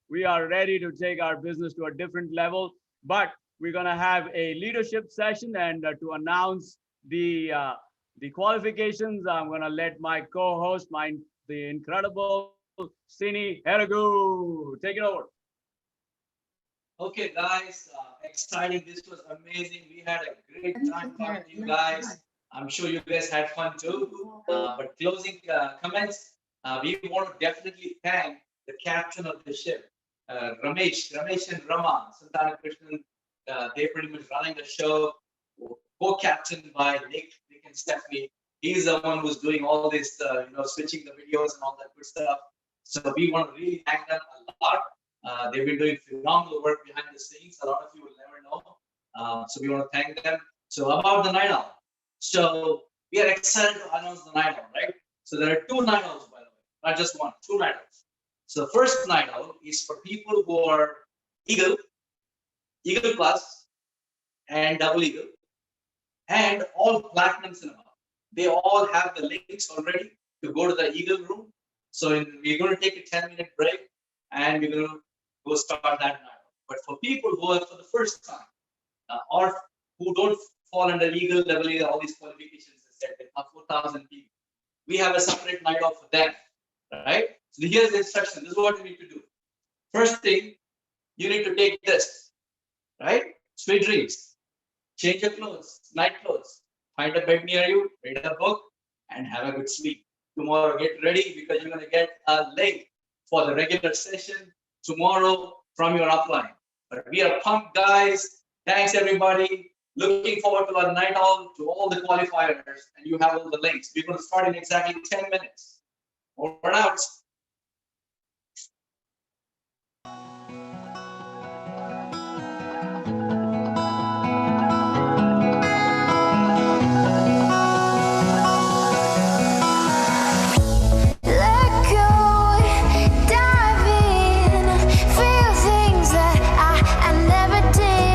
We are ready to take our business to a different level, but we're going to have a leadership session, and to announce the qualifications, I'm going to let my co-host, the incredible Sini Heragu, take it over.
Okay, guys, exciting. This was amazing. We had a great time talking to you guys. I'm sure you guys had fun too. But closing comments, we want to definitely thank the captain of the ship, Ramesh and Rama, Santana Krishnan. They're pretty much running the show, co-captained by Nick and Stephanie. He's the one who's doing all this, switching the videos and all that good stuff. So we want to really thank them a lot. They've been doing phenomenal work behind the scenes. A lot of you will never know. So we want to thank them. So about the night owl. So we are excited to announce the night owl, right? So there are 2 night owls, by the way, not just 1, 2 night owls. So the first night owl is for people who are Eagle Plus, and Double Eagle, and all Platinum Cinema. They all have the links already to go to the Eagle room. So we're going to take a 10-minute break, and we're going to go start that night owl. But for people who are for the first time, or who don't fall under Eagle, Double Eagle, all these qualifications, they said, 4,000 people. We have a separate night off for them, right? So here's the instruction. This is what you need to do. First thing, you need to take this, right? Sweet dreams. Change your clothes, night clothes. Find a bed near you, read a book, and have a good sleep. Tomorrow, get ready because you're going to get a link for the regular session tomorrow from your upline. But we are pumped, guys. Thanks, everybody. Looking forward to our night owl, to all the qualifiers, and you have all the links. We're going to start in exactly 10 minutes. Over and out.
Never believed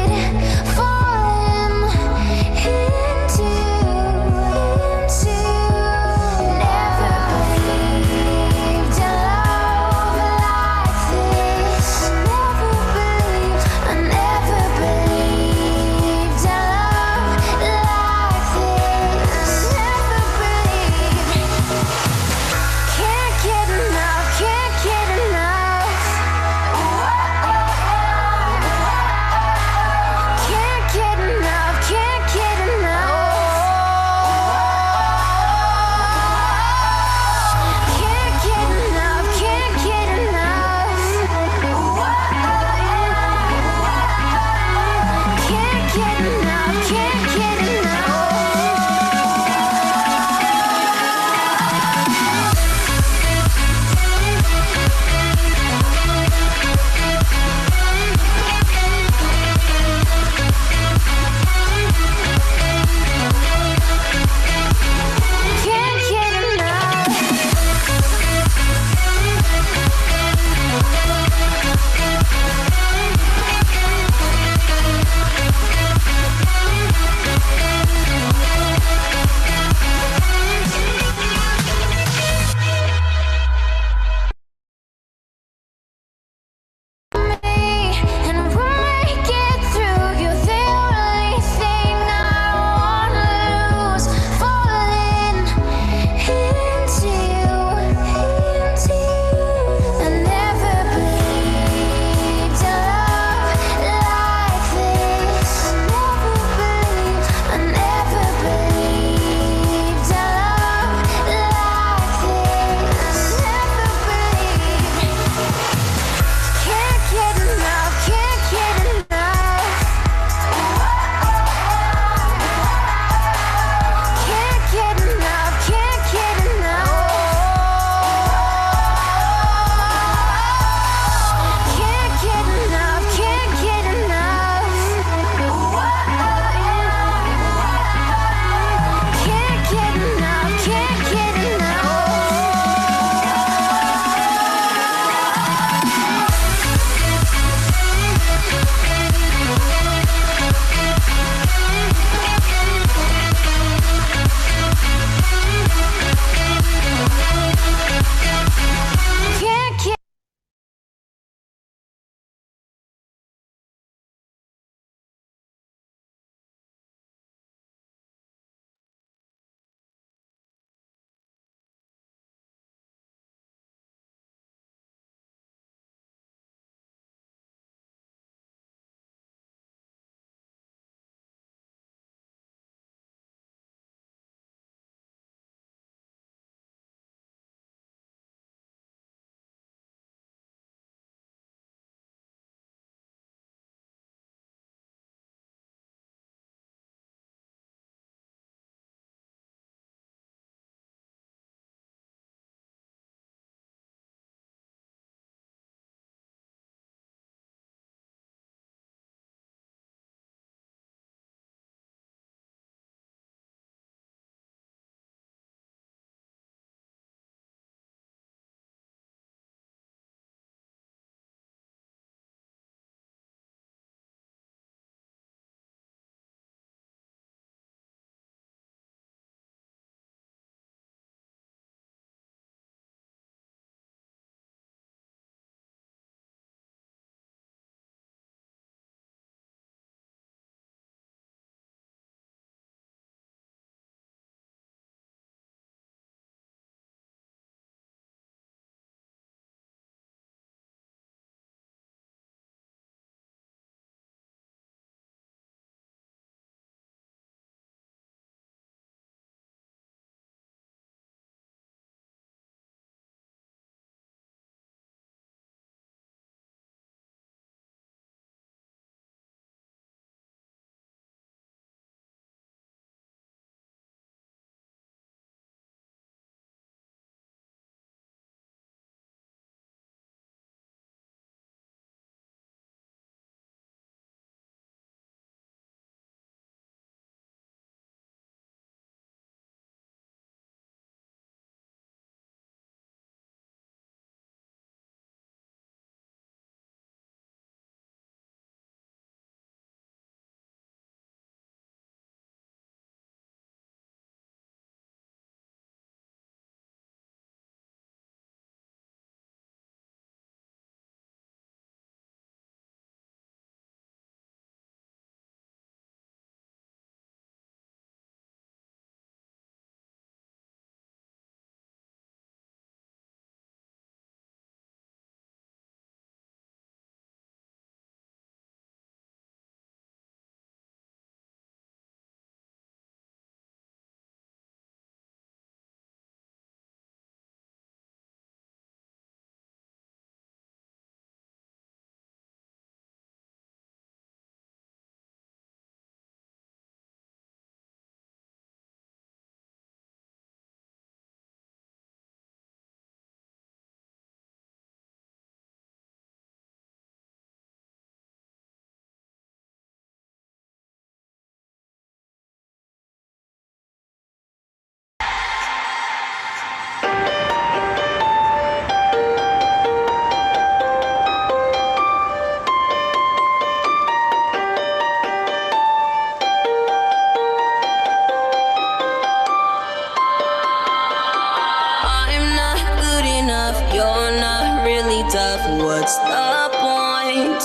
what's the point?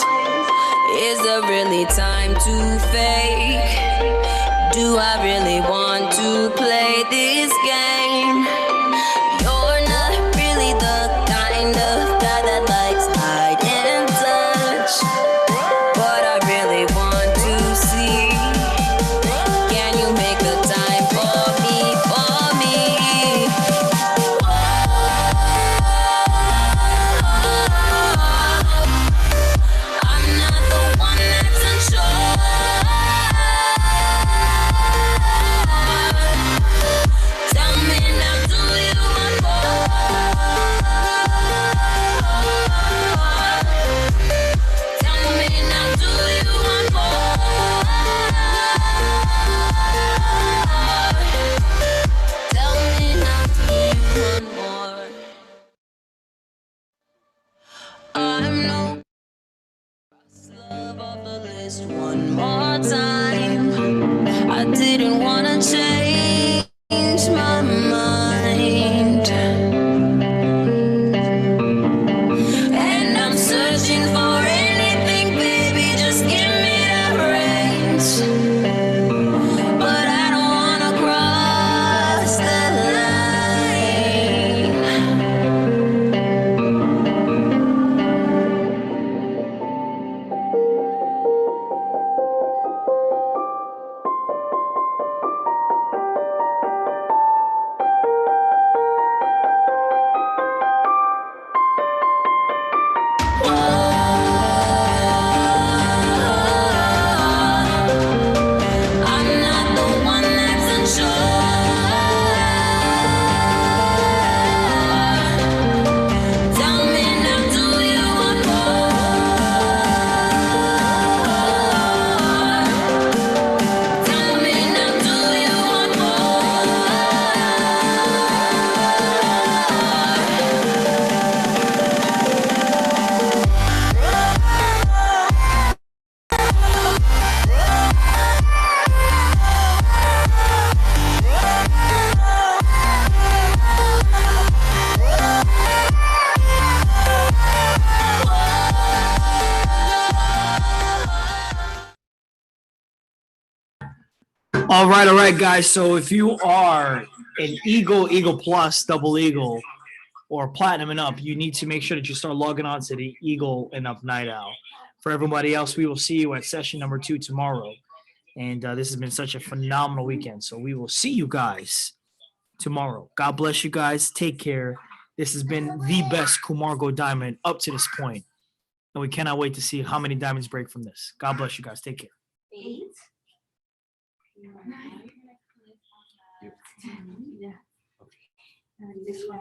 Is there really time to fake? Do I really want to play this game? You're not really the kind of guy that likes hide and touch, but I really want to see. Can you make the time for me, for me? I'm not the one that's unsure. Tell me now, do you want more? Tell me now, do you want more? Tell me now, do you want more? I'm no love off the list one more time. I didn't wanna change my mind, and I'm searching for anything, baby, just give me the reins. But I don't wanna cross the line. I'm not the one that's unsure. Tell me now, do you want more? Tell me now, do you want
All right, guys. So if you are an Eagle Plus, Double Eagle, or Platinum and up, you need to make sure that you start logging on to the Eagle and Up Night Owl. For everybody else, we will see you at session number 2 tomorrow. And this has been such a phenomenal weekend. So we will see you guys tomorrow. God bless you guys. Take care. This has been the best Kumar Go Diamond up to this point. And we cannot wait to see how many diamonds break from this. God bless you guys. Take care.
8, 9, 10. Yeah. And this one.